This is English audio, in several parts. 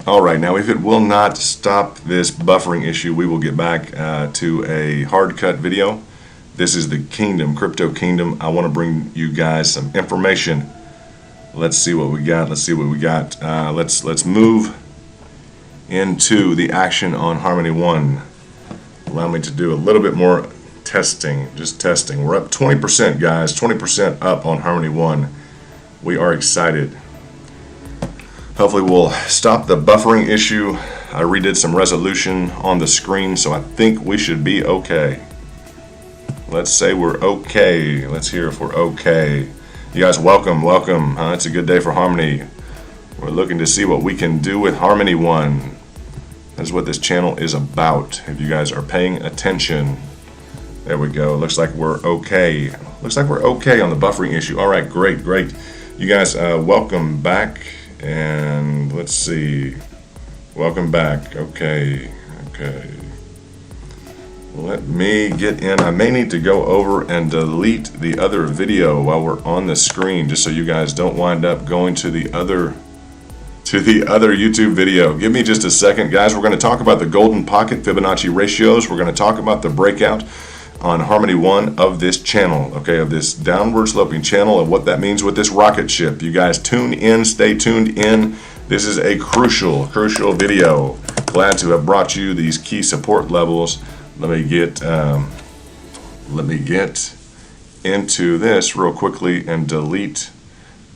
Alright, now if it will not stop this buffering issue, we will get back to a hard cut video. This is the Kingdom, Crypto Kingdom. I want to bring you guys some information. Let's see what we got. Let's move into the action on Harmony One. Allow me to do a little bit more testing, just testing. We're up 20%, guys, 20% up on Harmony One. We are excited. Hopefully we'll stop the buffering issue. I redid some resolution on the screen, so I think we should be okay. Let's say we're okay. Let's hear if we're okay. You guys, welcome. It's a good day for Harmony. We're looking to see what we can do with Harmony One. That's what this channel is about. If you guys are paying attention. There we go. Looks like we're okay. Looks like we're okay on the buffering issue. All right, great. You guys, welcome back. And let's see. Welcome back. Okay. Let me get in. I may need to go over and delete the other video while we're on the screen, just so you guys don't wind up going to the other YouTube video. Give me just a second, guys. We're going to talk about the golden pocket Fibonacci ratios. We're going to talk about the breakout on Harmony One of this channel, okay, of this downward sloping channel, and what that means with this rocket ship. You guys tune in, stay tuned in. This is a crucial video. Glad to have brought you these key support levels. Let me get into this real quickly and delete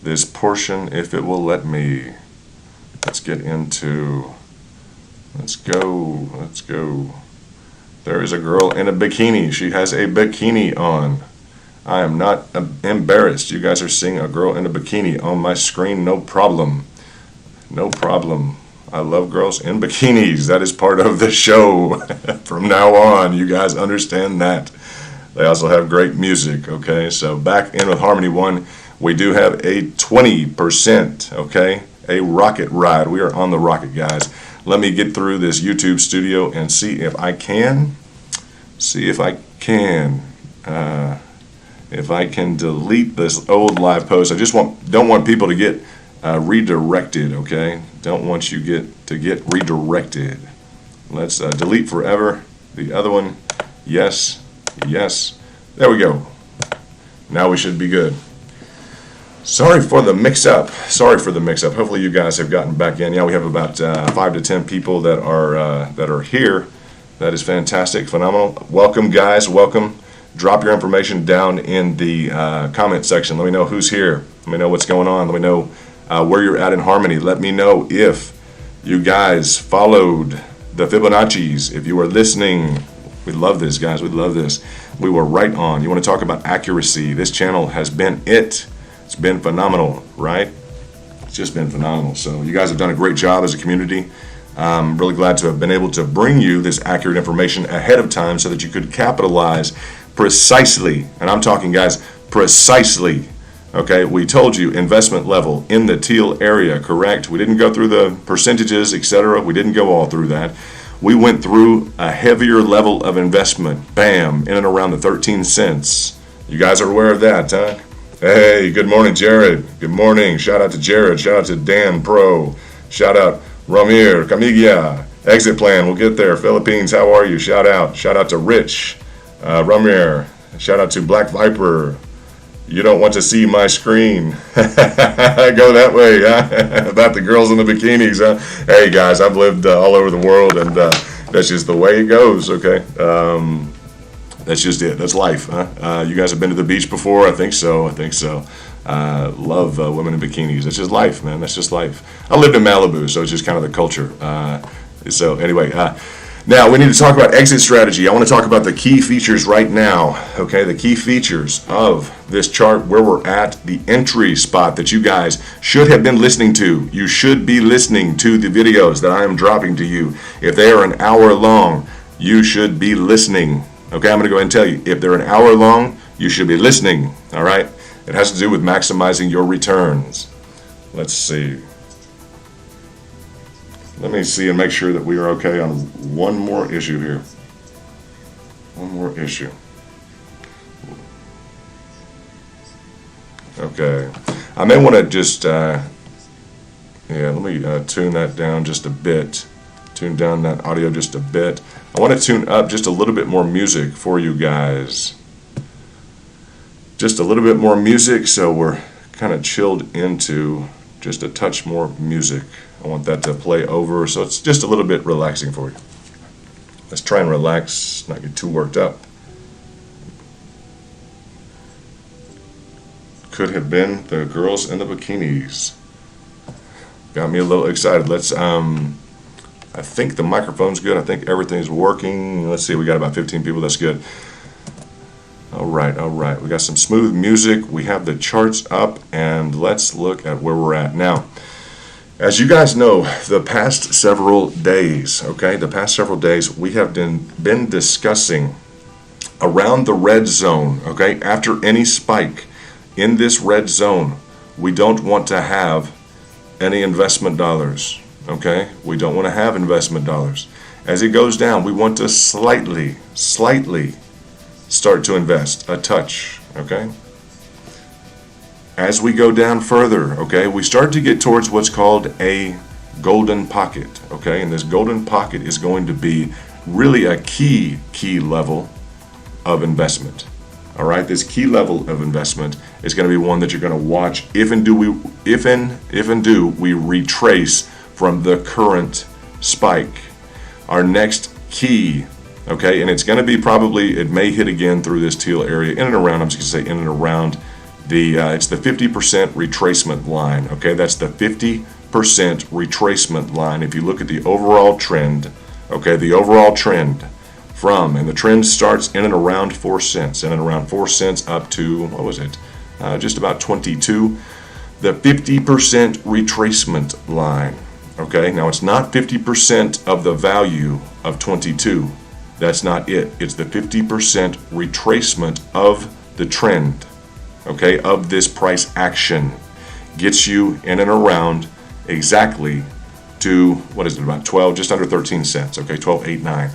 this portion if it will let me. Let's go. There is a girl in a bikini. She has a bikini on. I am not embarrassed. You guys are seeing a girl in a bikini on my screen. No problem. I love girls in bikinis. That is part of the show from now on. You guys understand that. They also have great music, okay? So back in with Harmony One, we do have a 20%, okay? A rocket ride. We are on the rocket, guys. Let me get through this YouTube studio and see if I can delete this old live post. I just don't want people to get redirected, okay? Don't want you to get redirected. Let's delete forever. The other one, yes. There we go. Now we should be good. Sorry for the mix-up. Hopefully you guys have gotten back in. Yeah, we have about 5 to 10 people that are here. That is fantastic, phenomenal. Welcome, guys. Welcome. Drop your information down in the comment section. Let me know who's here. Let me know what's going on. Let me know where you're at in Harmony. Let me know if you guys followed the Fibonacci's. If you are listening, we love this, guys. We love this. We were right on. You want to talk about accuracy? This channel has been it. It's been phenomenal, right? It's just been phenomenal. So you guys have done a great job as a community. I'm really glad to have been able to bring you this accurate information ahead of time so that you could capitalize precisely. And I'm talking, guys, precisely. Okay, we told you investment level in the teal area, correct? We didn't go through the percentages, etc. We didn't go all through that. We went through a heavier level of investment. Bam, in and around the 13 cents. You guys are aware of that, huh? Hey, good morning, Jared. Good morning. Shout out to Jared. Shout out to Dan Pro. Shout out Ramir, Camiglia. Exit plan. We'll get there. Philippines, how are you? Shout out. Shout out to Rich. Ramir. Shout out to Black Viper. You don't want to see my screen. Go that way, huh? About the girls in the bikinis, huh? Hey, guys, I've lived all over the world, and that's just the way it goes, okay? That's just it. That's life, huh? You guys have been to the beach before? I think so. Love women in bikinis. That's just life, man. That's just life. I lived in Malibu, so it's just kind of the culture. So anyway, now we need to talk about exit strategy. I want to talk about the key features right now. Okay, the key features of this chart, where we're at, the entry spot that you guys should have been listening to. You should be listening to the videos that I am dropping to you. If they are an hour long, you should be listening. Okay, I'm going to go ahead and tell you, if they're an hour long, you should be listening, all right? It has to do with maximizing your returns. Let's see. Let me see and make sure that we are okay on one more issue here. One more issue. Okay. I may want to just Yeah, let me tune that down just a bit. Tune down that audio just a bit. I want to tune up just a little bit more music for you guys. Just a little bit more music, so we're kind of chilled into just a touch more music. I want that to play over, so it's just a little bit relaxing for you. Let's try and relax, not get too worked up. Could have been the girls in the bikinis. Got me a little excited. Let's, I think the microphone's good. I think everything's working. Let's see, we got about 15 people. That's good. All right. We got some smooth music. We have the charts up, and let's look at where we're at. Now, as you guys know, the past several days, we have been discussing around the red zone, okay? After any spike in this red zone, we don't want to have any investment dollars, okay? We don't want to have investment dollars. As it goes down, we want to slightly start to invest, a touch, okay? As we go down further, okay, we start to get towards what's called a golden pocket, okay? And this golden pocket is going to be really a key level of investment. All right, this key level of investment is going to be one that you're going to watch if and do we retrace from the current spike. Our next key, okay, and it's going to be probably, it may hit again through this teal area, in and around, I'm just going to say in and around the, it's the 50% retracement line, okay? That's the 50% retracement line. If you look at the overall trend, okay, the overall trend from, and the trend starts in and around 4 cents, up to, what was it, just about 22, the 50% retracement line, okay? Now, it's not 50% of the value of 22. That's not it. It's the 50% retracement of the trend, okay, of this price action. Gets you in and around exactly to, what is it, about 12, just under 13 cents, okay, 12.89.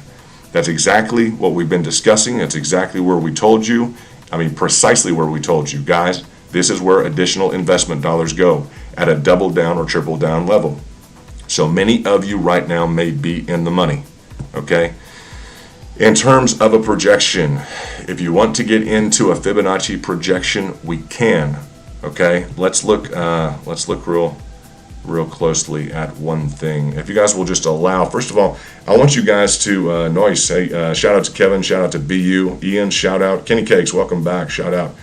That's exactly what we've been discussing. That's exactly where we told you. I mean, precisely where we told you. Guys, this is where additional investment dollars go at a double down or triple down level. So many of you right now may be in the money, okay? In terms of a projection, if you want to get into a Fibonacci projection, we can, okay? Let's look real closely at one thing. If you guys will just allow, first of all, I want you guys to, shout out to Kevin, shout out to BU, Ian, shout out, Kenny Cakes, welcome back, shout out,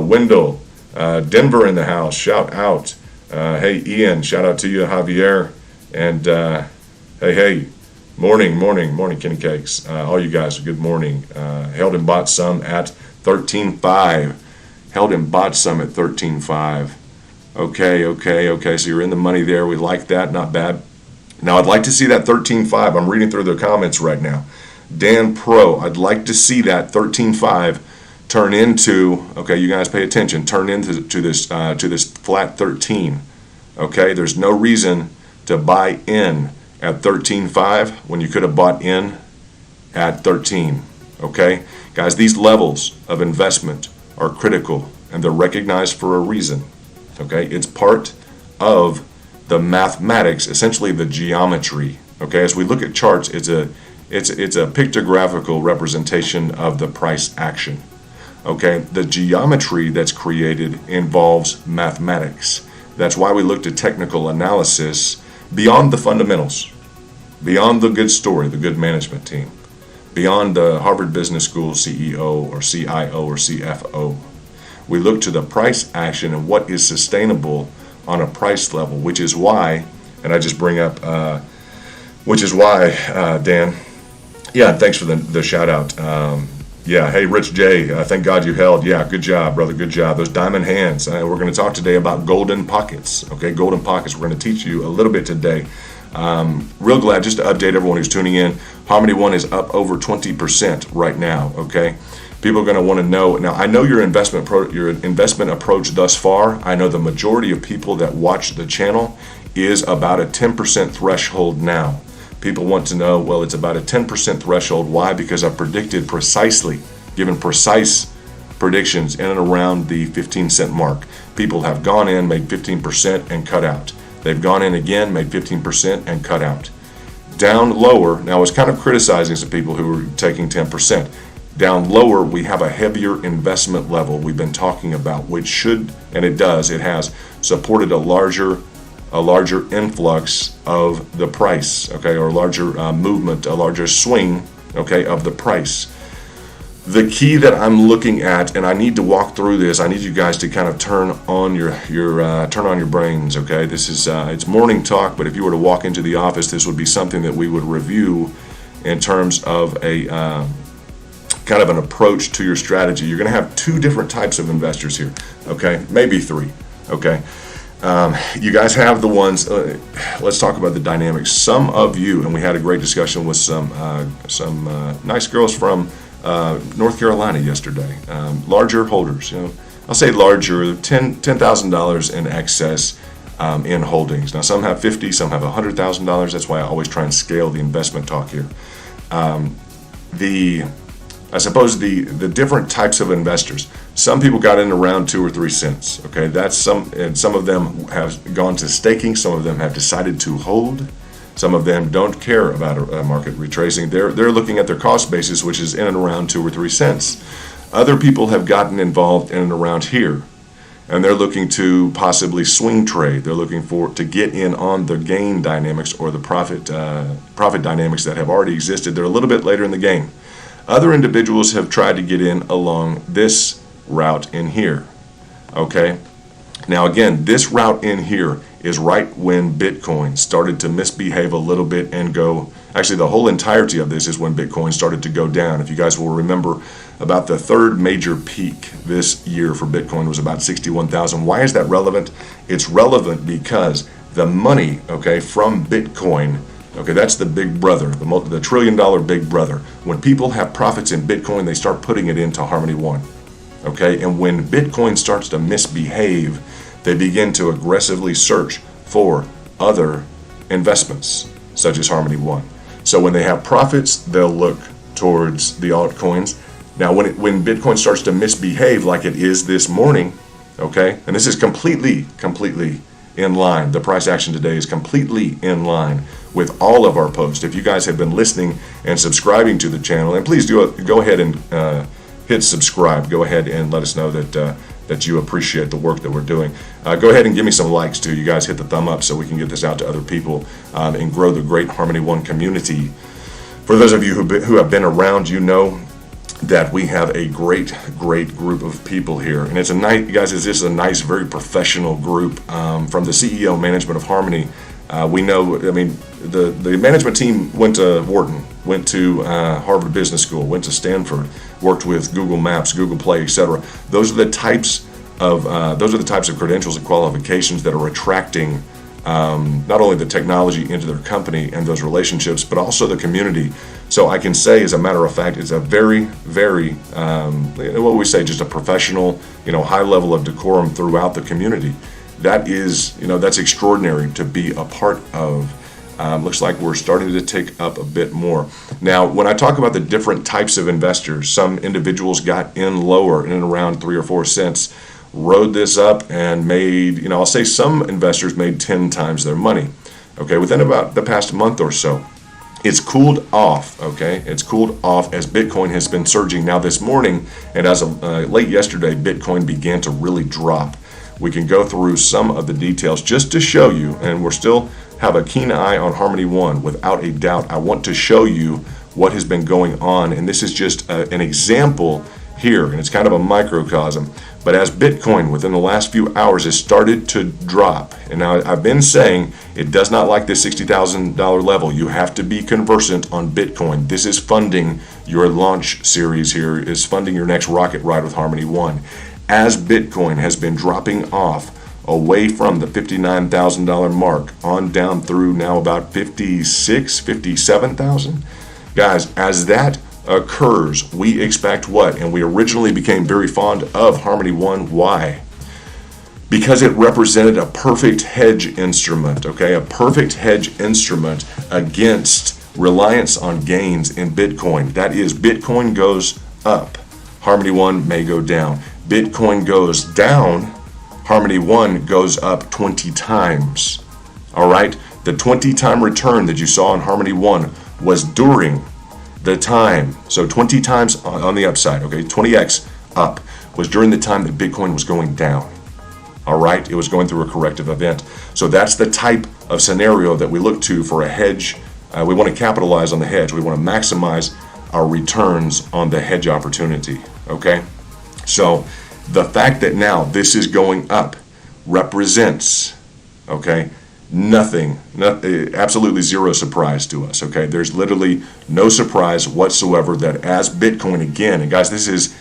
Wendell, Denver in the house, shout out, hey Ian, shout out to you, Javier, and hey, morning, Kenny Cakes, all you guys, good morning. Held and bought some at 13.5, held and bought some at 13.5. Okay, so you're in the money there. We like that, not bad. Now, I'd like to see that 13.5. I'm reading through the comments right now. Dan Pro, I'd like to see that 13.5 turn into, okay, you guys pay attention, turn into this flat 13. Okay, there's no reason to buy in at 13.5 when you could have bought in at 13. Okay, guys, these levels of investment are critical and they're recognized for a reason. Okay, it's part of the mathematics, essentially the geometry. Okay, as we look at charts, it's a pictographical representation of the price action. Okay, the geometry that's created involves mathematics. That's why we looked at technical analysis beyond the fundamentals, beyond the good story, the good management team, beyond the Harvard Business School CEO or CIO or CFO. We look to the price action and what is sustainable on a price level, which is why, and I just bring up, Dan, yeah, thanks for the shout out. Yeah, hey, Rich J, thank God you held. Yeah, good job, brother, good job. Those diamond hands. We're going to talk today about golden pockets, okay, golden pockets. We're going to teach you a little bit today. Real glad just to update everyone who's tuning in. Harmony One is up over 20% right now, okay? People are going to want to know. Now, I know your investment approach thus far. I know the majority of people that watch the channel is about a 10% threshold now. People want to know, well, it's about a 10% threshold. Why? Because I've predicted precisely, given precise predictions in and around the 15 cent mark. People have gone in, made 15% and cut out. They've gone in again, made 15% and cut out. Down lower, now I was kind of criticizing some people who were taking 10%. Down lower, we have a heavier investment level we've been talking about, which should, and it does, it has supported a larger influx of the price, okay, or a larger movement, a larger swing, okay, of the price. The key that I'm looking at, and I need to walk through this, I need you guys to kind of turn on your brains, okay? This is it's morning talk, but if you were to walk into the office, this would be something that we would review in terms of a kind of an approach to your strategy. You're going to have two different types of investors here, okay? Maybe three, okay? You guys have the ones, let's talk about the dynamics. Some of you, and we had a great discussion with some nice girls from North Carolina yesterday, larger holders, I'll say larger, $10,000 in excess in holdings. Now some have 50, some have $100,000. That's why I always try and scale the investment talk here. I suppose the different types of investors. Some people got in around 2 or 3 cents. Okay, and some of them have gone to staking. Some of them have decided to hold. Some of them don't care about a market retracing. They're looking at their cost basis, which is in and around 2 or 3 cents. Other people have gotten involved in and around here, and they're looking to possibly swing trade. They're looking to get in on the gain dynamics or the profit dynamics that have already existed. They're a little bit later in the game. Other individuals have tried to get in along this route in here. Okay. Now again, this route in here is right when Bitcoin started to misbehave a little bit and go, actually the whole entirety of this is when Bitcoin started to go down. If you guys will remember, about the third major peak this year for Bitcoin was about 61,000. Why is that relevant? It's relevant because the money, okay, from Bitcoin, okay, that's the big brother, the $1 trillion big brother. When people have profits in Bitcoin, they start putting it into Harmony One. Okay, and when Bitcoin starts to misbehave, they begin to aggressively search for other investments, such as Harmony One. So when they have profits, they'll look towards the altcoins. Now, when Bitcoin starts to misbehave like it is this morning, okay, and this is completely in line. The price action today is completely in line with all of our posts. If you guys have been listening and subscribing to the channel, and please do go ahead and hit subscribe. Go ahead and let us know that you appreciate the work that we're doing. Go ahead and give me some likes too. You guys hit the thumb up so we can get this out to other people and grow the great Harmony One community. For those of you who have been around, you know that we have a great group of people here, and it's a nice, you guys. It's just a nice, very professional group from the CEO management of Harmony. We know, I mean, the management team went to Wharton, went to Harvard Business School, went to Stanford, worked with Google Maps, Google Play, etc. Those are the types of credentials and qualifications that are attracting not only the technology into their company and those relationships, but also the community. So I can say, as a matter of fact, it's a very, what we say, just a professional, high level of decorum throughout the community. That is, that's extraordinary to be a part of. Looks like we're starting to take up a bit more. Now, when I talk about the different types of investors, some individuals got in lower, in and around 3 or 4 cents, rode this up and made, I'll say some investors made 10 times their money, okay, within about the past month or so. It's cooled off, okay? It's cooled off as Bitcoin has been surging. Now this morning, and as of late yesterday, Bitcoin began to really drop. We can go through some of the details just to show you, and we're still have a keen eye on Harmony One, without a doubt. I want to show you what has been going on, and this is just an example here, and it's kind of a microcosm. But as Bitcoin within the last few hours has started to drop, and now I've been saying it does not like this $60,000 level. You have to be conversant on Bitcoin. This is funding your launch series here, is funding your next rocket ride with Harmony One. As Bitcoin has been dropping off away from the $59,000 mark on down through now about 56, 57,000. Guys, as that occurs, we expect what? And we originally became very fond of Harmony One. Why? Because it represented a perfect hedge instrument, okay? A perfect hedge instrument against reliance on gains in Bitcoin. That is, Bitcoin goes up, Harmony One may go down. Bitcoin goes down, Harmony One goes up 20 times. All right, the 20-time return that you saw in Harmony One was during the time. So 20 times on the upside, okay, 20x up was during the time that Bitcoin was going down. All right, it was going through a corrective event. So that's the type of scenario that we look to for a hedge. We want to capitalize on the hedge. We want to maximize our returns on the hedge opportunity. Okay, so the fact that now this is going up represents, okay, absolutely zero surprise to us. Okay, there's literally no surprise whatsoever that as Bitcoin again, and guys, this is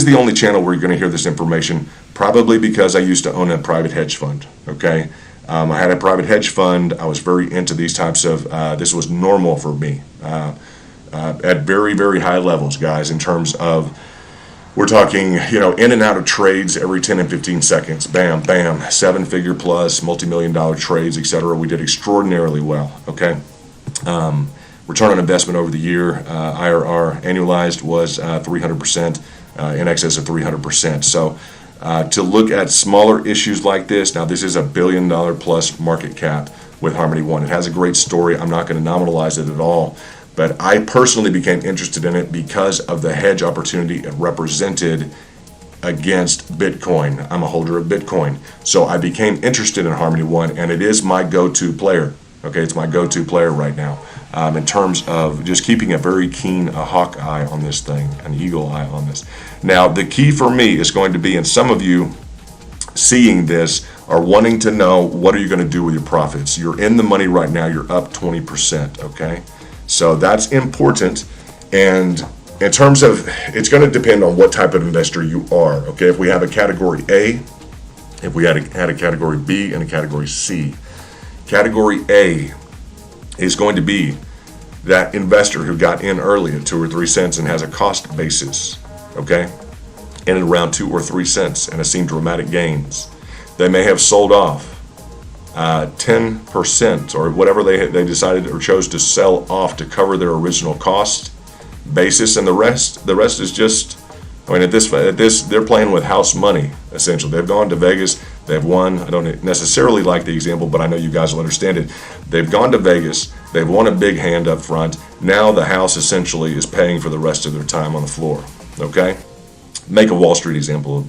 the only channel where you're going to hear this information, probably because I used to own a private hedge fund. Okay, I had a private hedge fund. I was very into these types of. This was normal for me at very, very high levels, guys. In terms of, we're talking, in and out of trades every 10 and 15 seconds. Bam, bam, 7-figure plus, multi-million-dollar trades, etc. We did extraordinarily well. Okay. Return on investment over the year, IRR annualized was 300%, in excess of 300%. So to look at smaller issues like this, now this is $1 billion plus market cap with Harmony One. It has a great story. I'm not going to nominalize it at all, but I personally became interested in it because of the hedge opportunity it represented against Bitcoin. I'm a holder of Bitcoin, so I became interested in Harmony One, and it is my go-to player. Okay, it's my go-to player right now in terms of just keeping a very keen hawk eye on this thing, an eagle eye on this. Now, the key for me is going to be, and some of you seeing this are wanting to know, what are you going to do with your profits? You're in the money right now. You're up 20%, okay? So that's important. And in terms of, it's going to depend on what type of investor you are, okay? If we have a category A, if we had a category B and a category C. Category A is going to be that investor who got in early at 2 or 3 cents and has a cost basis, okay, in and around 2 or 3 cents and has seen dramatic gains. They may have sold off 10% or whatever they decided or chose to sell off to cover their original cost basis, and the rest is just, I mean, at this they're playing with house money essentially. They've gone to Vegas, they've won. I don't necessarily like the example, but I know you guys will understand it. They've gone to Vegas, they've won a big hand up front. Now the house essentially is paying for the rest of their time on the floor. Okay, make a Wall Street example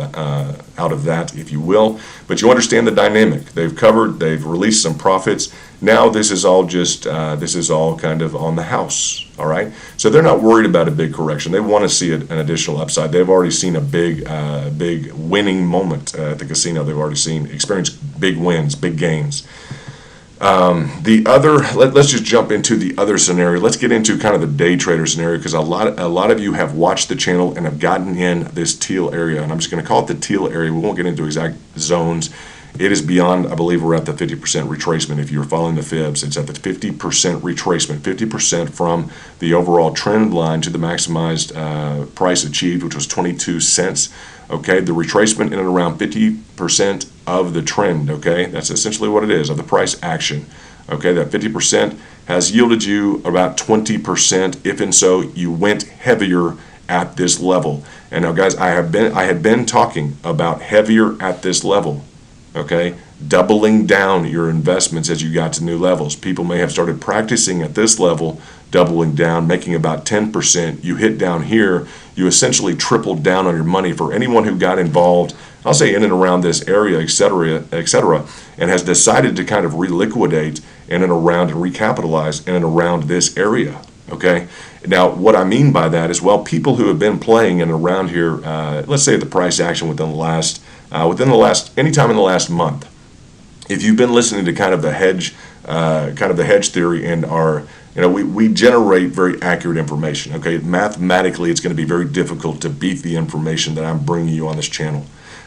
out of that, if you will. But you understand the dynamic. They've covered, they've released some profits. Now this is all just, this is all kind of on the house, all right? So they're not worried about a big correction. They want to see an additional upside. They've already seen a big winning moment at the casino. They've already experienced big wins, big gains. Let's just jump into the other scenario. Let's get into kind of the day trader scenario, because a lot of you have watched the channel and have gotten in this teal area, and I'm just going to call it the teal area. We won't get into exact zones. It is beyond, I believe we're at the 50% retracement. If you're following the fibs, it's at the 50% retracement, 50% from the overall trend line to the maximized price achieved, which was 22 cents. Okay, the retracement in and around 50% of the trend. Okay, that's essentially what it is, of the price action. Okay, that 50% has yielded you about 20%, if and so you went heavier at this level. And now, guys, I had been talking about heavier at this level. Okay, doubling down your investments as you got to new levels. People may have started practicing at this level, doubling down, making about 10%. You hit down here, you essentially tripled down on your money. For anyone who got involved, I'll say in and around this area, et cetera, and has decided to kind of reliquidate in and around and recapitalize in and around this area. Okay, now what I mean by that is, well, people who have been playing in and around here, let's say the price action within the last anytime in the last month, if you've been listening to kind of the hedge theory, and we generate very accurate information. Okay, mathematically, it's going to be very difficult to beat the information that I'm bringing you on this channel.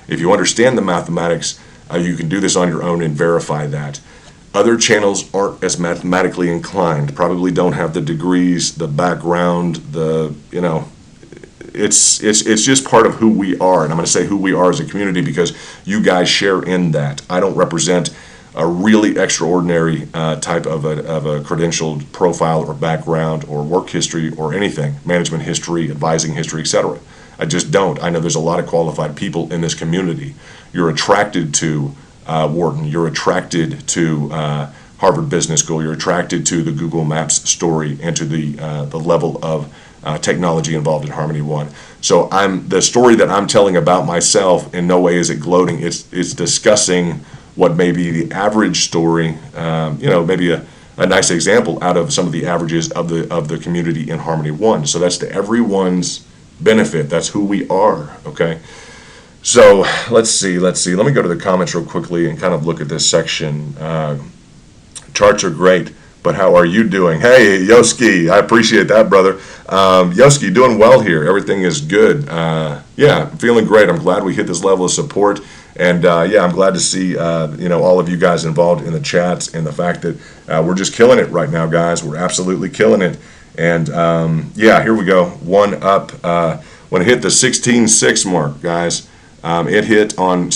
If you understand the mathematics, you can do this on your own and verify that. Other channels aren't as mathematically inclined, probably don't have the degrees, the background, it's just part of who we are. And I'm going to say who we are as a community because you guys share in that. I don't represent a really extraordinary type of a credentialed profile or background or work history or anything, management history, advising history, etc. I just don't. I know there's a lot of qualified people in this community. You're attracted to Wharton. You're attracted to Harvard Business School. You're attracted to the Google Maps story and to the level of technology involved in Harmony One. So the story that I'm telling about myself in no way is it gloating. It's discussing what may be the average story. Maybe a nice example out of some of the averages of the community in Harmony One. So that's to everyone's benefit. That's who we are. Okay. So let's see. Let me go to the comments real quickly and kind of look at this section. Charts are great, but how are you doing? Hey, Yoski, I appreciate that, brother. Yoski, doing well here. Everything is good. Yeah, feeling great. I'm glad we hit this level of support. And I'm glad to see all of you guys involved in the chats and the fact that we're just killing it right now, guys. We're absolutely killing it. And here we go. One up. When it hit the 16.6 mark, guys, it hit on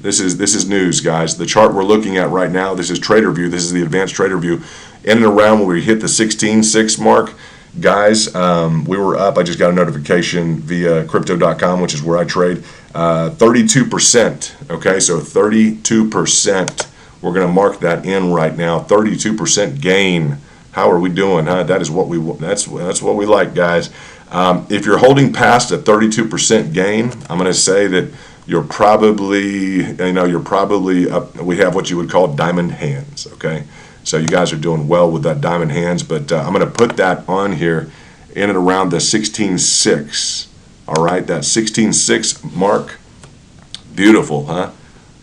this is news, guys. The chart we're looking at right now, this is Trader View. This is the advanced Trader View. In and around when we hit the 16.6 mark, guys, we were up. I just got a notification via crypto.com, which is where I trade. 32%. Okay, so 32%. We're going to mark that in right now. 32% gain. How are we doing? Huh? That is what we. That's what we like, guys. If you're holding past a 32% gain, I'm going to say that you're probably up. We have what you would call diamond hands. Okay, so you guys are doing well with that diamond hands. But I'm going to put that on here in and around the 16.6. All right, that 16.6 mark. Beautiful, huh?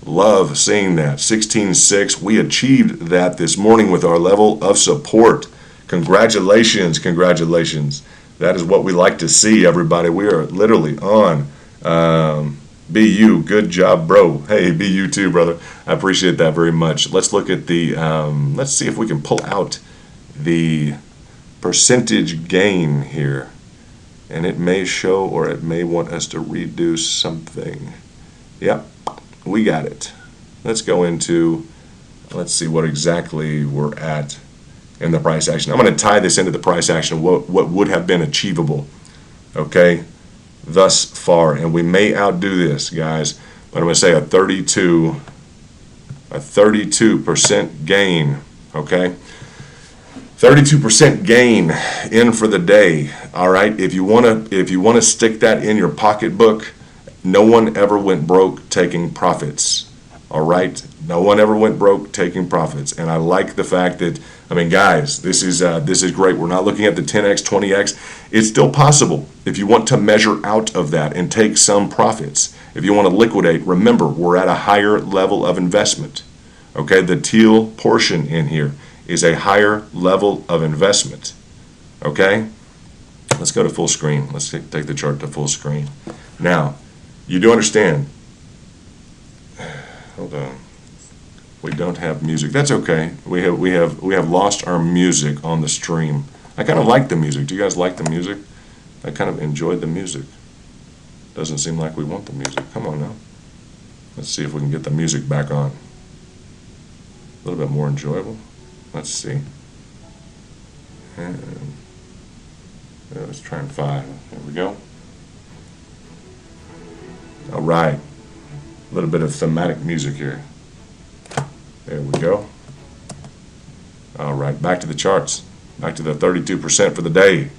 Love seeing that. 16.6. We achieved that this morning with our level of support. Congratulations. That is what we like to see, everybody. We are literally on. BU, good job, bro. Hey, BU too, brother. I appreciate that very much. Let's look at the, let's see if we can pull out the percentage gain here. And it may show, or it may want us to redo something. Yep, we got it. Let's go into, let's see what exactly we're at in the price action. I'm going to tie this into the price action, what would have been achievable, okay, thus far. And we may outdo this, guys, but I'm going to say a 32% gain, okay? 32% gain in for the day. All right. If you want to stick that in your pocketbook, no one ever went broke taking profits. All right. No one ever went broke taking profits. And I like the fact that, I mean, guys, this is great. We're not looking at the 10x, 20x. It's still possible if you want to measure out of that and take some profits. If you want to liquidate, remember, we're at a higher level of investment. Okay. The teal portion in here is a higher level of investment. Okay? Let's go to full screen. Let's take the chart to full screen. Now, you do understand. Hold on. We don't have music. That's okay. We have lost our music on the stream. I kind of like the music. Do you guys like the music? I kind of enjoyed the music. Doesn't seem like we want the music. Come on now. Let's see if we can get the music back on. A little bit more enjoyable. Let's see. And let's try and find. There we go. All right. A little bit of thematic music here. There we go. All right. Back to the charts. Back to the 32% for the day.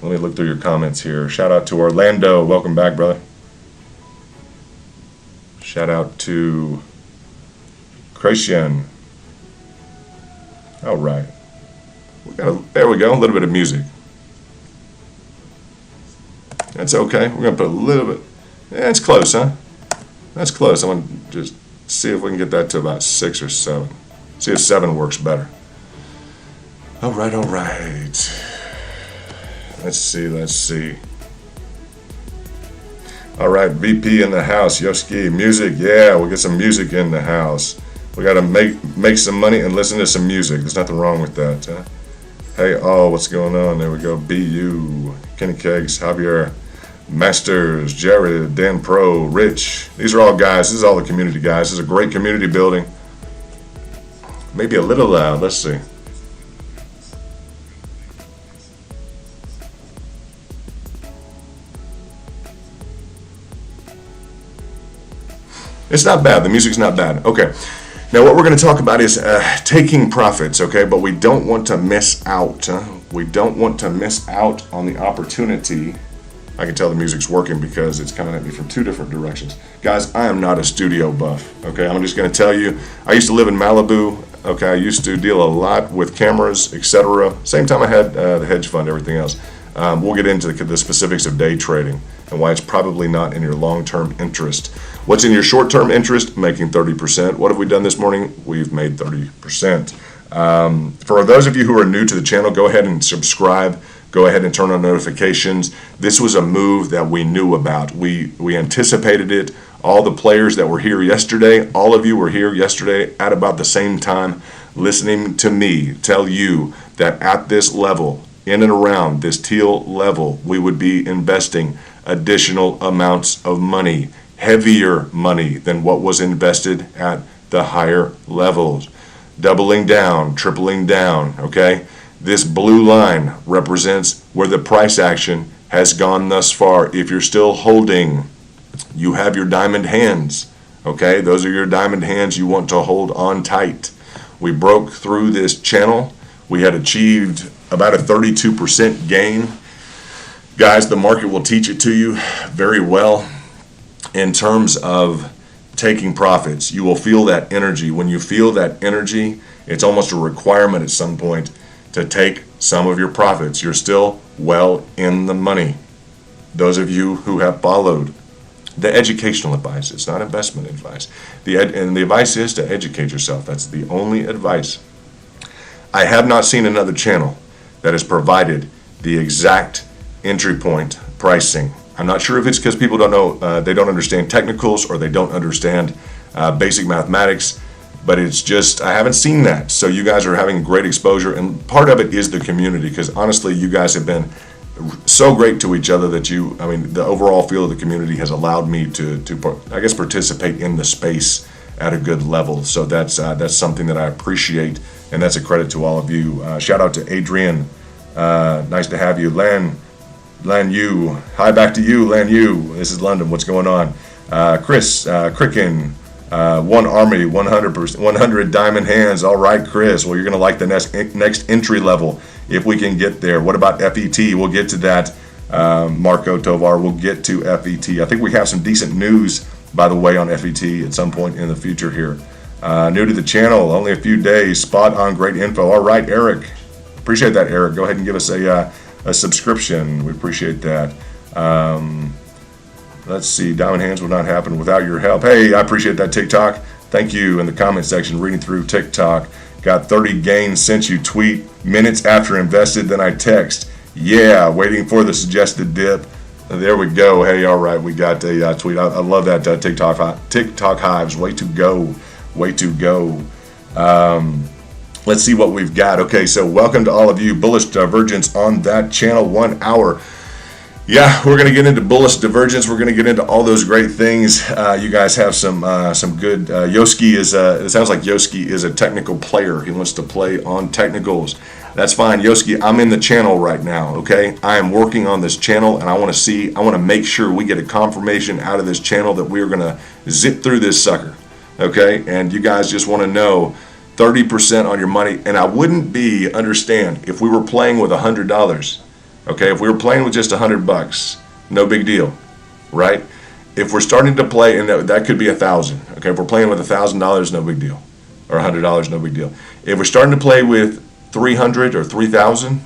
Let me look through your comments here. Shout out to Orlando. Welcome back, brother. Shout out to Christian. All right. There we go. A little bit of music. That's okay. We're going to put a little bit. Yeah, it's close, huh? That's close. I'm going to just see if we can get that to about 6 or 7. See if 7 works better. All right, all right. Let's see. All right, VP in the house. Yoski, music. Yeah, we'll get some music in the house. We got to make some money and listen to some music. There's nothing wrong with that. Huh? Hey, what's going on? There we go. BU, Kenny Kegs, Javier, Masters, Jared, Dan Pro, Rich. These are all guys. This is all the community guys. This is a great community building. Maybe a little loud. Let's see. It's not bad. The music's not bad. Okay. Now what we're going to talk about is taking profits, okay? But we don't want to miss out. We don't want to miss out on the opportunity. I can tell the music's working because it's coming at me from two different directions. Guys, I am not a studio buff, okay? I'm just going to tell you, I used to live in Malibu, okay? I used to deal a lot with cameras, etc. Same time I had the hedge fund, everything else. We'll get into the specifics of day trading and why it's probably not in your long-term interest. What's in your short-term interest? Making 30%. What have we done this morning? We've made 30%. For those of you who are new to the channel, go ahead and subscribe. Go ahead and turn on notifications. This was a move that we knew about. We anticipated it. All the players that were here yesterday, all of you were here yesterday at about the same time, listening to me tell you that at this level, in and around this teal level, we would be investing additional amounts of money, heavier money than what was invested at the higher levels. Doubling down, tripling down, okay? This blue line represents where the price action has gone thus far. If you're still holding, you have your diamond hands, okay? Those are your diamond hands you want to hold on tight. We broke through this channel. We had achieved about a 32% gain. Guys, the market will teach it to you very well in terms of taking profits. You will feel that energy. When you feel that energy, it's almost a requirement at some point to take some of your profits. You're still well in the money. Those of you who have followed the educational advice, it's not investment advice. And the advice is to educate yourself. That's the only advice. I have not seen another channel that has provided the exact entry point pricing. I'm not sure if it's because people don't know, they don't understand technicals or they don't understand basic mathematics, but it's just, I haven't seen that. So you guys are having great exposure, and part of it is the community, because honestly, you guys have been so great to each other that the overall feel of the community has allowed me to I guess, participate in the space at a good level. So that's something that I appreciate, and that's a credit to all of you. Shout out to Adrian. Nice to have you. Lan Yu. Hi, back to you, Lan Yu. This is London. What's going on? Chris Cricken. One Army, 100 diamond hands. All right, Chris. Well, you're going to like the next entry level if we can get there. What about FET? We'll get to that. Marco Tovar, we'll get to FET. I think we have some decent news, by the way, on FET at some point in the future here. New to the channel, only a few days. Spot on, great info. All right, Eric. Appreciate that, Eric. Go ahead and give us a subscription. We appreciate that. Let's see. Diamond hands will not happen without your help. Hey, I appreciate that, TikTok. Thank you in the comment section, reading through TikTok. Got 30 gains since you tweet. Minutes after invested, then I text. Yeah, waiting for the suggested dip. There we go. Hey, all right, we got a tweet. I love that TikTok hives. Way to go. Way to go. Let's see what we've got. Okay, so welcome to all of you. Bullish Divergence on that channel, 1 hour. Yeah, we're going to get into bullish divergence. We're going to get into all those great things. You guys have some good. Yoski is. It sounds like Yoski is a technical player. He wants to play on technicals. That's fine, Yoski. I'm in the channel right now. Okay, I am working on this channel, and I want to make sure we get a confirmation out of this channel that we are going to zip through this sucker. Okay, and you guys just want to know 30% on your money, and I wouldn't understand if we were playing with $100. Okay, if we were playing with just $100, no big deal, right? If we're starting to play, and that could be $1,000. Okay, if we're playing with $1,000, no big deal, or $100, no big deal. If we're starting to play with 300 or 3,000,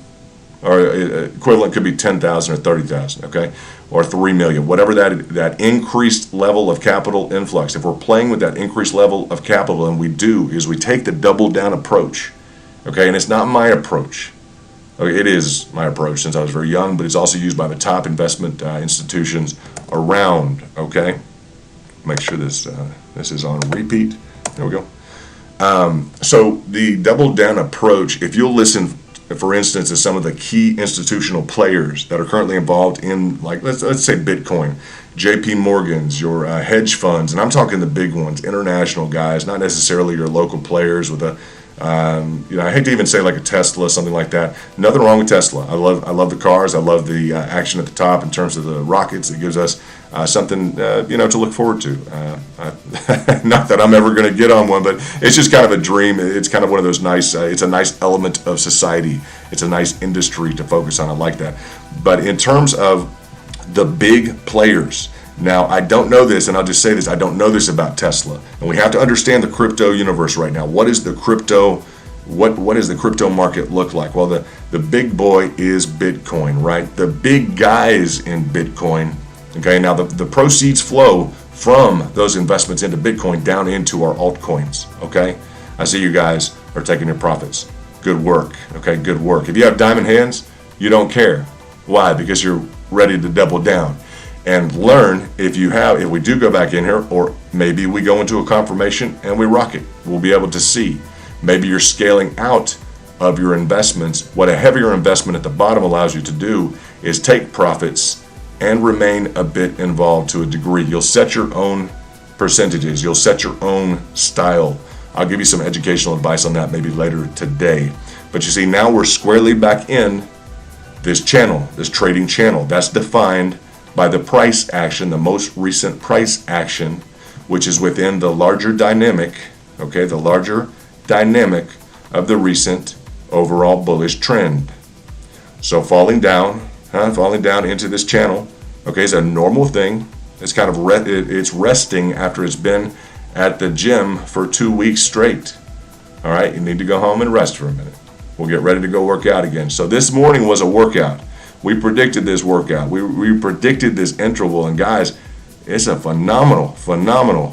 or equivalent could be 10,000 or 30,000. Okay, or 3 million, whatever that increased level of capital influx. If we're playing with that increased level of capital, and we take the double down approach. Okay, and it's not my approach. Okay, it is my approach since I was very young, but it's also used by the top investment institutions around. Okay, make sure this is on repeat. There we go. So the double down approach, if you'll listen, for instance, to some of the key institutional players that are currently involved in, like, let's say Bitcoin, JP Morgan's, your hedge funds, and I'm talking the big ones, international guys, not necessarily your local players with a I hate to even say like a Tesla, something like that. Nothing wrong with Tesla. I love the cars. I love the action at the top in terms of the rockets. It gives us something to look forward to. Not that I'm ever going to get on one, but it's just kind of a dream. It's kind of one of those nice. It's a nice element of society. It's a nice industry to focus on. I like that. But in terms of the big players. Now, I don't know this, and I'll just say this, I don't know this about Tesla. And we have to understand the crypto universe right now. What does the crypto market look like? Well, the big boy is Bitcoin, right? The big guys in Bitcoin, okay? Now, the proceeds flow from those investments into Bitcoin down into our altcoins, okay? I see you guys are taking your profits. Good work, okay? Good work. If you have diamond hands, you don't care. Why? Because you're ready to double down and learn. If we do go back in here, or maybe we go into a confirmation and we rock it, we'll be able to see. Maybe you're scaling out of your investments. What a heavier investment at the bottom allows you to do is take profits and remain a bit involved to a degree. You'll set your own percentages. You'll set your own style. I'll give you some educational advice on that maybe later today. But you see, now we're squarely back in this channel, this trading channel. That's defined by the price action, the most recent price action, which is within the larger dynamic, okay, the larger dynamic of the recent overall bullish trend. So falling down into this channel, okay, is a normal thing. It's kind of it's resting after it's been at the gym for 2 weeks straight. All right, you need to go home and rest for a minute. We'll get ready to go work out again. So this morning was a workout. We predicted this workout. We predicted this interval, and guys, it's a phenomenal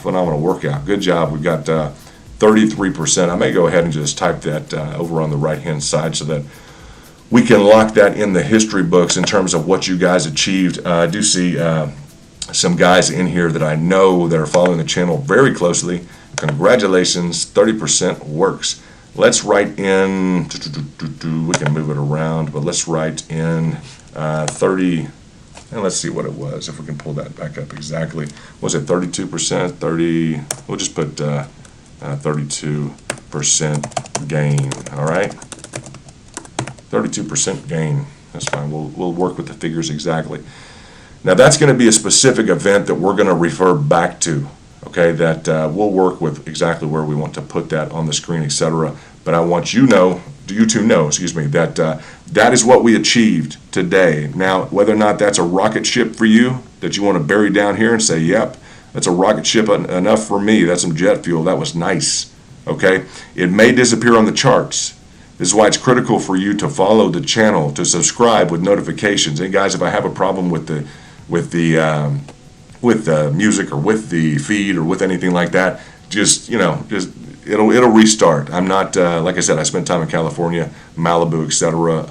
workout. Good job. We've got 33%. I may go ahead and just type that over on the right-hand side so that we can lock that in the history books in terms of what you guys achieved. I do see some guys in here that I know that are following the channel very closely. Congratulations, 30% works. Let's write in, we can move it around, but let's write in 30, and let's see what it was, if we can pull that back up exactly. Was it 32%? 30, we'll just put 32% gain, all right? 32% gain, that's fine. We'll work with the figures exactly. Now that's going to be a specific event that we're going to refer back to. Okay, that we'll work with exactly where we want to put that on the screen, etc. But I want you to know, that that is what we achieved today. Now, whether or not that's a rocket ship for you that you want to bury down here and say, yep, that's a rocket ship enough for me. That's some jet fuel. That was nice. Okay, it may disappear on the charts. This is why it's critical for you to follow the channel, to subscribe with notifications. And guys, if I have a problem with the music or with the feed or with anything like that, just it'll restart. I'm not like I said, I spent time in California, Malibu, etc.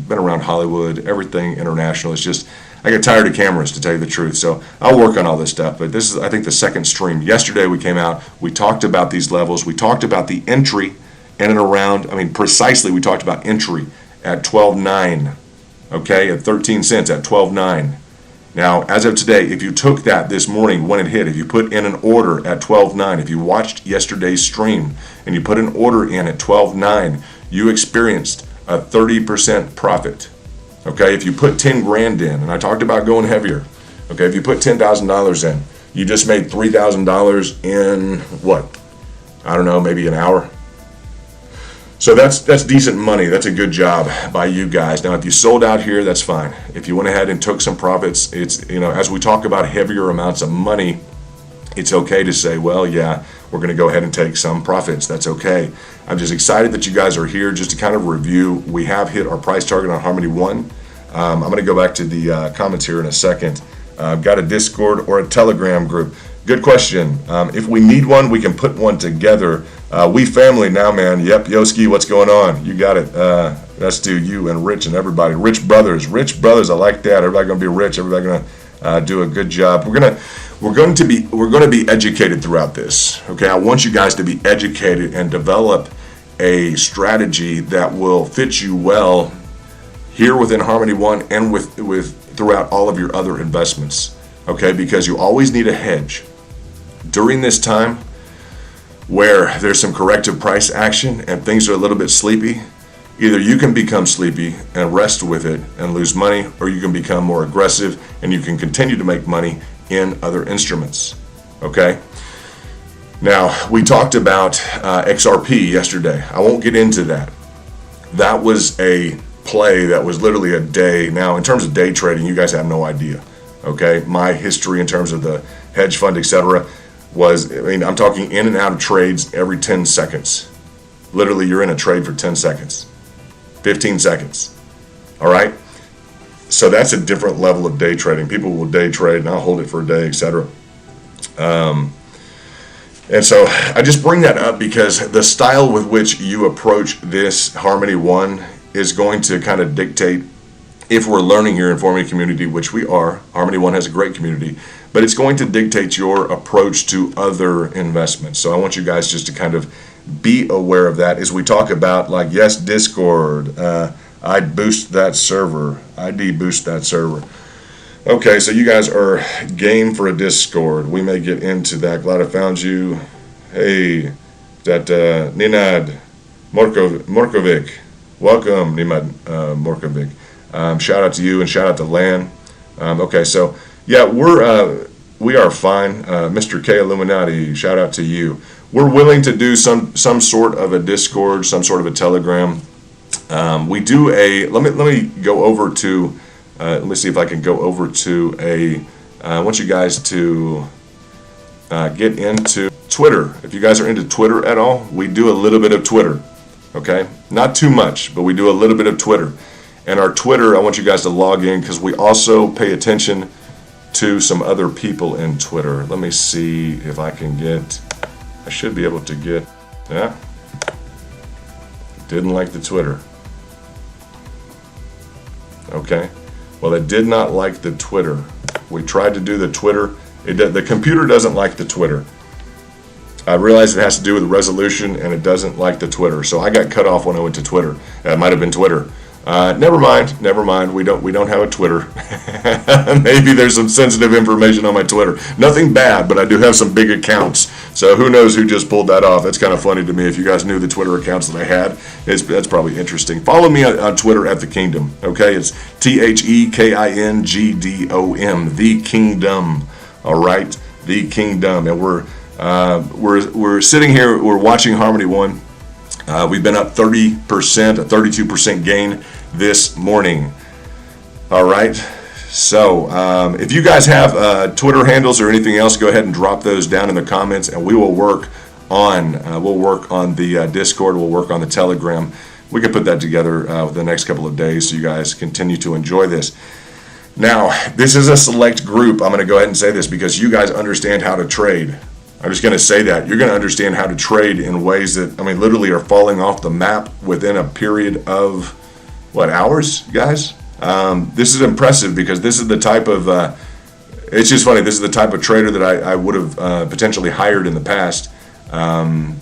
Been around Hollywood, everything international. It's just I get tired of cameras, to tell you the truth. So I'll work on all this stuff. But this is, I think, the second stream. Yesterday we came out, we talked about these levels, we talked about the entry in and around. I mean, precisely, we talked about entry at 12.9. Okay, at 13 cents at 12.9. Now, as of today, if you took that this morning when it hit, if you put in an order at 12.9, if you watched yesterday's stream and you put an order in at 12.9, you experienced a 30% profit. Okay, if you put 10 grand in, and I talked about going heavier. Okay, if you put $10,000 in, you just made $3,000 in what? I don't know, maybe an hour. So that's decent money. That's a good job by you guys. Now, if you sold out here, that's fine. If you went ahead and took some profits, it's, as we talk about heavier amounts of money, it's okay to say, well, yeah, we're going to go ahead and take some profits. That's okay. I'm just excited that you guys are here just to kind of review. We have hit our price target on Harmony One. I'm going to go back to the comments here in a second. I've got a Discord or a Telegram group. Good question. If we need one, we can put one together. We family now, man. Yep, Yoski, what's going on? You got it. That's to you and Rich and everybody. Rich brothers, I like that. Everybody gonna be rich. Everybody gonna do a good job. We're going to be educated throughout this. Okay, I want you guys to be educated and develop a strategy that will fit you well here within Harmony One and with throughout all of your other investments. Okay, because you always need a hedge during this time where there's some corrective price action and things are a little bit sleepy. Either you can become sleepy and rest with it and lose money, or you can become more aggressive and you can continue to make money in other instruments, okay? Now, we talked about XRP yesterday. I won't get into that. That was a play that was literally a day. Now, in terms of day trading, you guys have no idea, okay? My history in terms of the hedge fund, etc., was, I mean, I'm talking in and out of trades every 10 seconds. Literally, you're in a trade for 10 seconds, 15 seconds, all right? So that's a different level of day trading. People will day trade, and I'll hold it for a day, etc. And so I just bring that up because the style with which you approach this Harmony One is going to kind of dictate if we're learning here in Forming Community, which we are. Harmony One has a great community, but it's going to dictate your approach to other investments. So I want you guys just to kind of be aware of that as we talk about, like, yes, Discord, I'd boost that server, I deboost that server. Okay, so you guys are game for a Discord. We may get into that. Glad I found you. Hey, that Ninad Morkovic. Welcome, Ninad Morkovic. Shout out to you and shout out to Lan. Okay, so yeah, we are fine. Mr. K Illuminati, shout out to you. We're willing to do some sort of a Discord, some sort of a Telegram. We do a. Let me go over to. Let me see if I can go over to a. I want you guys to get into Twitter. If you guys are into Twitter at all, we do a little bit of Twitter. Okay, not too much, but we do a little bit of Twitter. And our Twitter, I want you guys to log in because we also pay attention to some other people in Twitter. Let me see if I can get. I should be able to get. Yeah. Didn't like the Twitter. Okay. Well, it did not like the Twitter. We tried to do the Twitter. The computer doesn't like the Twitter. I realize it has to do with the resolution, and it doesn't like the Twitter. So I got cut off when I went to Twitter. It might have been Twitter. Never mind. We don't have a Twitter. Maybe there's some sensitive information on my Twitter. Nothing bad, but I do have some big accounts. So who knows who just pulled that off? That's kind of funny to me. If you guys knew the Twitter accounts that I had, that's probably interesting. Follow me on Twitter at The Kingdom. Okay, it's TheKingdom, The Kingdom. All right, The Kingdom, and we're sitting here. We're watching Harmony One. We've been up 30%, a 32% gain this morning. All right. So if you guys have Twitter handles or anything else, go ahead and drop those down in the comments, and we will work on the Discord. We'll work on the Telegram. We can put that together the next couple of days so you guys continue to enjoy this. Now, this is a select group. I'm going to go ahead and say this because you guys understand how to trade. I'm just going to say that. You're going to understand how to trade in ways that, I mean, literally are falling off the map within a period of, hours, guys? This is impressive because this is the type of, it's just funny, this is the type of trader that I would have potentially hired in the past. And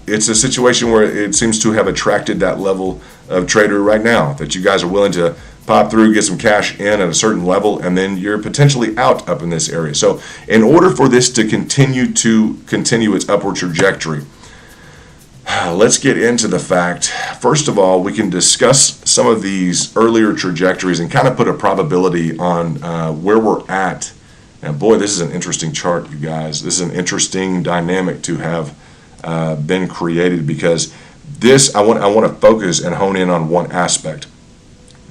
it's a situation where it seems to have attracted that level of trader right now, that you guys are willing to pop through, get some cash in at a certain level, and then you're potentially out up in this area. So in order for this to continue its upward trajectory, let's get into the fact, first of all, we can discuss some of these earlier trajectories and kind of put a probability on where we're at. And boy, this is an interesting chart, you guys. This is an interesting dynamic to have been created because this, I want to focus and hone in on one aspect.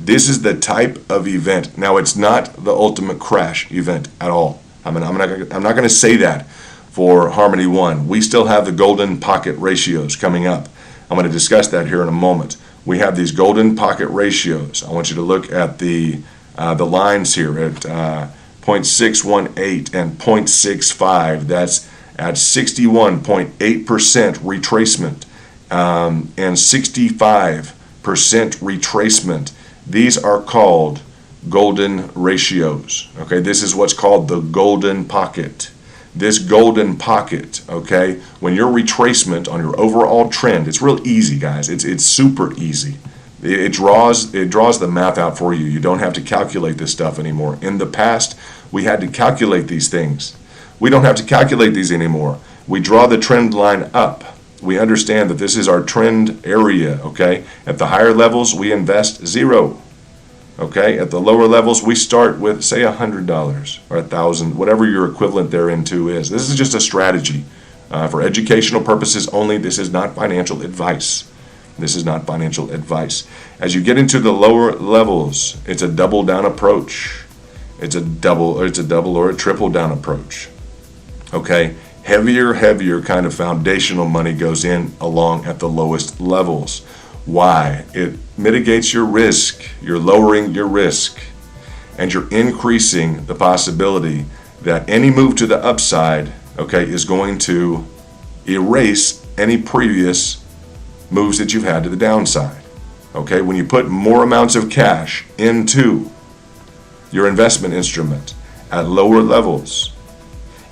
This is the type of event. Now, it's not the ultimate crash event at all. I'm not going to say that for Harmony One. We still have the golden pocket ratios coming up. I'm going to discuss that here in a moment. We have these golden pocket ratios. I want you to look at the lines here at 0.618 and 0.65. That's at 61.8% retracement and 65% retracement. These are called golden ratios. Okay, this is what's called the golden pocket. This golden pocket, okay, when your retracement on your overall trend, it's real easy, guys. It's super easy. It draws the math out for you. You don't have to calculate this stuff anymore. In the past, we had to calculate these things. We don't have to calculate these anymore. We draw the trend line up. We understand that this is our trend area, okay? At the higher levels, we invest 0. Okay, at the lower levels, we start with, say, $100 or $1,000, whatever your equivalent therein is. This is just a strategy for educational purposes only. This is not financial advice. This is not financial advice. As you get into the lower levels, it's a double down approach. It's a double or a triple down approach. Okay, heavier kind of foundational money goes in along at the lowest levels. Why? It mitigates your risk. You're lowering your risk, and you're increasing the possibility that any move to the upside, okay, is going to erase any previous moves that you've had to the downside. Okay, when you put more amounts of cash into your investment instrument at lower levels,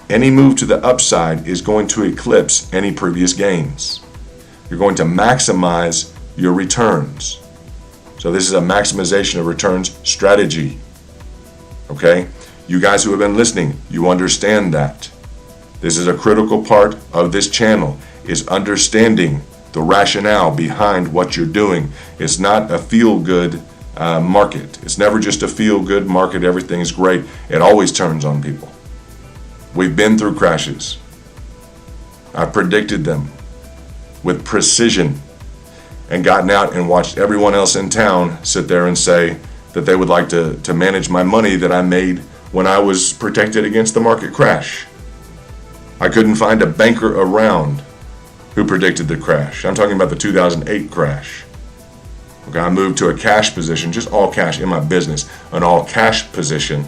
any move to the upside is going to eclipse any previous gains. You're going to maximize your returns. So this is a maximization of returns strategy. Okay? You guys who have been listening, you understand that. This is a critical part of this channel, is understanding the rationale behind what you're doing. It's not a feel-good market. It's never just a feel-good market. Everything's great. It always turns on people. We've been through crashes. I've predicted them with precision and gotten out and watched everyone else in town sit there and say that they would like to manage my money that I made when I was protected against the market crash. I couldn't find a banker around who predicted the crash. I'm talking about the 2008 crash. Okay, I moved to a cash position, just all cash in my business, an all cash position,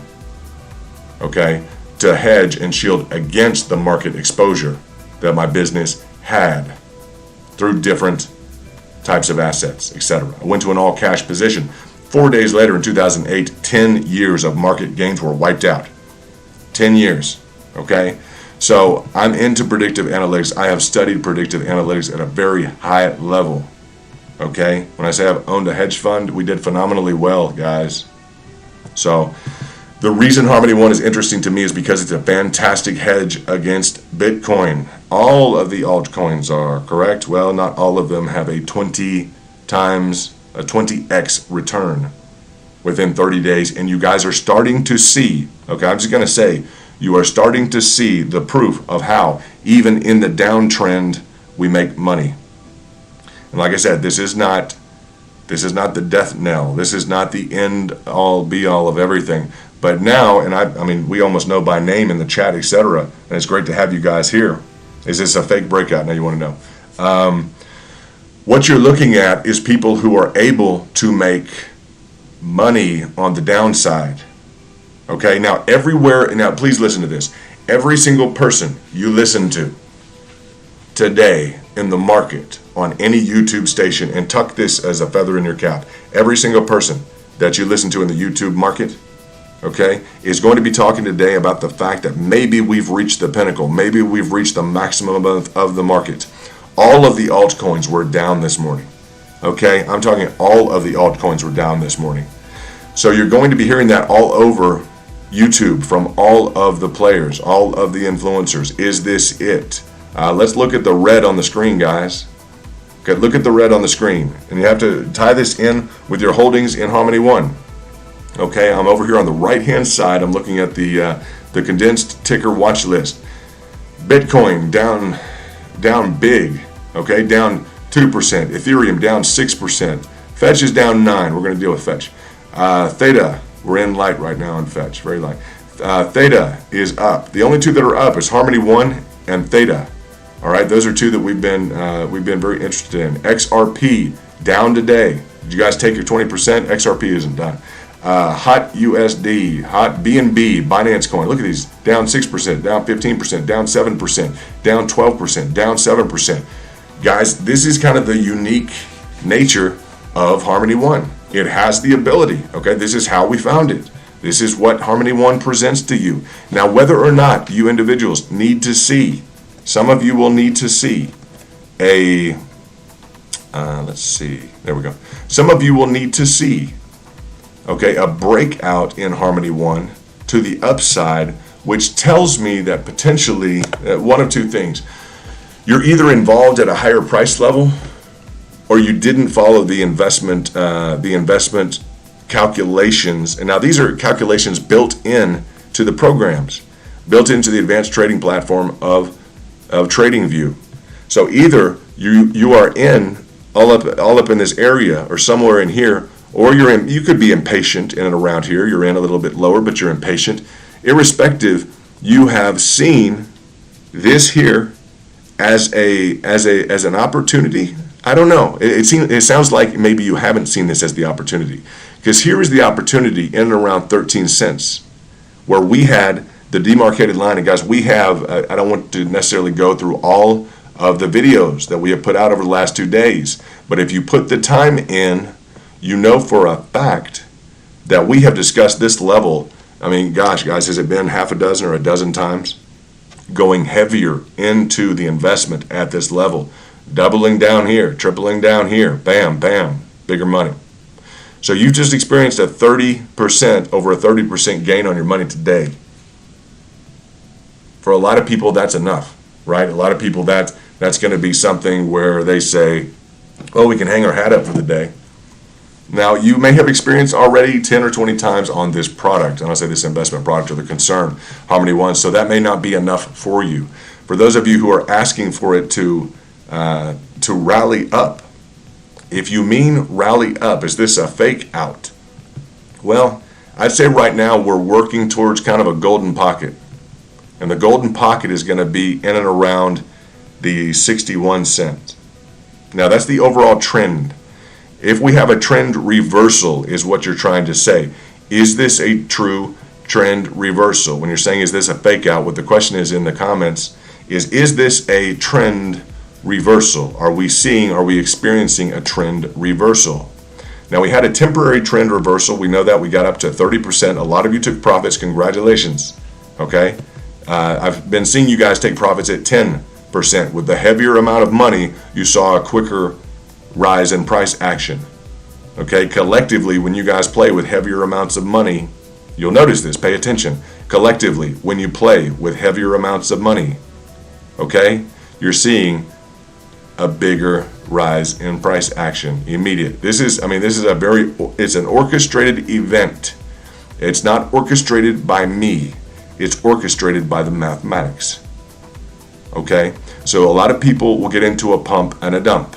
okay, to hedge and shield against the market exposure that my business had through different types of assets, etc. I went to an all cash position. 4 days later in 2008, 10 years of market gains were wiped out. 10 years, okay? So I'm into predictive analytics. I have studied predictive analytics at a very high level, okay? When I say I've owned a hedge fund, we did phenomenally well, guys. So the reason Harmony One is interesting to me is because it's a fantastic hedge against Bitcoin. All of the altcoins are, correct? Well, not all of them have a 20x return within 30 days. And you guys are starting to see, okay, I'm just going to say, you are starting to see the proof of how, even in the downtrend, we make money. And like I said, this is not the death knell. This is not the end all be all of everything. But now, and I mean, we almost know by name in the chat, etc. And it's great to have you guys here. Is this a fake breakout? Now you want to know. What you're looking at is people who are able to make money on the downside. Okay, now please listen to this. Every single person you listen to today in the market on any YouTube station, and tuck this as a feather in your cap, every single person that you listen to in the YouTube market, okay, is going to be talking today about the fact that maybe we've reached the pinnacle, maybe we've reached the maximum of the market. All of the altcoins were down this morning, okay? I'm talking all of the altcoins were down this morning. So you're going to be hearing that all over YouTube from all of the players, all of the influencers. Is this it? Let's look at the red on the screen, guys. Okay, look at the red on the screen. And you have to tie this in with your holdings in Harmony One. Okay, I'm over here on the right-hand side. I'm looking at the condensed ticker watch list. Bitcoin down big. Okay, down 2%. Ethereum down 6%. Fetch is down 9%. We're going to deal with Fetch. Theta, we're in light right now on Fetch, very light. Theta is up. The only two that are up is Harmony One and Theta. All right, those are two that we've been very interested in. XRP down today. Did you guys take your 20%? XRP isn't done. Hot USD, Hot BNB, Binance Coin. Look at these, down 6%, down 15%, down 7%, down 12%, down 7%. Guys, this is kind of the unique nature of Harmony One. It has the ability, okay? This is how we found it. This is what Harmony One presents to you. Now, whether or not you individuals need to see, some of you will need to see let's see, there we go. Some of you will need to see, okay, a breakout in Harmony One to the upside, which tells me that potentially one of two things. You're either involved at a higher price level, or you didn't follow the investment calculations, and now these are calculations built in to the programs, built into the advanced trading platform of TradingView. So either you are in all up in this area or somewhere in here, or you could be impatient in and around here. You're in a little bit lower, but you're impatient. Irrespective, you have seen this here as an opportunity. I don't know. It sounds like maybe you haven't seen this as the opportunity, because here is the opportunity in and around 13 cents, where we had the demarcated line. And guys, we have. I don't want to necessarily go through all of the videos that we have put out over the last 2 days, but if you put the time in, you know for a fact that we have discussed this level. I mean, gosh, guys, has it been half a dozen or a dozen times? Going heavier into the investment at this level, doubling down here, tripling down here, bam, bam, bigger money. So you just experienced a 30%, over a 30% gain on your money today. For a lot of people, that's enough, right? A lot of people, that's going to be something where they say, oh, we can hang our hat up for the day. Now, you may have experienced already 10 or 20 times on this product, and I say this investment product or the concern, Harmony One, so that may not be enough for you. For those of you who are asking for it to rally up, if you mean rally up, is this a fake out? Well, I'd say right now we're working towards kind of a golden pocket, and the golden pocket is going to be in and around the 61 cents. Now, that's the overall trend. If we have a trend reversal, is what you're trying to say. Is this a true trend reversal? When you're saying, is this a fake out, what the question is in the comments is this a trend reversal? Are we experiencing a trend reversal? Now, we had a temporary trend reversal. We know that. We got up to 30%. A lot of you took profits. Congratulations. Okay? I've been seeing you guys take profits at 10%. With the heavier amount of money, you saw a quicker rise in price action. Okay, collectively, when you guys play with heavier amounts of money, you'll notice this. Pay attention. Collectively, when you play with heavier amounts of money, okay, you're seeing a bigger rise in price action immediate. This is it's an orchestrated event. It's not orchestrated by me. It's orchestrated by the mathematics. Okay, so a lot of people will get into a pump and a dump.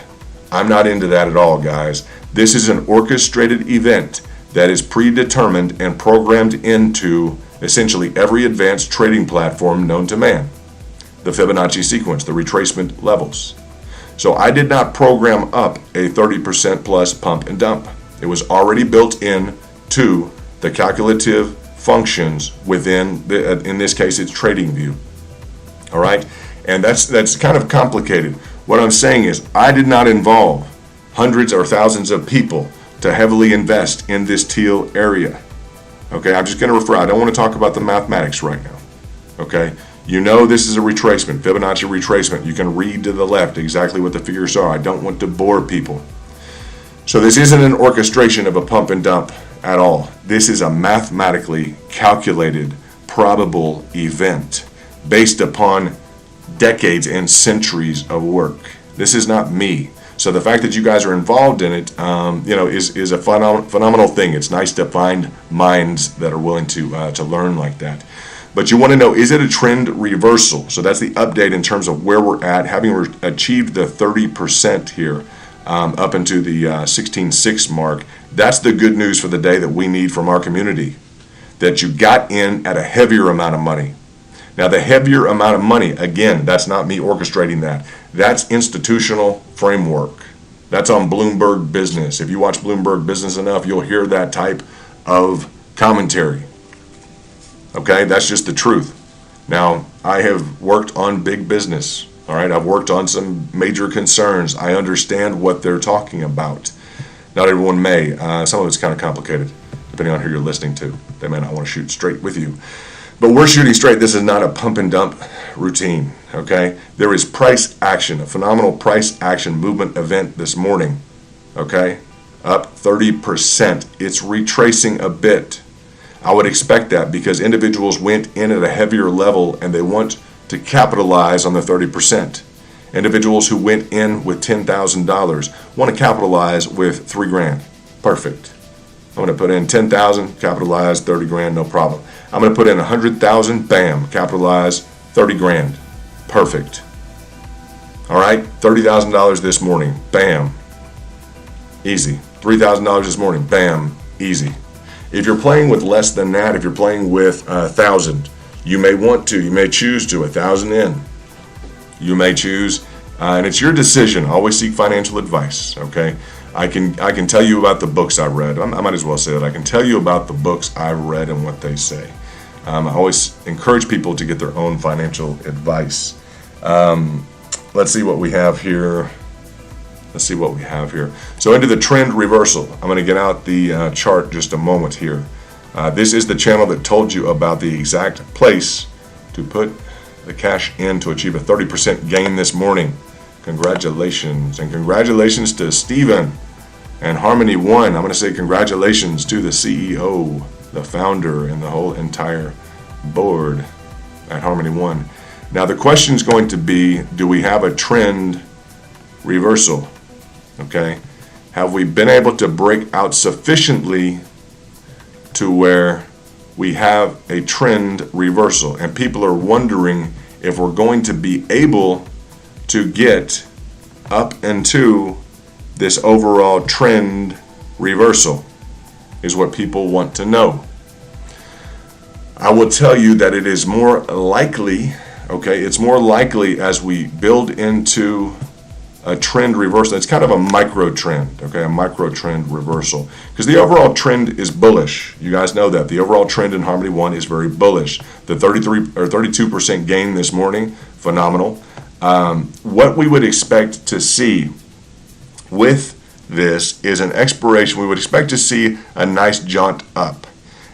I'm not into that at all, guys. This is an orchestrated event that is predetermined and programmed into essentially every advanced trading platform known to man. The Fibonacci sequence, the retracement levels. So I did not program up a 30% plus pump and dump. It was already built in to the calculative functions within, in this case, it's TradingView. All right? And that's kind of complicated. What I'm saying is I did not involve hundreds or thousands of people to heavily invest in this teal area. Okay, I'm just going to refer. I don't want to talk about the mathematics right now. Okay, you know this is a retracement, Fibonacci retracement. You can read to the left exactly what the figures are. I don't want to bore people. So this isn't an orchestration of a pump and dump at all. This is a mathematically calculated, probable event based upon decades and centuries of work. This is not me. So the fact that you guys are involved in it, is a phenomenal thing. It's nice to find minds that are willing to learn like that. But you want to know, is it a trend reversal? So that's the update in terms of where we're at, having achieved the 30% here up into the 16.6 mark. That's the good news for the day that we need from our community, that you got in at a heavier amount of money. Now, the heavier amount of money, again, that's not me orchestrating that. That's institutional framework. That's on Bloomberg Business. If you watch Bloomberg Business enough, you'll hear that type of commentary. Okay, that's just the truth. Now, I have worked on big business. All right, I've worked on some major concerns. I understand what they're talking about. Not everyone may. Some of it's kind of complicated, depending on who you're listening to. They may not want to shoot straight with you. But we're shooting straight. This is not a pump and dump routine, okay? There is price action, a phenomenal price action movement event this morning, okay? Up 30%. It's retracing a bit. I would expect that because individuals went in at a heavier level and they want to capitalize on the 30%. Individuals who went in with $10,000 want to capitalize with $3,000. Perfect. I'm going to put in 10,000, capitalize 30 grand, no problem. I'm going to put in 100,000, bam, capitalize 30 grand. Perfect. All right, $30,000 this morning, bam, easy. $3,000 this morning, bam, easy. If you're playing with less than that, if you're playing with 1,000, you may choose to 1,000 in. You may choose, and it's your decision. Always seek financial advice. Okay, I can tell you about the books I read. I might as well say that I can tell you about the books I read and what they say. I always encourage people to get their own financial advice. Let's see what we have here. So into the trend reversal. I'm going to get out the chart just a moment here. This is the channel that told you about the exact place to put the cash in to achieve a 30% gain this morning. Congratulations. And congratulations to Steven and Harmony One. I'm going to say congratulations to the CEO, the founder, and the whole entire board at Harmony One. Now the question is going to be, do we have a trend reversal? Okay. Have we been able to break out sufficiently to where we have a trend reversal? And people are wondering if we're going to be able to get up into this overall trend reversal, is what people want to know. I will tell you that it is more likely, okay, it's more likely as we build into a trend reversal. It's kind of a micro trend, okay, a micro trend reversal, because the overall trend is bullish. You guys know that the overall trend in Harmony One is very bullish. The 32% gain this morning, phenomenal. What we would expect to see with this is an expiration. We would expect to see a nice jaunt up.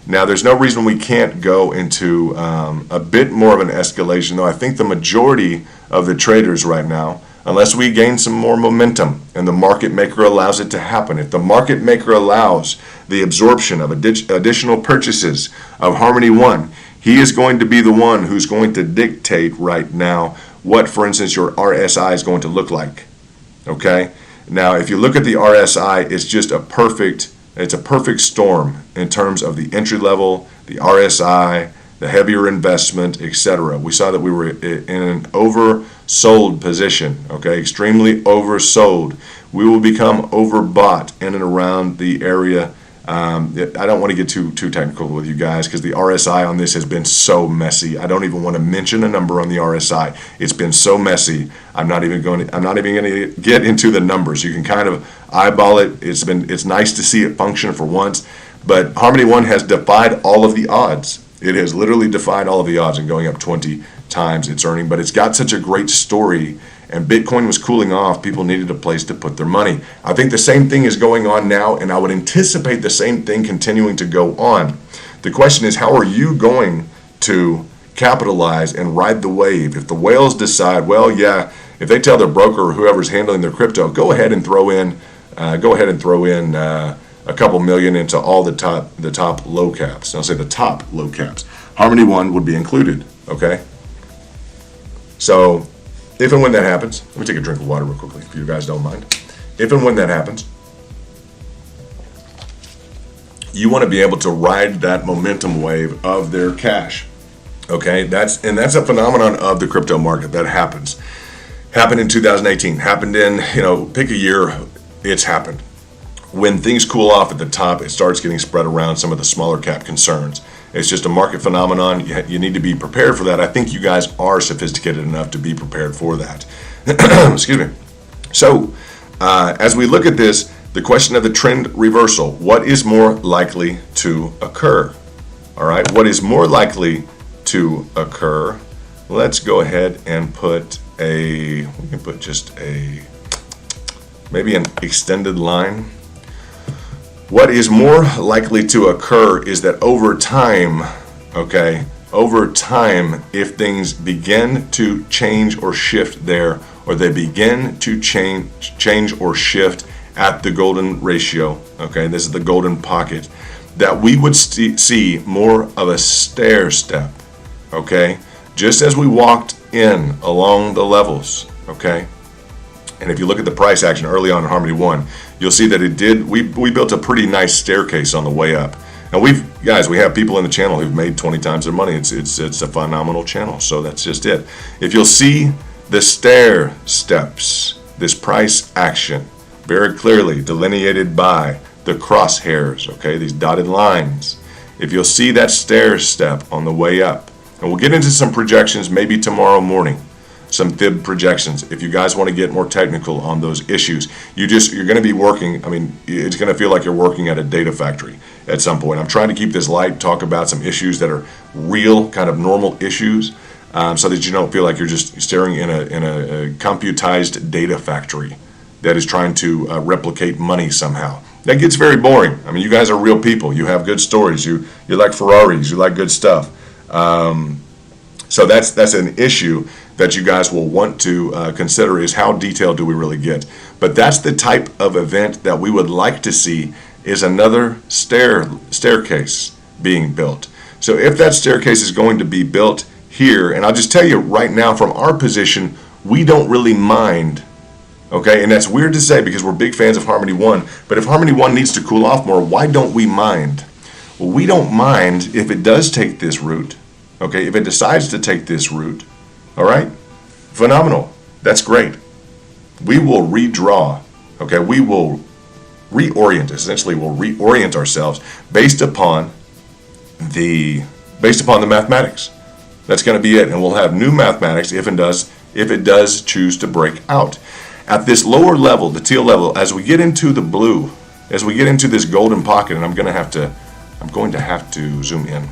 Now, there's no reason we can't go into a bit more of an escalation, though I think the majority of the traders right now, unless we gain some more momentum and the market maker allows it to happen, if the market maker allows the absorption of additional purchases of Harmony One, he is going to be the one who's going to dictate right now what, for instance, your RSI is going to look like. Okay? Now, if you look at the RSI, it's just a perfect storm in terms of the entry level, the RSI, the heavier investment, etc. We saw that we were in an oversold position, okay, extremely oversold. We will become overbought in and around the area. I don't want to get too technical with you guys because the RSI on this has been so messy. I don't even want to mention a number on the RSI. It's been so messy. I'm not even going to get into the numbers. You can kind of eyeball it. It's nice to see it function for once, but Harmony One has defied all of the odds. It has literally defied all of the odds and going up 20 times its earning, but it's got such a great story, and Bitcoin was cooling off. People needed a place to put their money. I think the same thing is going on now, and I would anticipate the same thing continuing to go on. The question is, how are you going to capitalize and ride the wave? If the whales decide, well, yeah, if they tell their broker or whoever's handling their crypto, go ahead and throw in a couple million into all the top low caps. I'll say the top low caps. Harmony One would be included, okay? So if and when that happens, let me take a drink of water real quickly if you guys don't mind. If and when that happens, you want to be able to ride that momentum wave of their cash, okay? That's a phenomenon of the crypto market that happens. Happened in 2018, happened in, pick a year, it's happened. When things cool off at the top, it starts getting spread around some of the smaller cap concerns. It's just a market phenomenon. You need to be prepared for that. I think you guys are sophisticated enough to be prepared for that. Excuse me. So, as we look at this, the question of the trend reversal, what is more likely to occur? All right, what is more likely to occur? Let's go ahead and put maybe an extended line. What is more likely to occur is that over time, if things begin to change or shift there, or they begin to change or shift at the golden ratio, okay, this is the golden pocket, that we would see more of a stair step, okay, just as we walked in along the levels, okay, And if you look at the price action early on in Harmony One, you'll see that we built a pretty nice staircase on the way up. And we have people in the channel who've made 20 times their money. It's a phenomenal channel. So that's just it. If you'll see the stair steps, this price action, very clearly delineated by the crosshairs, okay, these dotted lines. If you'll see that stair step on the way up, and we'll get into some projections maybe tomorrow morning, some fib projections. If you guys want to get more technical on those issues, you're going to be working, it's going to feel like you're working at a data factory at some point. I'm trying to keep this light, talk about some issues that are real, kind of normal issues, so that you don't feel like you're just staring in a computized data factory that is trying to replicate money somehow. That gets very boring. You guys are real people. You have good stories. You like Ferraris. You like good stuff. So that's an issue that you guys will want to consider, is how detailed do we really get. But that's the type of event that we would like to see, is another staircase being built. So if that staircase is going to be built here, and I'll just tell you right now from our position, we don't really mind. Okay, and that's weird to say because we're big fans of Harmony One, but if Harmony One needs to cool off more, why don't we mind? Well, we don't mind if it does take this route. Okay, if it decides to take this route, all right, phenomenal, that's great. We will redraw, okay, we will reorient, essentially we'll reorient ourselves based upon the mathematics. That's going to be it, and we'll have new mathematics if it does choose to break out. At this lower level, the teal level, as we get into the blue, as we get into this golden pocket, and I'm going to have to zoom in.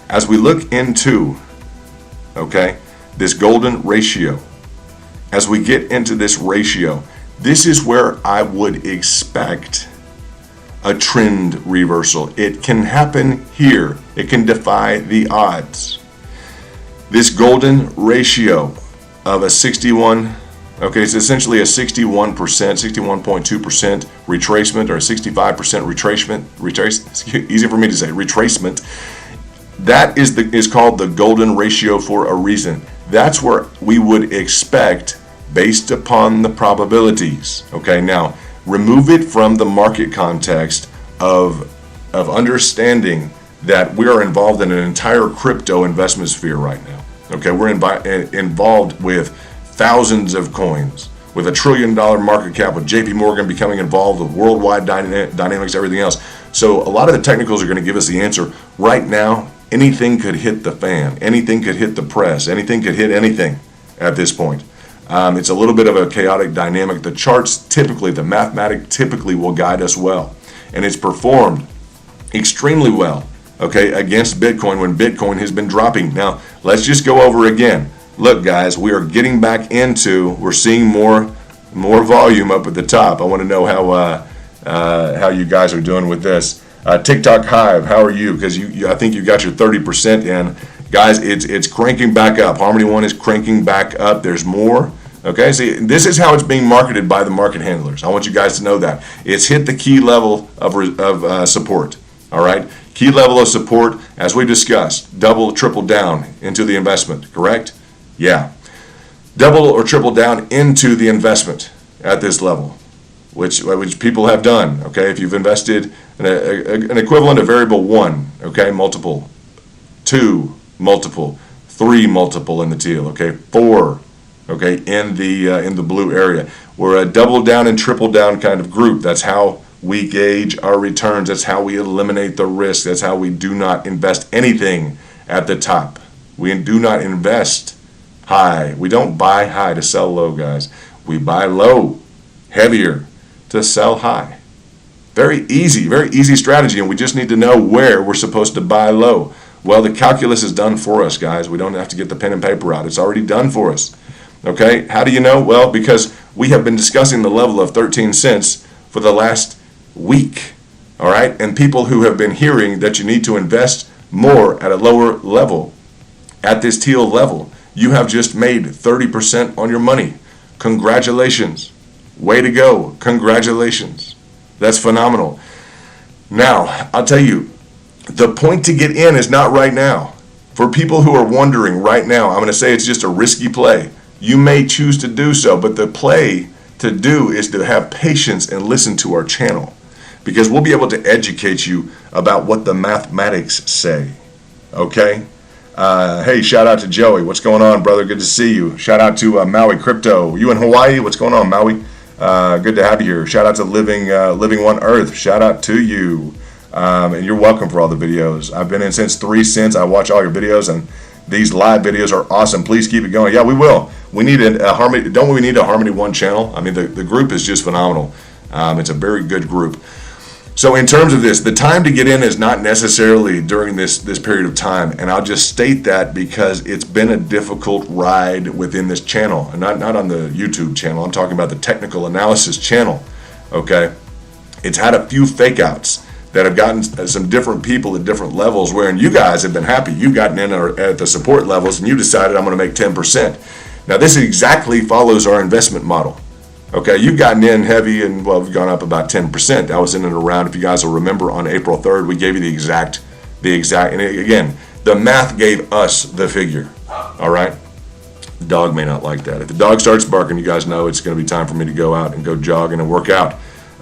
As we look into, okay, this golden ratio, as we get into this ratio, this is where I would expect a trend reversal. It can happen here. It can defy the odds. This golden ratio of a 61, okay, it's essentially a 61%, 61.2% retracement, or a 65% retracement, easy for me to say, retracement. That is called the golden ratio for a reason. That's where we would expect based upon the probabilities. Okay, now remove it from the market context of understanding that we are involved in an entire crypto investment sphere right now. Okay, we're involved with thousands of coins, with $1 trillion market cap, with JP Morgan becoming involved, with worldwide dynamics, everything else. So a lot of the technicals are going to give us the answer. Right now, anything could hit the fan, anything could hit the press, anything could hit anything at this point. It's a little bit of a chaotic dynamic. The charts typically, the mathematics typically will guide us well, and it's performed extremely well, okay, against Bitcoin when Bitcoin has been dropping. Now, let's just go over again. Look, guys, we are getting back into, we're seeing more volume up at the top. I want to know how you guys are doing with this. TikTok Hive, how are you? Because I think you got your 30% in. Guys, it's cranking back up. Harmony One is cranking back up. There's more. Okay, see, this is how it's being marketed by the market handlers. I want you guys to know that. It's hit the key level of support. All right? Key level of support, as we discussed, double, triple down into the investment, correct? Yeah. Double or triple down into the investment at this level, which people have done. Okay, if you've invested an equivalent of variable 1, okay, multiple, 2, multiple, 3 multiple in the teal, okay, 4, okay, in the blue area. We're a double down and triple down kind of group. That's how we gauge our returns. That's how we eliminate the risk. That's how we do not invest anything at the top. We do not invest high. We don't buy high to sell low, guys. We buy low, heavier, to sell high. Very easy strategy, and we just need to know where we're supposed to buy low. Well, the calculus is done for us, guys. We don't have to get the pen and paper out. It's already done for us. Okay, how do you know? Well, because we have been discussing the level of 13 cents for the last week, all right? And people who have been hearing that you need to invest more at a lower level, at this teal level, you have just made 30% on your money. Congratulations. Way to go. Congratulations. That's phenomenal. Now, I'll tell you, the point to get in is not right now. For people who are wondering right now, I'm going to say it's just a risky play. you may choose to do so, but the play to do is to have patience and listen to our channel, because we'll be able to educate you about what the mathematics say. Okay? Hey, shout out to Joey. What's going on, brother? Good to see you. Shout out to Maui Crypto. You in Hawaii? What's going on, Maui? Good to have you here. Shout out to Living One Earth. Shout out to you. And you're welcome for all the videos. I've been in since 3 cents. I watch all your videos, and these live videos are awesome. Please keep it going. Yeah, we will. We need a Harmony. Don't we need a Harmony One channel? I mean, the group is just phenomenal. It's a very good group. So in terms of this, the time to get in is not necessarily during this period of time, and I'll just state that because it's been a difficult ride within this channel, and not on the YouTube channel. I'm talking about the technical analysis channel. Okay, it's had a few fake outs that have gotten some different people at different levels, wherein you guys have been happy. You've gotten in at the support levels, and you decided I'm going to make 10%. Now this exactly follows our investment model. Okay, you've gotten in heavy, and well, we've gone up about 10%. I was in and around, if you guys will remember, on April 3rd, we gave you the exact, and again, the math gave us the figure, all right? The dog may not like that. If the dog starts barking, you guys know it's going to be time for me to go out and go jogging and work out.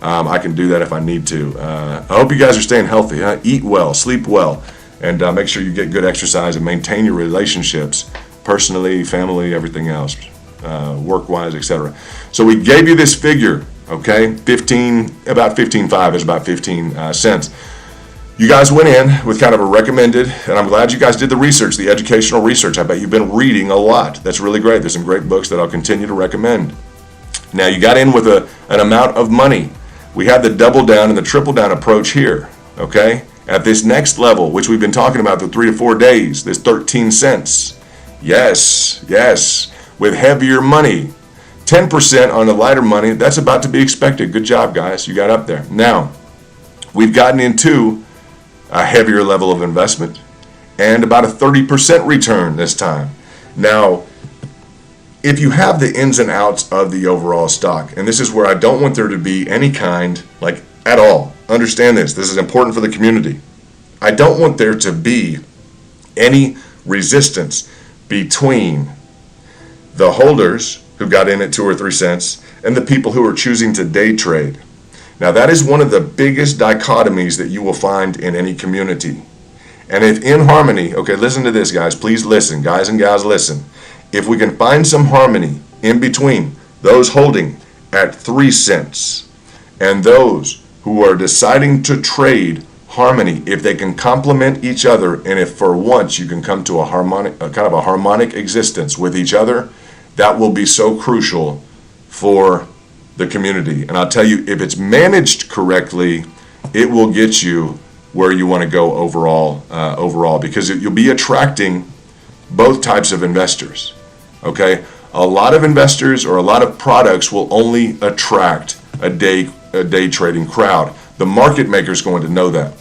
I can do that if I need to. I hope you guys are staying healthy. Eat well, sleep well, and make sure you get good exercise and maintain your relationships, personally, family, everything else. Work-wise, etc. So we gave you this figure, okay? About 15.5 is about 15 cents. You guys went in with kind of a recommended, and I'm glad you guys did the research, the educational research. I bet you've been reading a lot. That's really great. There's some great books that I'll continue to recommend. Now you got in with an amount of money. We have the double down and the triple down approach here, okay? At this next level, which we've been talking about the 3 to 4 days, this 13 cents. Yes, with heavier money. 10% on the lighter money, that's about to be expected. Good job, guys. You got up there. Now, we've gotten into a heavier level of investment and about a 30% return this time. Now, if you have the ins and outs of the overall stock, and this is where I don't want there to be any kind, like at all, understand this is important for the community. I don't want there to be any resistance between the holders who got in at 2 or 3 cents and the people who are choosing to day trade. Now that is one of the biggest dichotomies that you will find in any community. And if in harmony, okay, listen to this, guys, please listen, guys and gals, listen. If we can find some harmony in between those holding at 3 cents and those who are deciding to trade harmony, if they can complement each other, and if for once you can come to a harmonic existence with each other, that will be so crucial for the community. And I'll tell you, if it's managed correctly, it will get you where you want to go overall, because you'll be attracting both types of investors. Okay, a lot of investors or a lot of products will only attract a day trading crowd. The market maker is going to know that.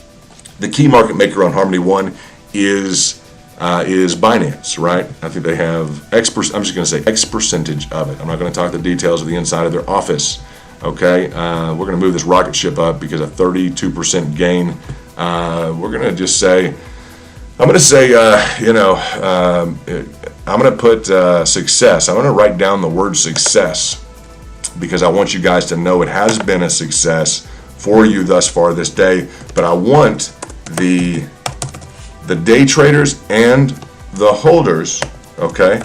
The key market maker on Harmony One is Binance, right? I think they have I'm just going to say X percentage of it. I'm not going to talk the details of the inside of their office. Okay, we're going to move this rocket ship up because a 32% gain. We're going to just say, I'm going to put success. I'm going to write down the word success because I want you guys to know it has been a success for you thus far this day. But I want the day traders and the holders, okay?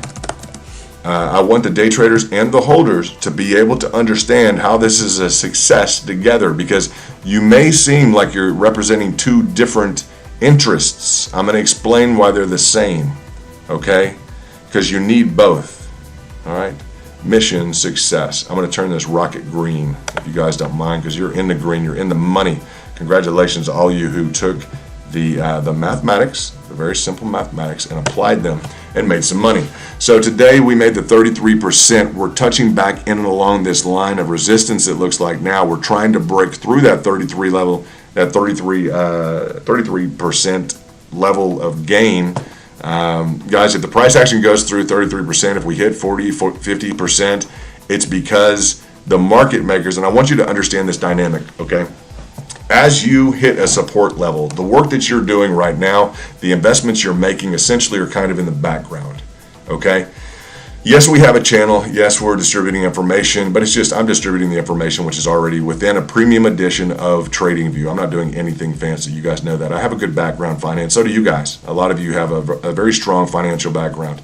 I want the day traders and the holders to be able to understand how this is a success together, because you may seem like you're representing two different interests. I'm going to explain why they're the same, okay? Because you need both, all right? Mission, success. I'm going to turn this rocket green, if you guys don't mind, because you're in the green, you're in the money. Congratulations to all you who took the mathematics, the very simple mathematics, and applied them and made some money. So today we made the 33%. We're touching back in and along this line of resistance. It looks like now we're trying to break through that 33 level, that 33% level of gain. Guys, if the price action goes through 33%, if we hit 40, 50%, it's because the market makers, and I want you to understand this dynamic, okay? As you hit a support level, the work that you're doing right now, the investments you're making essentially are kind of in the background, okay? Yes, we have a channel. Yes, we're distributing information, but it's just I'm distributing the information which is already within a premium edition of TradingView. I'm not doing anything fancy. You guys know that. I have a good background in finance. So do you guys. A lot of you have a very strong financial background.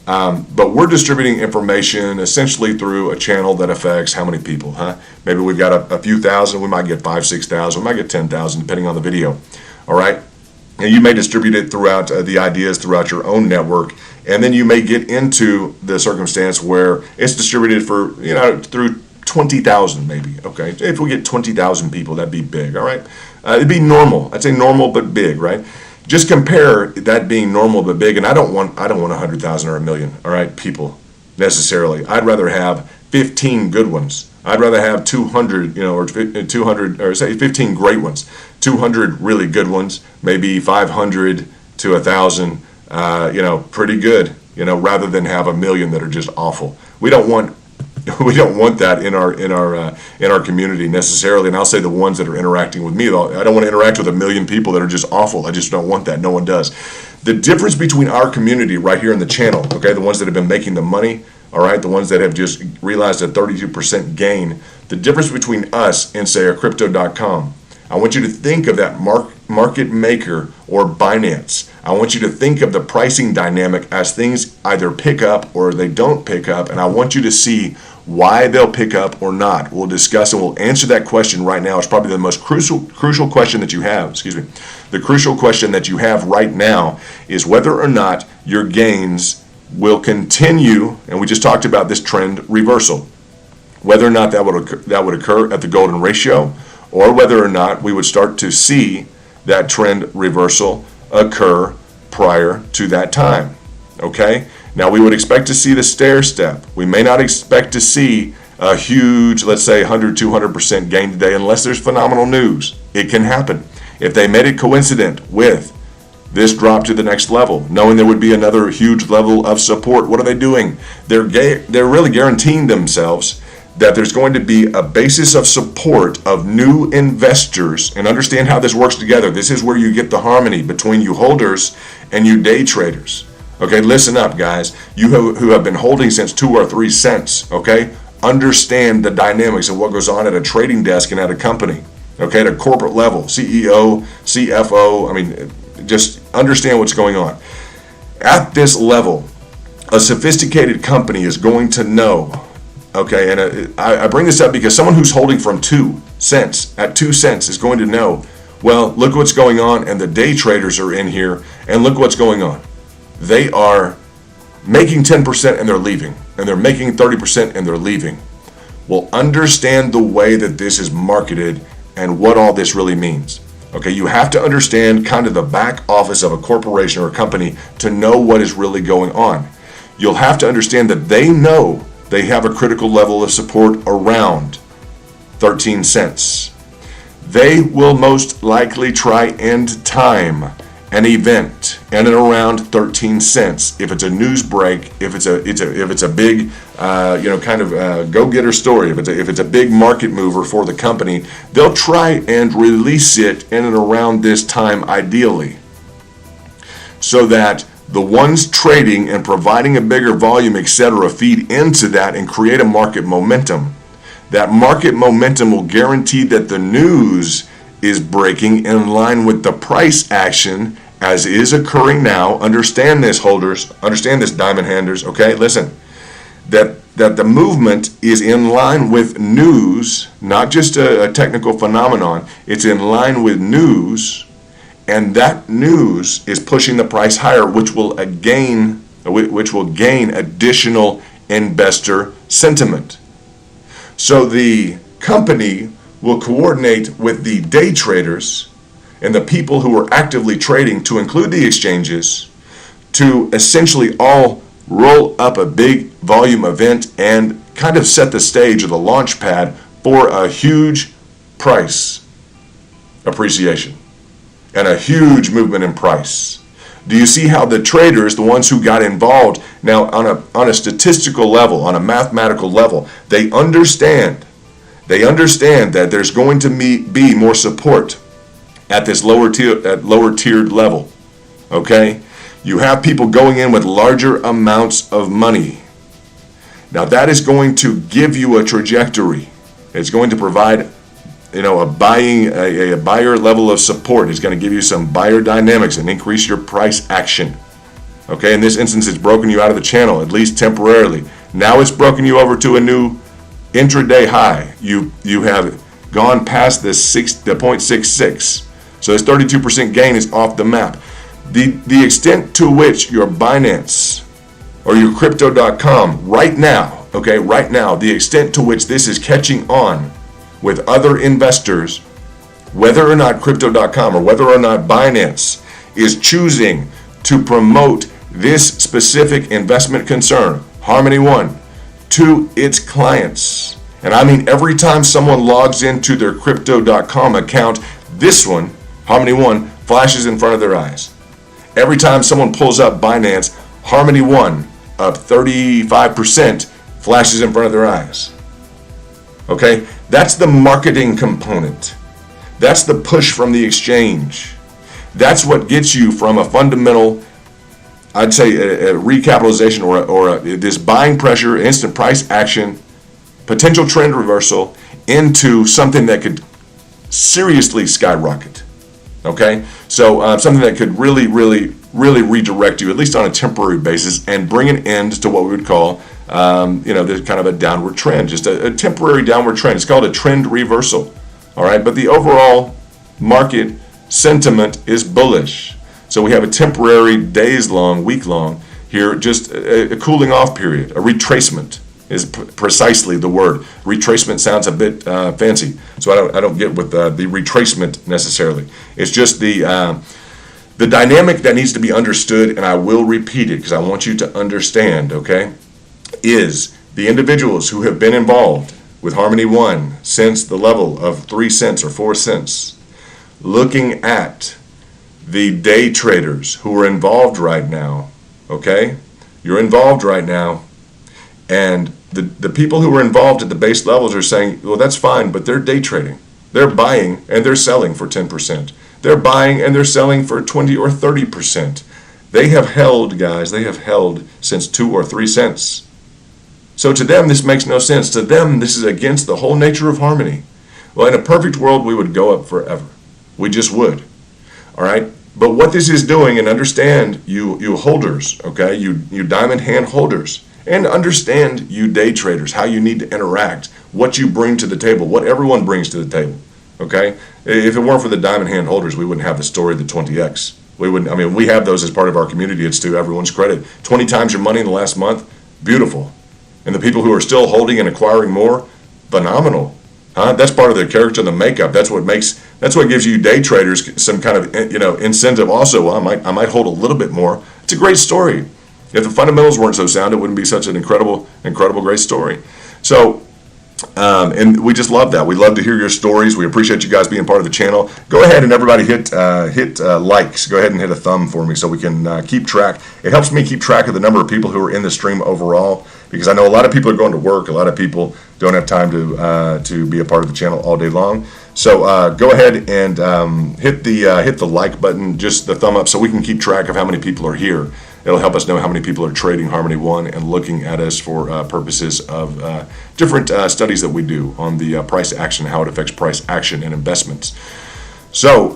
But we're distributing information essentially through a channel that affects how many people, huh? Maybe we've got a few thousand. We might get 5,000, 6,000. We might get 10,000 depending on the video. All right. And you may distribute it throughout the ideas throughout your own network, and then you may get into the circumstance where it's distributed for through 20,000 maybe. Okay, if we get 20,000 people, that'd be big. All right, it'd be normal. I'd say normal but big, right? Just compare that being normal but big, and I don't want 100,000 or a million. All right, people necessarily. I'd rather have 15 good ones. I'd rather have 200, or 200, or say 15 great ones, 200 really good ones, maybe 500 to 1,000, pretty good, rather than have a million that are just awful. We don't want that in our community necessarily. And I'll say the ones that are interacting with me, I don't want to interact with a million people that are just awful. I just don't want that. No one does. The difference between our community right here in the channel, okay, the ones that have been making the money, all right, the ones that have just realized a 32% gain, the difference between us and, say, a Crypto.com, I want you to think of that market maker or Binance. I want you to think of the pricing dynamic as things either pick up or they don't pick up, and I want you to see why they'll pick up or not. We'll discuss and we'll answer that question right now. It's probably the most crucial question that you have. The crucial question that you have right now is whether or not your gains will continue, and we just talked about this trend reversal, whether or not that would occur at the golden ratio, or whether or not we would start to see that trend reversal occur prior to that time. Okay? Now we would expect to see the stair step. We may not expect to see a huge, let's say 100, 200% gain today unless there's phenomenal news. It can happen. If they made it coincident with this drop to the next level, knowing there would be another huge level of support, what are they doing? They're really guaranteeing themselves that there's going to be a basis of support of new investors. And understand how this works together. This is where you get the harmony between you holders and you day traders. Okay, listen up, guys. You who have been holding since 2 or 3 cents, okay? Understand the dynamics of what goes on at a trading desk and at a company, okay, at a corporate level, CEO, CFO, just understand what's going on. At this level, a sophisticated company is going to know, okay, and I bring this up because someone who's holding from 2 cents, at 2 cents is going to know, well, look what's going on, and the day traders are in here, and look what's going on. They are making 10% and they're leaving, and they're making 30% and they're leaving. Well, understand the way that this is marketed and what all this really means. Okay, you have to understand kind of the back office of a corporation or a company to know what is really going on. You'll have to understand that they know they have a critical level of support around 13 cents. They will most likely try and time an event in and around 13 cents. If it's a news break, if it's a big go-getter story, if it's a big market mover for the company, they'll try and release it in and around this time ideally, so that the ones trading and providing a bigger volume, etc., feed into that and create a market momentum. That market momentum will guarantee that the news is breaking in line with the price action as is occurring now. Understand this, holders. Understand this, diamond handers. Okay, listen. That the movement is in line with news, not just a technical phenomenon. It's in line with news, and that news is pushing the price higher, which will gain additional investor sentiment. So the company will coordinate with the day traders and the people who are actively trading, to include the exchanges, to essentially all roll up a big volume event and kind of set the stage or the launch pad for a huge price appreciation and a huge movement in price. Do you see how the traders, the ones who got involved, now on a statistical level, on a mathematical level, they understand that there's going to be more support at this lower tiered level. Okay? You have people going in with larger amounts of money. Now that is going to give you a trajectory. It's going to provide, a buyer level of support. It's going to give you some buyer dynamics and increase your price action. Okay, in this instance, it's broken you out of the channel, at least temporarily. Now it's broken you over to a new intraday high. You have gone past the 0.66. So this 32% gain is off the map. The extent to which your Binance or your Crypto.com right now, the extent to which this is catching on with other investors, whether or not Crypto.com or whether or not Binance is choosing to promote this specific investment concern, Harmony One, to its clients. And I mean, every time someone logs into their Crypto.com account, this one, Harmony One, flashes in front of their eyes. Every time someone pulls up Binance, Harmony One, up 35%, flashes in front of their eyes. Okay? That's the marketing component. That's the push from the exchange. That's what gets you from a fundamental, I'd say, a recapitalization or this buying pressure, instant price action, potential trend reversal into something that could seriously skyrocket. Okay, so something that could really redirect you, at least on a temporary basis, and bring an end to what we would call, this kind of a downward trend, just a temporary downward trend. It's called a trend reversal. All right, but the overall market sentiment is bullish. So we have a temporary, days-long, week-long here, just a cooling off period, a retracement is precisely the word. Retracement sounds a bit fancy, so I don't get with the retracement necessarily. It's just the dynamic that needs to be understood, and I will repeat it because I want you to understand, okay, is the individuals who have been involved with Harmony One since the level of 3 cents or 4 cents, looking at the day traders who are involved right now, okay? You're involved right now, and the people who are involved at the base levels are saying, well, that's fine, but they're day trading. They're buying and they're selling for 10%. They're buying and they're selling for 20 or 30%. They have held, guys, since 2 or 3 cents. So to them, this makes no sense. To them, this is against the whole nature of Harmony. Well, in a perfect world, we would go up forever. We just would. All right? But what this is doing, and understand, you holders, okay, you diamond hand holders, and understand, you day traders, how you need to interact, what you bring to the table, what everyone brings to the table, okay? If it weren't for the diamond hand holders, we wouldn't have the story of the 20X. We have those as part of our community. It's to everyone's credit. 20 times your money in the last month, beautiful. And the people who are still holding and acquiring more, phenomenal. That's part of their character and the makeup. That's what gives you day traders some kind of incentive. Also, well, I might hold a little bit more. It's a great story. If the fundamentals weren't so sound, it wouldn't be such an incredible, great story. So, and we just love that. We love to hear your stories. We appreciate you guys being part of the channel. Go ahead and everybody hit likes. Go ahead and hit a thumb for me so we can keep track. It helps me keep track of the number of people who are in the stream overall, because I know a lot of people are going to work. A lot of people don't have time to be a part of the channel all day long. So go ahead and hit the like button, just the thumb up, so we can keep track of how many people are here. It'll help us know how many people are trading Harmony One and looking at us for purposes of different studies that we do on the price action, how it affects price action and investments. So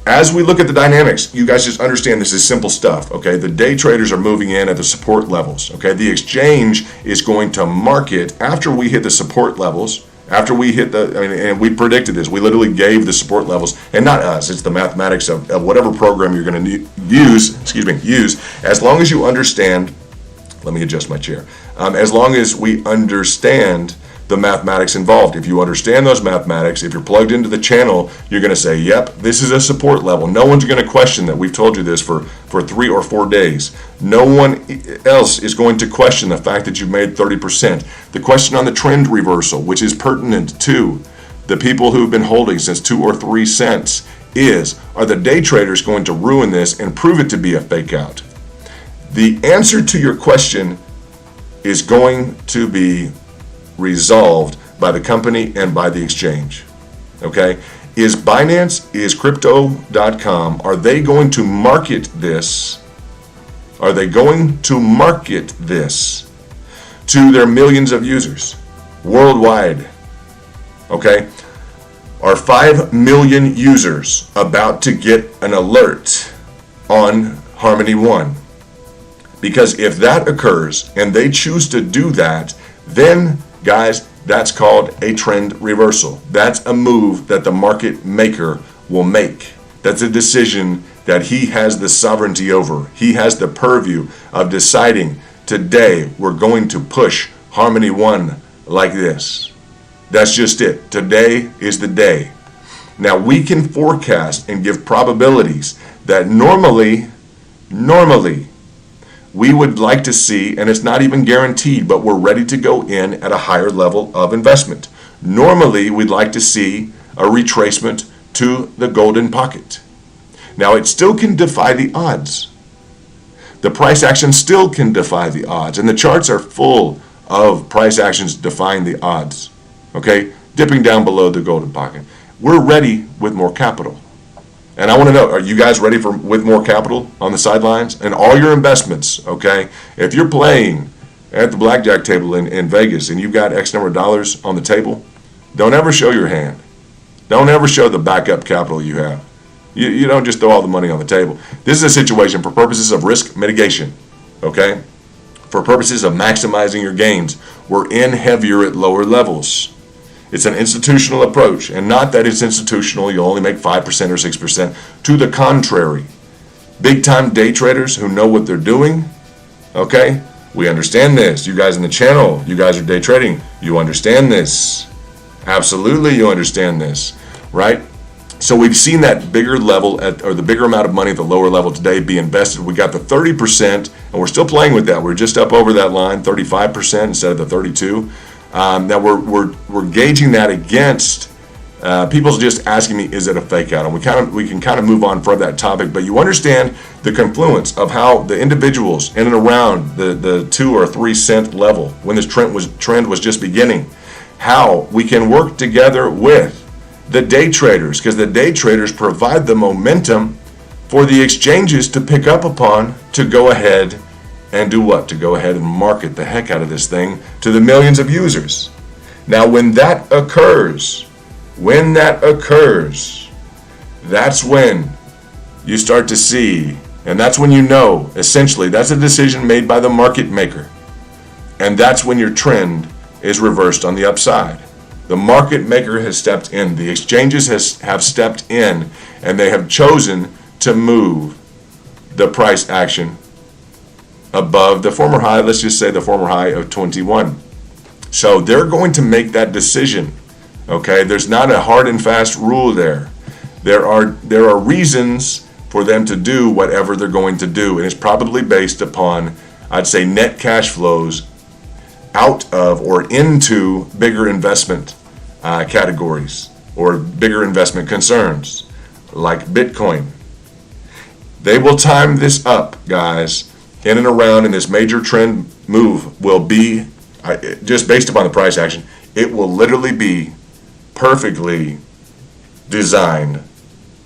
as we look at the dynamics, you guys just understand this is simple stuff, okay? The day traders are moving in at the support levels, okay? The exchange is going to market after we hit the support levels. After we hit and we predicted this, we literally gave the support levels, and not us, it's the mathematics of whatever program you're going to use, as long as you understand, let me adjust my chair, as long as we understand the mathematics involved. If you understand those mathematics, if you're plugged into the channel, you're going to say, yep, this is a support level. No one's going to question that. We've told you this for 3 or 4 days. No one else is going to question the fact that you've made 30%. The question on the trend reversal, which is pertinent to the people who've been holding since 2 or 3 cents, is, are the day traders going to ruin this and prove it to be a fake out? The answer to your question is going to be resolved by the company and by the exchange. Okay? Is Binance, is Crypto.com, are they going to market this? Are they going to market this to their millions of users worldwide. Okay? Are 5 million users about to get an alert on Harmony One? Because if that occurs and they choose to do that, then guys, that's called a trend reversal. That's a move that the market maker will make. That's a decision that he has the sovereignty over. He has the purview of deciding, today we're going to push Harmony One like this. That's just it. Today is the day. Now we can forecast and give probabilities that normally we would like to see, and it's not even guaranteed, but we're ready to go in at a higher level of investment. Normally we'd like to see a retracement to the golden pocket. Now it still can defy the odds. The price action still can defy the odds, and the charts are full of price actions defying the odds. Okay, dipping down below the golden pocket. We're ready with more capital. And I want to know, are you guys ready with more capital on the sidelines? And all your investments, okay? If you're playing at the blackjack table in Vegas and you've got X number of dollars on the table, don't ever show your hand. Don't ever show the backup capital you have. You don't just throw all the money on the table. This is a situation for purposes of risk mitigation, okay? For purposes of maximizing your gains, we're in heavier at lower levels. It's an institutional approach, and not that it's institutional, you'll only make 5% or 6%. To the contrary, big-time day traders who know what they're doing, okay, we understand this. You guys in the channel, you guys are day trading, you understand this. Absolutely, you understand this, right? So we've seen that bigger level, or the bigger amount of money at the lower level today be invested. We got the 30%, and we're still playing with that. We're just up over that line, 35% instead of the 32%. Now we're gauging that against people's just asking me, is it a fake out? And we can kind of move on from that topic, but you understand the confluence of how the individuals in and around the 2 or 3 cent level when this trend was just beginning, how we can work together with the day traders, because the day traders provide the momentum for the exchanges to pick up upon to go ahead and do what? To go ahead and market the heck out of this thing to the millions of users. Now when that occurs, that's when you start to see, and that's when you know, essentially, that's a decision made by the market maker. And that's when your trend is reversed on the upside. The market maker has stepped in. The exchanges have stepped in, and they have chosen to move the price action above the former high, let's just say the former high of 21. So they're going to make that decision. Okay, there's not a hard and fast rule there. There are reasons for them to do whatever they're going to do, and it's probably based upon, I'd say, net cash flows out of or into bigger investment categories or bigger investment concerns like Bitcoin. They will time this up, guys, in and around, and this major trend move will be, just based upon the price action, it will literally be perfectly designed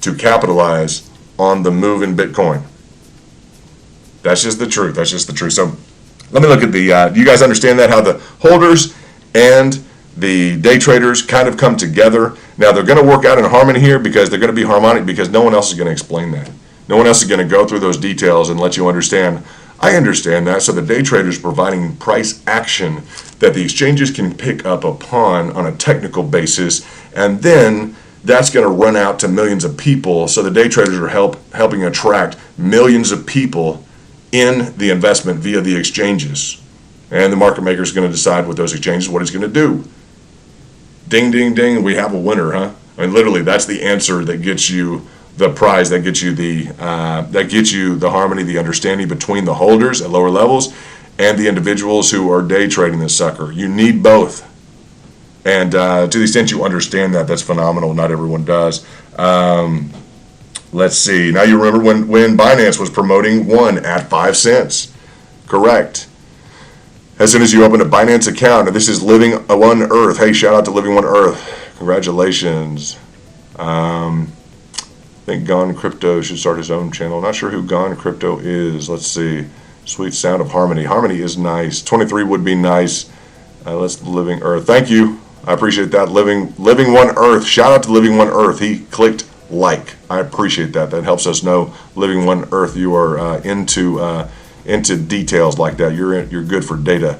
to capitalize on the move in Bitcoin. That's just the truth. That's just the truth. So let me look at the, do you guys understand that? How the holders and the day traders kind of come together. Now they're going to work out in harmony here because they're going to be harmonic, because no one else is going to explain that. No one else is going to go through those details and let you understand. I understand that. So the day traders providing price action that the exchanges can pick up upon on a technical basis, and then that's going to run out to millions of people. So the day traders are helping attract millions of people in the investment via the exchanges. And the market maker is going to decide with those exchanges what he's going to do. Ding, ding, ding, we have a winner, huh? I mean, literally, that's the answer that gets you the prize, that gets you the harmony, the understanding between the holders at lower levels and the individuals who are day trading this sucker. You need both. And to the extent you understand that, that's phenomenal. Not everyone does. Let's see. Now you remember when Binance was promoting one at 5 cents. Correct. As soon as you open a Binance account, and this is Living One Earth. Hey, shout out to Living One Earth. Congratulations. I think Gone Crypto should start his own channel. Not sure who Gone Crypto is. Let's see. Sweet sound of harmony. Harmony is nice. 23 would be nice. Let's Living Earth. Thank you. I appreciate that. Living One Earth. Shout out to Living One Earth. He clicked like. I appreciate that. That helps us know, Living One Earth, you are into details like that. You're good for data.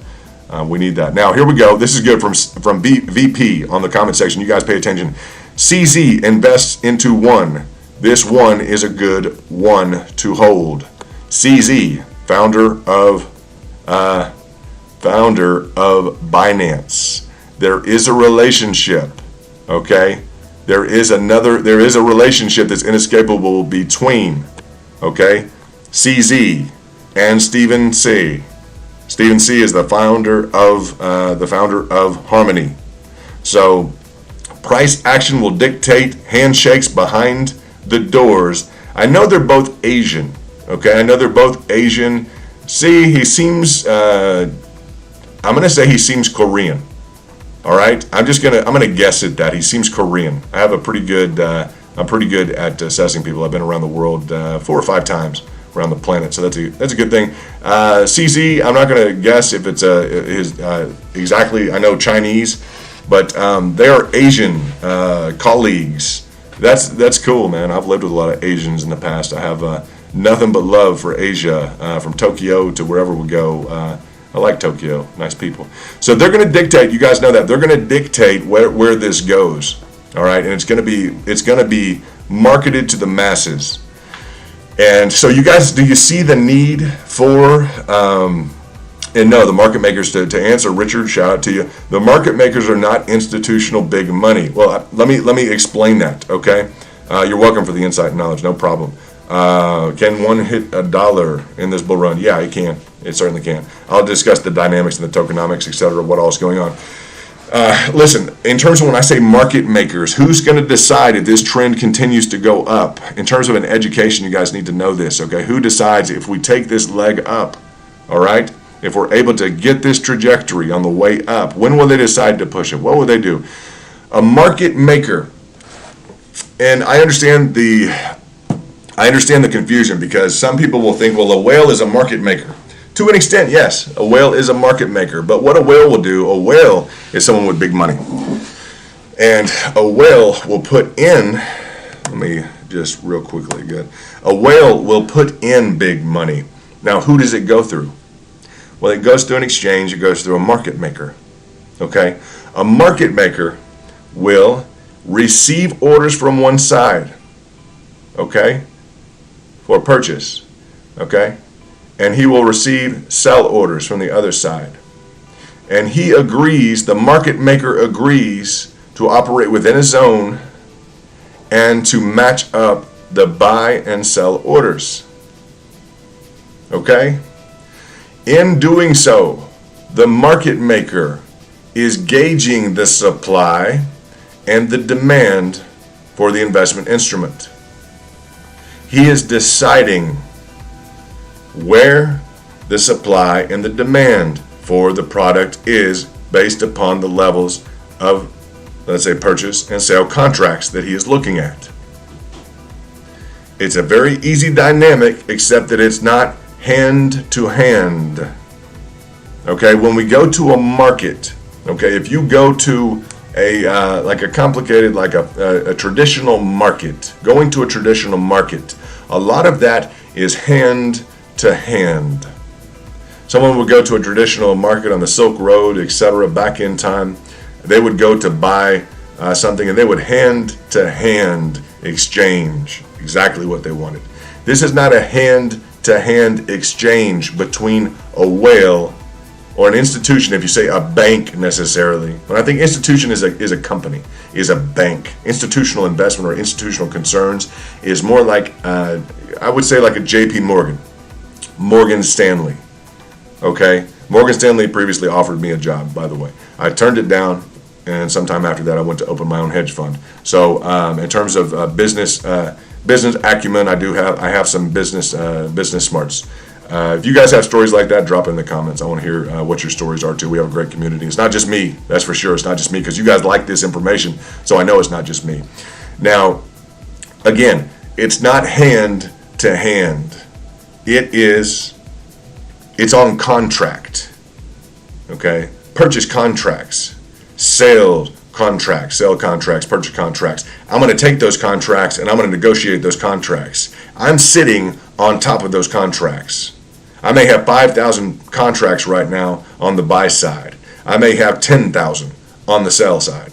We need that. Now here we go. This is good from VP on the comment section. You guys pay attention. CZ invests into one. This one is a good one to hold. CZ, founder of Binance. There is a relationship, okay? There is a relationship that's inescapable between, okay, CZ and Stephen C. Stephen C is the founder of Harmony. So price action will dictate handshakes behind the doors. I know they're both Asian, okay? I know they're both Asian. See, he seems, I'm going to say he seems Korean. All right, I'm gonna guess at that. He seems Korean. I have I'm pretty good at assessing people. I've been around the world 4 or 5 times around the planet, so that's a good thing. CZ, I'm not gonna guess if it's exactly. I know Chinese, but they are Asian colleagues. That's cool, man. I've lived with a lot of Asians in the past. I have nothing but love for Asia, from Tokyo to wherever we go. I like Tokyo, nice people. So they're going to dictate. You guys know that they're going to dictate where this goes. All right, and it's going to be marketed to the masses. And so you guys, do you see the need for? And no, the market makers, to answer Richard, shout out to you. The market makers are not institutional big money. Well, let me explain that. Okay, you're welcome for the insight and knowledge. No problem. Can one hit $1 in this bull run? Yeah, it can. It certainly can. I'll discuss the dynamics and the tokenomics, etc., what all is going on. Listen, in terms of when I say market makers, who's going to decide if this trend continues to go up? In terms of an education, you guys need to know this, okay? Who decides if we take this leg up, all right? If we're able to get this trajectory on the way up, when will they decide to push it? What will they do? A market maker, and I understand the confusion, because some people will think, well, a whale is a market maker. To an extent, yes, a whale is a market maker. But what a whale will do, a whale is someone with big money. And a whale will put in, let me just real quickly, good. A whale will put in big money. Now, who does it go through? Well, it goes through an exchange, it goes through a market maker. Okay? A market maker will receive orders from one side, okay, for purchase, okay? And he will receive sell orders from the other side. And he agrees, the market maker agrees to operate within a zone and to match up the buy and sell orders. Okay? In doing so, the market maker is gauging the supply and the demand for the investment instrument. He is deciding where the supply and the demand for the product is based upon the levels of, let's say, purchase and sale contracts that he is looking at. It's a very easy dynamic, except that it's not hand to hand. Okay, when we go to a market, okay, if you go to like a complicated, like a traditional market, going to a traditional market, a lot of that is hand to hand. Someone would go to a traditional market on the Silk Road, etc., back in time. They would go to buy something, and they would hand to hand exchange exactly what they wanted. This is not a hand to hand exchange between a whale or an institution. If you say a bank necessarily, when I think institution is a company, is a bank. Institutional investment or institutional concerns is more like I would say like a J.P. Morgan. Morgan Stanley, okay? Morgan Stanley previously offered me a job, by the way. I turned it down, and sometime after that I went to open my own hedge fund. So in terms of business acumen, I have some business smarts. If you guys have stories like that, drop it in the comments. I want to hear what your stories are too. We have a great community. It's not just me, that's for sure. It's not just me, because you guys like this information, so I know it's not just me. Now, again, it's not hand to hand. It is It's on contract. Okay? Purchase contracts, sell contracts, purchase contracts. I'm going to take those contracts and I'm going to negotiate those contracts. I'm sitting on top of those contracts. I may have 5,000 contracts right now on the buy side. I may have 10,000 on the sell side.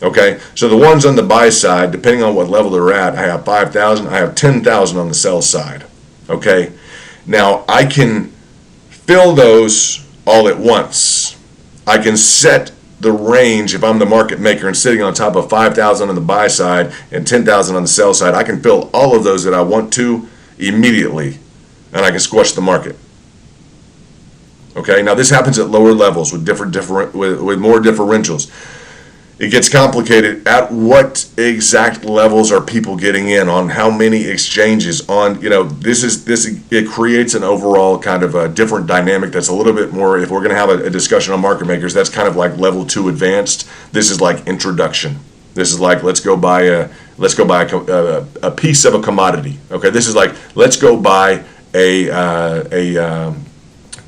Okay, so the ones on the buy side, depending on what level they're at, I have 5,000, I have 10,000 on the sell side. Okay, now I can fill those all at once. I can set the range if I'm the market maker and sitting on top of 5,000 on the buy side and 10,000 on the sell side. I can fill all of those that I want to immediately, and I can squash the market. Okay, now this happens at lower levels with with more differentials. It gets complicated. At what exact levels are people getting in on how many exchanges on, it creates an overall kind of a different dynamic that's a little bit more, if we're going to have a discussion on market makers, that's kind of like level 2 advanced. This is like introduction. This is like, let's go buy a piece of a commodity. Okay, this is like, let's go buy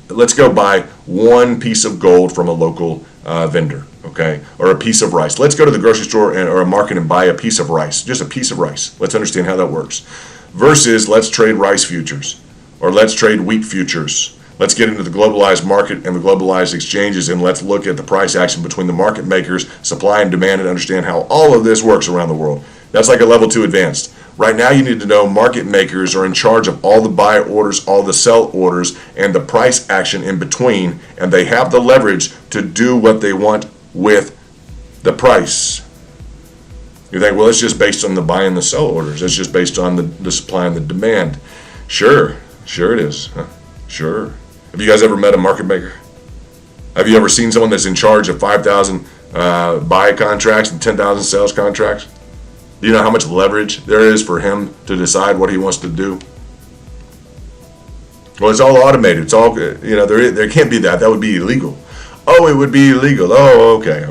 let's go buy one piece of gold from a local vendor, okay, or a piece of rice. Let's go to the grocery store or a market and buy a piece of rice, just a piece of rice. Let's understand how that works. Versus let's trade rice futures, or let's trade wheat futures. Let's get into the globalized market and the globalized exchanges, and let's look at the price action between the market makers, supply and demand, and understand how all of this works around the world. That's like a level 2 advanced. Right now you need to know market makers are in charge of all the buy orders, all the sell orders, and the price action in between, and they have the leverage to do what they want with the price. You think, well, it's just based on the buy and the sell orders. It's just based on the supply and the demand. Sure it is. Huh? Sure. Have you guys ever met a market maker? Have you ever seen someone that's in charge of 5,000 buy contracts and 10,000 sales contracts? Do you know how much leverage there is for him to decide what he wants to do? Well, it's all automated. It's all, there can't be that. That would be illegal. Oh, it would be illegal. Oh, okay.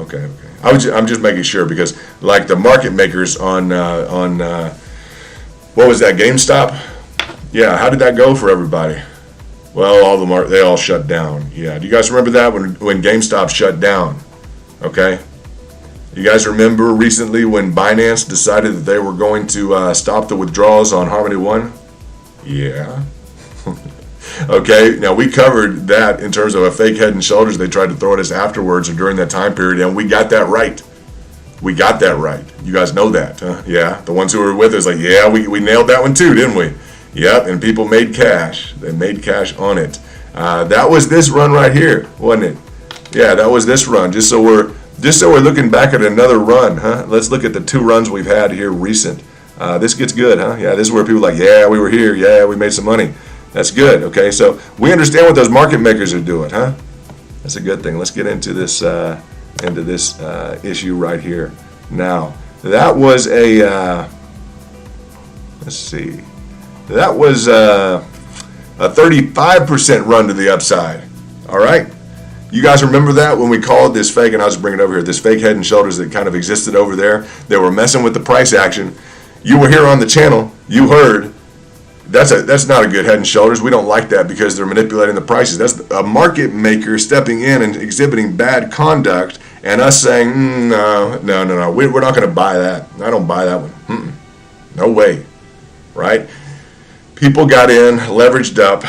I'm just making sure, because like the market makers on what was that, GameStop? Yeah, how did that go for everybody? Well, they all shut down. Yeah, do you guys remember that when GameStop shut down? Okay. You guys remember recently when Binance decided that they were going to stop the withdrawals on Harmony One? Yeah. Okay, now we covered that in terms of a fake Head and Shoulders. They tried to throw at us afterwards or during that time period, and we got that right. We got that right. You guys know that, huh? Yeah, the ones who were with us, like, yeah, we nailed that one too, didn't we? Yep, and people made cash. They made cash on it. That was this run right here, wasn't it? Yeah, that was this run. Just so we're looking back at another run, huh? Let's look at the 2 runs we've had here recent. This gets good, huh? Yeah, this is where people are like, yeah, we were here. Yeah, we made some money. That's good, okay? So we understand what those market makers are doing, huh? That's a good thing. Let's get into this issue right here. Now, that was a, let's see. That was a 35% run to the upside, all right? You guys remember that when we called this fake, and I'll just bring it over here, this fake Head and Shoulders that kind of existed over there. They were messing with the price action. You were here on the channel. You heard. That's not a good Head and Shoulders. We don't like that because they're manipulating the prices. That's a market maker stepping in and exhibiting bad conduct, and us saying, no, we're not going to buy that. I don't buy that one. No way, right? People got in, leveraged up.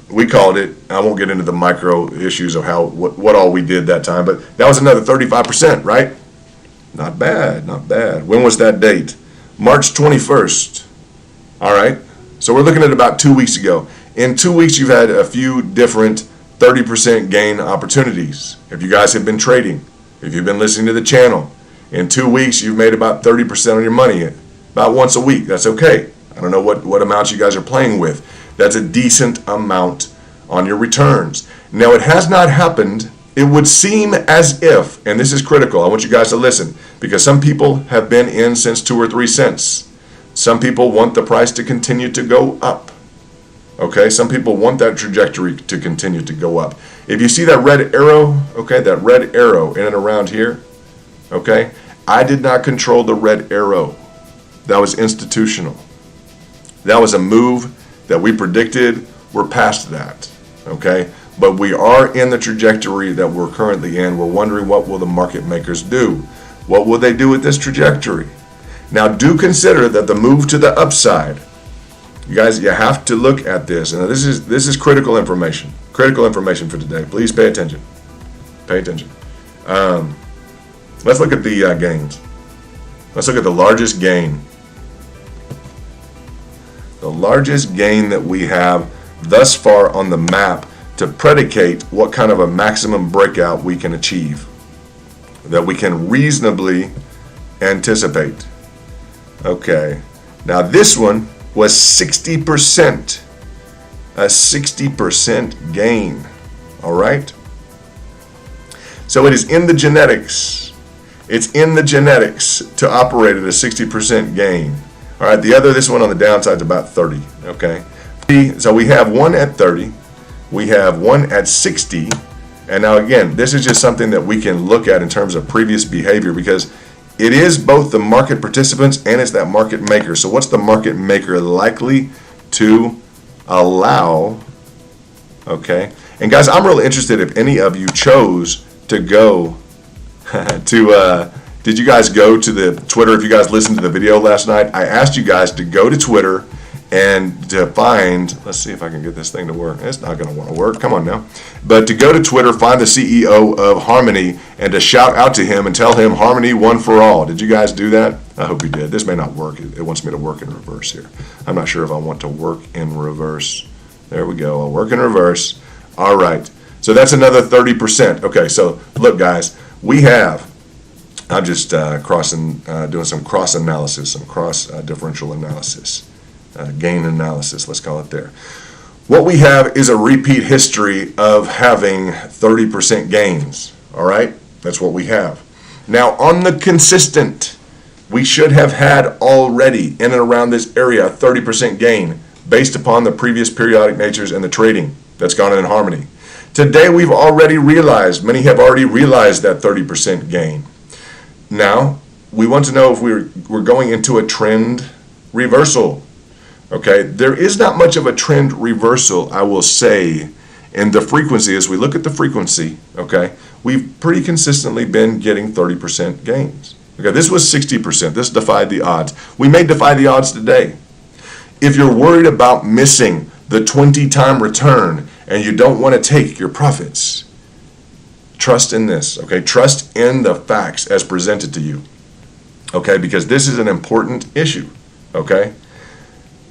We called it. I won't get into the micro issues of what all we did that time, but that was another 35%, right? Not bad. When was that date? March 21st. All right. So we're looking at about 2 weeks ago. In 2 weeks, you've had a few different 30% gain opportunities. If you guys have been trading, if you've been listening to the channel, in 2 weeks, you've made about 30% on your money, about once a week. That's okay. I don't know what amounts you guys are playing with. That's a decent amount on your returns. Now, it has not happened. It would seem as if, and this is critical, I want you guys to listen, because some people have been in since 2 or 3 cents. Some people want the price to continue to go up. Okay, some people want that trajectory to continue to go up. If you see that red arrow, okay, that red arrow in and around here, okay, I did not control the red arrow. That was institutional. That was a move that we predicted. We're past that. okay? But we are in the trajectory that we're currently in. We're wondering, what will the market makers do? What will they do with this trajectory? Now, do consider that the move to the upside, you guys, you have to look at this. And this is critical information. Critical information for today. Please pay attention. Pay attention. Let's look at the gains. Let's look at the largest gain. The largest gain that we have thus far on the map to predicate what kind of a maximum breakout we can achieve, that we can reasonably anticipate. Okay, now this one was 60%, a 60% gain, all right? So it is in the genetics. It's in the genetics to operate at a 60% gain. All right, this one on the downside is about 30, okay? So we have one at 30, we have one at 60, and now again, this is just something that we can look at in terms of previous behavior, because it is both the market participants and it's that market maker. So what's the market maker likely to allow? Okay, and guys, I'm really interested if any of you chose to go to, did you guys go to the Twitter? If you guys listened to the video last night, I asked you guys to go to Twitter and to find, let's see if I can get this thing to work. It's not going to want to work. Come on now. But to go to Twitter, find the CEO of Harmony, and to shout out to him and tell him Harmony one for all. Did you guys do that? I hope you did. This may not work. It wants me to work in reverse here. I'm not sure if I want to work in reverse. There we go. I'll work in reverse. All right. So that's another 30%. Okay, so look, guys, we have, I'm just doing some cross analysis, some cross differential analysis. Gain analysis, let's call it there. What we have is a repeat history of having 30% gains, all right? That's what we have. Now, on the consistent, we should have had already in and around this area a 30% gain based upon the previous periodic natures and the trading that's gone in Harmony. Today, we've already realized, many have already realized that 30% gain. Now, we want to know if we're going into a trend reversal. Okay, there is not much of a trend reversal, I will say, in the frequency. As we look at the frequency, okay, we've pretty consistently been getting 30% gains. Okay, this was 60%. This defied the odds. We may defy the odds today. If you're worried about missing the 20-time return and you don't want to take your profits, trust in this, okay? Trust in the facts as presented to you, okay? Because this is an important issue, okay?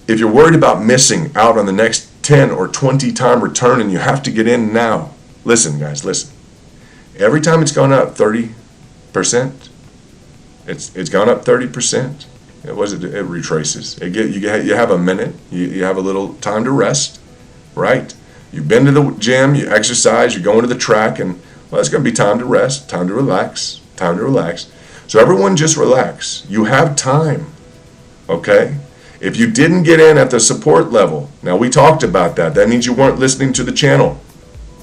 If you're worried about missing out on the next 10 or 20-time return and you have to get in now, listen, guys, listen. Every time it's gone up 30%, it's gone up 30%. It retraces. You have a minute. You have a little time to rest, right? You've been to the gym, you exercise, you go into the track, and, well, it's going to be time to rest, time to relax, time to relax. So everyone just relax. You have time, okay? If you didn't get in at the support level, now we talked about that. That means you weren't listening to the channel,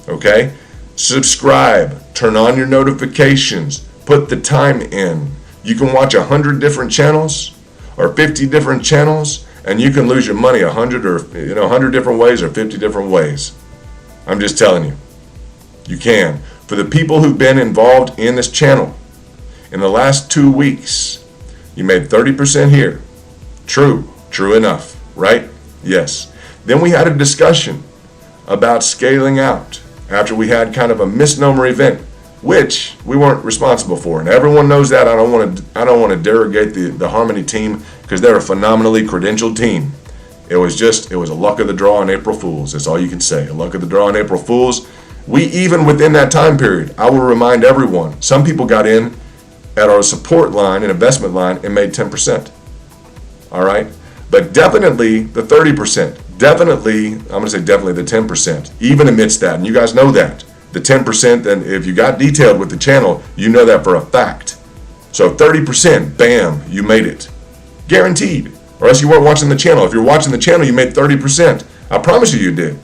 okay? Subscribe, turn on your notifications, put the time in. You can watch 100 different channels or 50 different channels, and you can lose your money 100 or 100 different ways or 50 different ways. I'm just telling you, you can. For the people who've been involved in this channel in the last 2 weeks, you made 30% here. True enough, right? Yes. Then we had a discussion about scaling out after we had kind of a misnomer event, which we weren't responsible for, and everyone knows that. I don't want to derogate the Harmony team because they're a phenomenally credentialed team. It was a luck of the draw on April Fools. That's all you can say. A luck of the draw on April Fools. We, even within that time period, I will remind everyone, some people got in at our support line and investment line and made 10%. All right? But definitely the 30%. Definitely, I'm going to say definitely the 10%. Even amidst that, and you guys know that. The 10%, and if you got detailed with the channel, you know that for a fact. So 30%, bam, you made it. Guaranteed. Or else you weren't watching the channel. If you're watching the channel, you made 30%. I promise you did.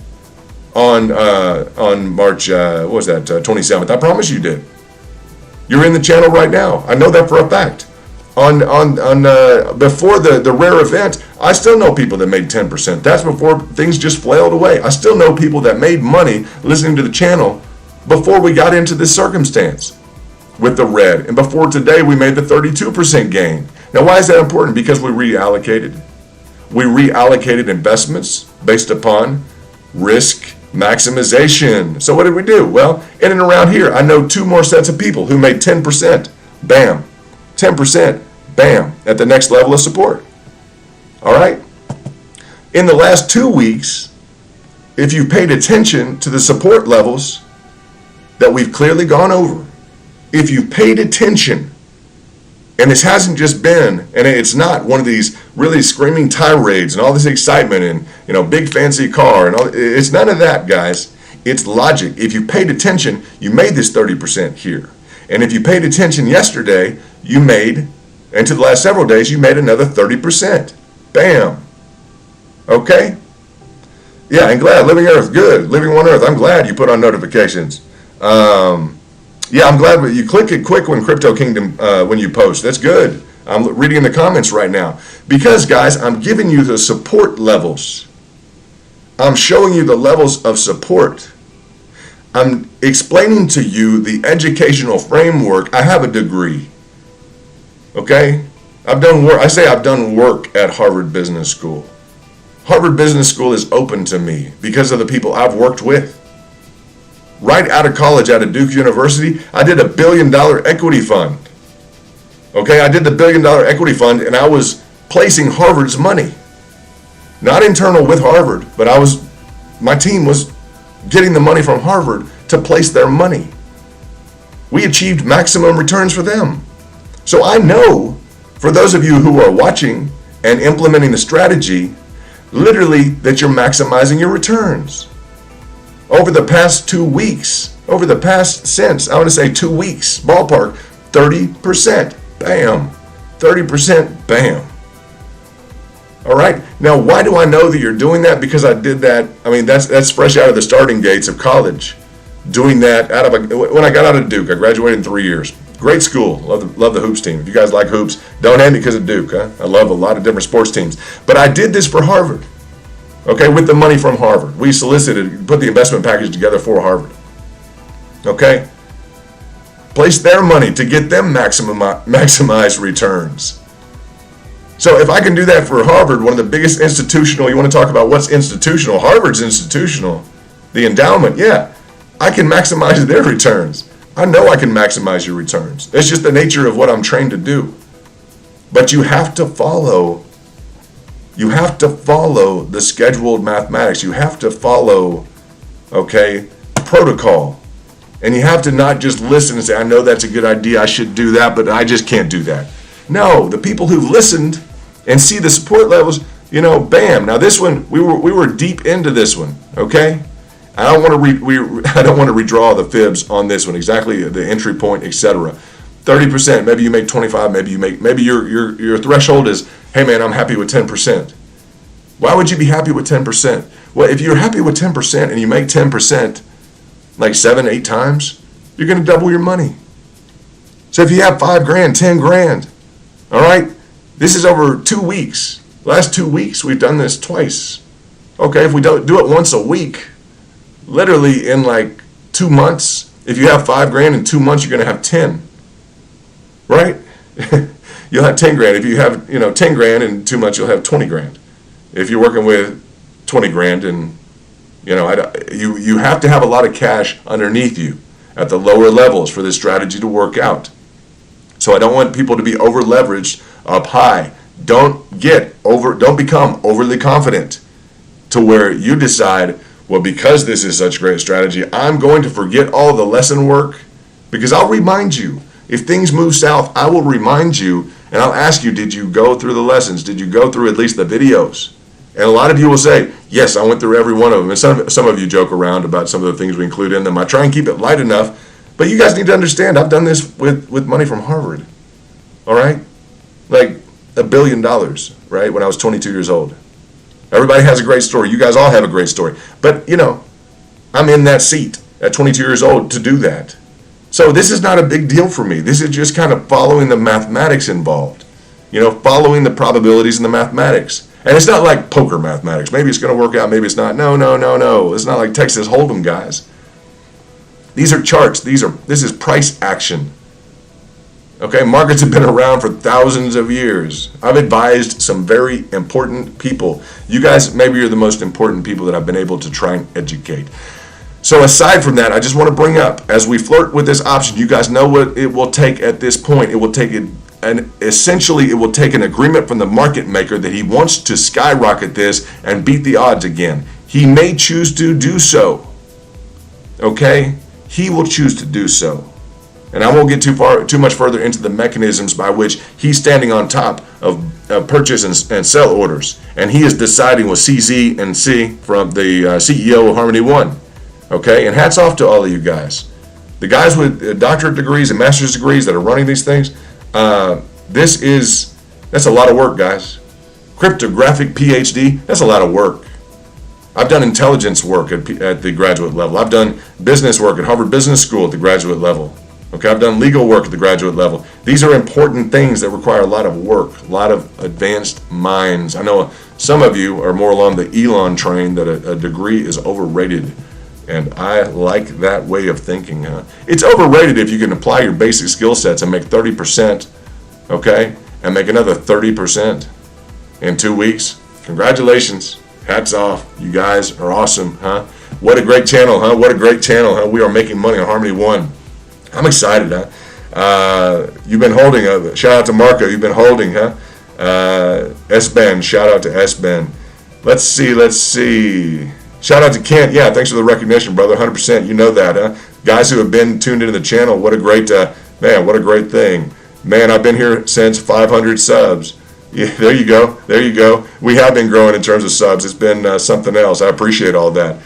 On March, 27th. I promise you did. You're in the channel right now. I know that for a fact. before the rare event, I still know people that made 10%. That's before things just flailed away. I still know people that made money listening to the channel before we got into this circumstance with the red. And before today, we made the 32% gain. Now, why is that important? Because we reallocated. We reallocated investments based upon risk maximization. So what did we do? Well, in and around here, I know 2 more sets of people who made 10%. Bam. 10%. Bam. At the next level of support. All right? In the last 2 weeks, if you paid attention to the support levels that we've clearly gone over, if you paid attention, and this hasn't just been, and it's not one of these really screaming tirades and all this excitement and, big fancy car and all, it's none of that, guys. It's logic. If you paid attention, you made this 30% here. And if you paid attention yesterday, you made, and to the last several days, you made another 30%. Bam. Okay? Yeah, and glad. Living Earth, good. Living One Earth, I'm glad you put on notifications. Yeah, I'm glad you click it quick when Crypto Kingdom, when you post. That's good. I'm reading in the comments right now. Because, guys, I'm giving you the support levels. I'm showing you the levels of support. I'm explaining to you the educational framework. I have a degree. Okay? I've done work. I say I've done work at Harvard Business School. Harvard Business School is open to me because of the people I've worked with. Right out of college, out of Duke University, I did $1 billion equity fund. Okay, I did the $1 billion equity fund, and I was placing Harvard's money. Not internal with Harvard, but my team was getting the money from Harvard to place their money. We achieved maximum returns for them. So I know, for those of you who are watching and implementing the strategy, literally that you're maximizing your returns. Over the past 2 weeks, I want to say 2 weeks, ballpark, 30%, bam, 30%, bam. All right, now why do I know that you're doing that? Because I did that, that's fresh out of the starting gates of college. Doing that when I got out of Duke, I graduated in 3 years. Great school, love the hoops team. If you guys like hoops, don't hate me because of Duke, huh? I love a lot of different sports teams. But I did this for Harvard. Okay, with the money from Harvard. We solicited, put the investment package together for Harvard. Okay? Placed their money to get them maximize returns. So if I can do that for Harvard, one of the biggest institutional, you want to talk about what's institutional? Harvard's institutional. The endowment, yeah. I can maximize their returns. I know I can maximize your returns. It's just the nature of what I'm trained to do. But you have to follow the scheduled mathematics. You have to follow, protocol. And you have to not just listen and say, I know that's a good idea, I should do that, but I just can't do that. No, the people who've listened and see the support levels, bam. Now this one, we were deep into this one, okay? I don't want to redraw the fibs on this one, exactly the entry point, etc. 30%, maybe you make 25, maybe your threshold is, hey man, I'm happy with 10%. Why would you be happy with 10%? Well, if you're happy with 10% and you make 10% like 7-8 times, you're going to double your money. So if you have $5,000, $10,000, all right, this is over 2 weeks. Last 2 weeks, we've done this twice. Okay, if we don't do it once a week, literally in like 2 months, if you have $5,000 in 2 months, you're going to have 10, right? You'll have 10 grand. If you have, 10 grand in 2 months, you'll have 20 grand. If you're working with 20 grand and, you have to have a lot of cash underneath you at the lower levels for this strategy to work out. So I don't want people to be over leveraged up high. Don't become overly confident to where you decide, well, because this is such great strategy, I'm going to forget all the lesson work, because I'll remind you. If things move south, I will remind you, and I'll ask you, did you go through the lessons? Did you go through at least the videos? And a lot of you will say, yes, I went through every one of them. And some of you joke around about some of the things we include in them. I try and keep it light enough. But you guys need to understand, I've done this with money from Harvard. All right? Like $1 billion, right, when I was 22 years old. Everybody has a great story. You guys all have a great story. But, I'm in that seat at 22 years old to do that. So this is not a big deal for me. This is just kind of following the mathematics involved. following the probabilities and the mathematics. And it's not like poker mathematics. Maybe it's going to work out, maybe it's not. No. It's not like Texas Hold'em, guys. These are charts. This is price action. Okay, markets have been around for thousands of years. I've advised some very important people. You guys, maybe you're the most important people that I've been able to try and educate. So aside from that, I just want to bring up, as we flirt with this option, you guys know what it will take at this point. It will take essentially it will take an agreement from the market maker that he wants to skyrocket this and beat the odds again. He may choose to do so. Okay? He will choose to do so. And I won't get too much further into the mechanisms by which he's standing on top of purchase and sell orders. And he is deciding with CZ and C from the CEO of Harmony One. Okay? And hats off to all of you guys. The guys with doctorate degrees and master's degrees that are running these things, that's a lot of work, guys. Cryptographic PhD, that's a lot of work. I've done intelligence work at the graduate level. I've done business work at Harvard Business School at the graduate level. Okay, I've done legal work at the graduate level. These are important things that require a lot of work, a lot of advanced minds. I know some of you are more along the Elon train that a degree is overrated. And I like that way of thinking. It's overrated if you can apply your basic skill sets and make 30%, okay? And make another 30% in 2 weeks. Congratulations. Hats off. You guys are awesome, huh? What a great channel, huh? What a great channel, huh? We are making money on Harmony One. I'm excited, huh? You've been holding, shout out to Marco, you've been holding, huh? S-Ben, shout out to S-Ben. Let's see. Shout out to Kent, yeah, thanks for the recognition, brother, 100%, you know that, huh? Guys who have been tuned into the channel, what a great, what a great thing. Man, I've been here since 500 subs. Yeah, there you go. We have been growing in terms of subs. It's been something else. I appreciate all that.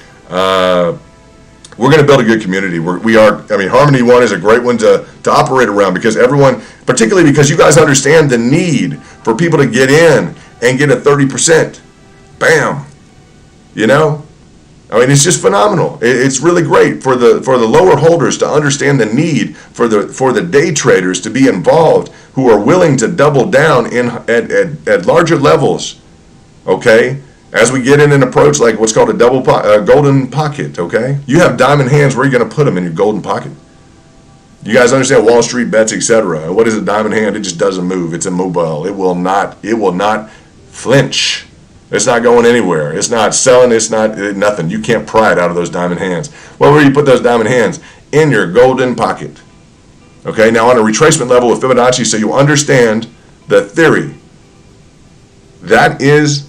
We're going to build a good community. Harmony One is a great one to operate around because everyone, particularly because you guys understand the need for people to get in and get a 30%. Bam. It's just phenomenal. It's really great for the lower holders to understand the need for the day traders to be involved who are willing to double down at larger levels. Okay? As we get in and approach like what's called a golden pocket, okay? You have diamond hands, where are you going to put them in your golden pocket? You guys understand Wall Street bets, etc. What is a diamond hand? It just doesn't move. It's immobile. It will not flinch. It's not going anywhere. It's not selling. It's not nothing. You can't pry it out of those diamond hands. Well, where do you put those diamond hands? In your golden pocket. Okay, now on a retracement level with Fibonacci, so you understand the theory. That is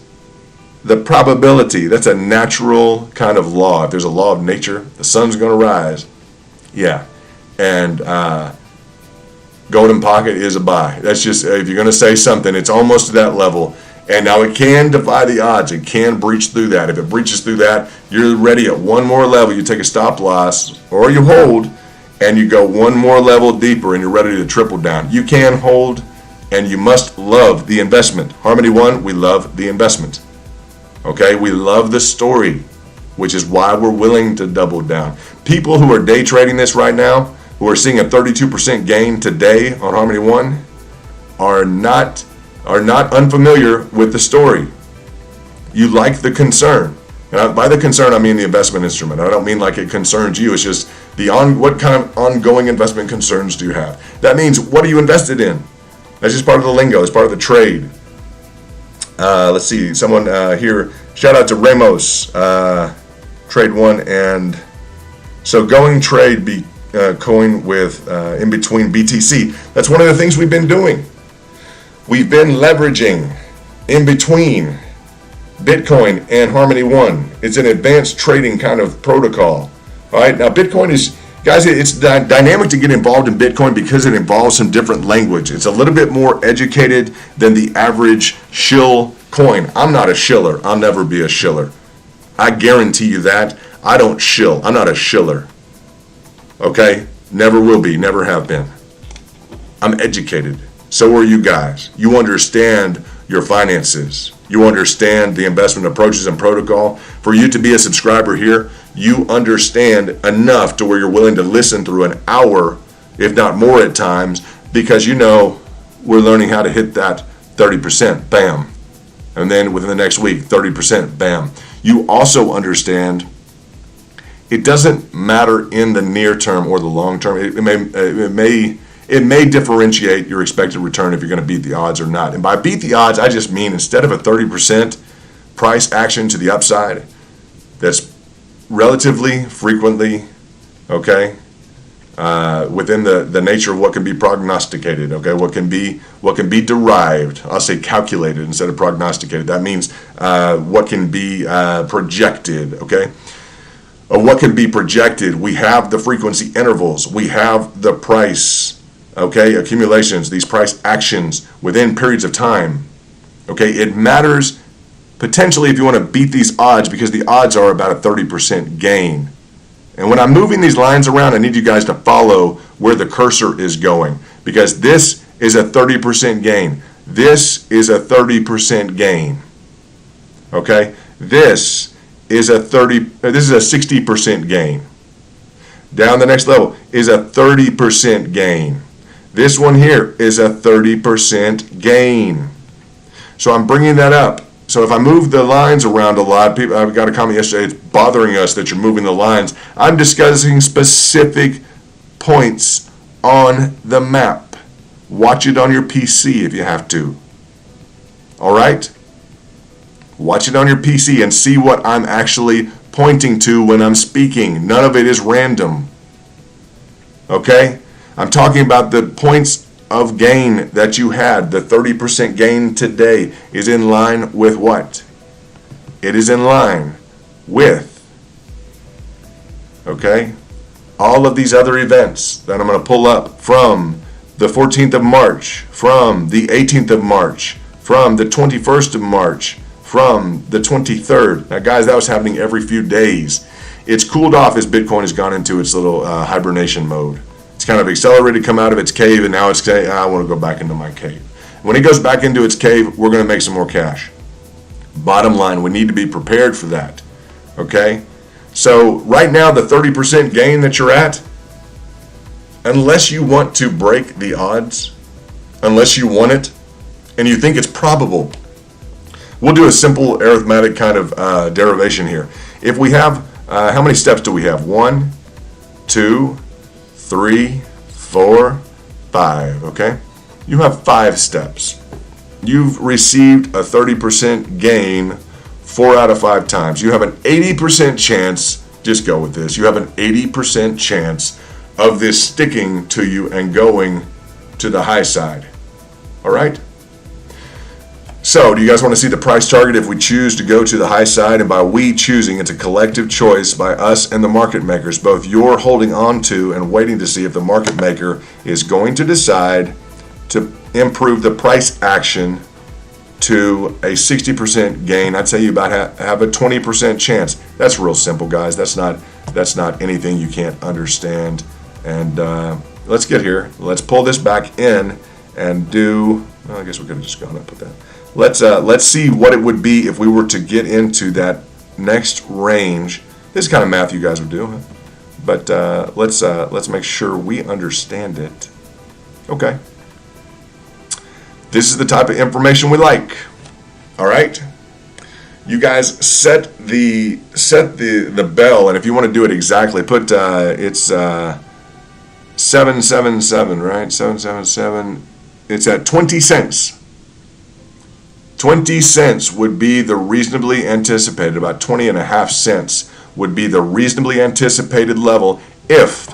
the probability. That's a natural kind of law. If there's a law of nature, the sun's going to rise. Yeah. And golden pocket is a buy. That's just, if you're going to say something, it's almost to that level. And now it can defy the odds. It can breach through that. If it breaches through that, you're ready at one more level. You take a stop loss or you hold and you go one more level deeper and you're ready to triple down. You can hold and you must love the investment. Harmony One, we love the investment. Okay, we love the story, which is why we're willing to double down. People who are day trading this right now, who are seeing a 32% gain today on Harmony One, are not unfamiliar with the story. You like the concern. And by the concern, I mean the investment instrument. I don't mean like it concerns you. It's just what kind of ongoing investment concerns do you have? That means, what are you invested in? That's just part of the lingo. It's part of the trade. Let's see. Someone here, shout out to Ramos, Trade One, and so going trade coin with in between BTC. That's one of the things we've been doing. We've been leveraging in between Bitcoin and Harmony One. It's an advanced trading kind of protocol. All right, now Bitcoin is, guys, it's dynamic to get involved in Bitcoin because it involves some different language. It's a little bit more educated than the average shill coin. I'm not a shiller. I'll never be a shiller. I guarantee you that. I don't shill. I'm not a shiller. Okay? Never will be. Never have been. I'm educated. So are you guys. You understand your finances. You understand the investment approaches and protocol. For you to be a subscriber here, you understand enough to where you're willing to listen through an hour, if not more at times, because you know we're learning how to hit that 30%, bam. And then within the next week, 30%, bam. You also understand it doesn't matter in the near term or the long term. It may differentiate your expected return if you're going to beat the odds or not. And by beat the odds, I just mean instead of a 30% price action to the upside, that's relatively frequently, okay, within the nature of what can be prognosticated, okay, what can be derived. I'll say calculated instead of prognosticated. That means what can be projected, okay. What can be projected? We have the frequency intervals. We have the price, okay, accumulations. These price actions within periods of time, okay. It matters potentially if you want to beat these odds because the odds are about a 30% gain. And when I'm moving these lines around, I need you guys to follow where the cursor is going because this is a 30% gain. This is a 30% gain. Okay? This is a 60% gain. Down the next level is a 30% gain. This one here is a 30% gain. So I'm bringing that up. So if I move the lines around a lot, people, I've got a comment yesterday, it's bothering us that you're moving the lines. I'm discussing specific points on the map. Watch it on your PC if you have to. All right? Watch it on your PC and see what I'm actually pointing to when I'm speaking. None of it is random. Okay? I'm talking about the points of gain that you had. The 30% gain today is in line with what? It is in line with, okay, all of these other events that I'm going to pull up from the 14th of March, from the 18th of March, from the 21st of March, from the 23rd. Now, guys, that was happening every few days. It's cooled off as Bitcoin has gone into its little hibernation mode. It's kind of accelerated, come out of its cave, and now it's saying, I want to go back into my cave. When it goes back into its cave, we're going to make some more cash. Bottom line, we need to be prepared for that. Okay? So right now, the 30% gain that you're at, unless you want to break the odds, unless you want it, and you think it's probable, we'll do a simple arithmetic kind of derivation here. If we have, how many steps do we have? 1, 2, 3, 4, 5, okay? You have 5 steps. You've received a 30% gain 4 out of 5 times. You have an 80% chance, just go with this, you have an 80% chance of this sticking to you and going to the high side. All right? So, do you guys want to see the price target if we choose to go to the high side? And by we choosing, it's a collective choice by us and the market makers. Both you're holding on to and waiting to see if the market maker is going to decide to improve the price action to a 60% gain. I'd say you about have a 20% chance. That's real simple, guys. That's not anything you can't understand. And let's get here. Let's pull this back in and do. Well, I guess we could have just gone up with that. Let's see what it would be if we were to get into that next range. This is kind of math you guys would do, but let's make sure we understand it. Okay. This is the type of information we like. All right. You guys set the bell, and if you want to do it exactly, put it's 777, right? 777. It's at 20 cents. 20 cents would be the reasonably anticipated, about 20.5 cents would be the reasonably anticipated level if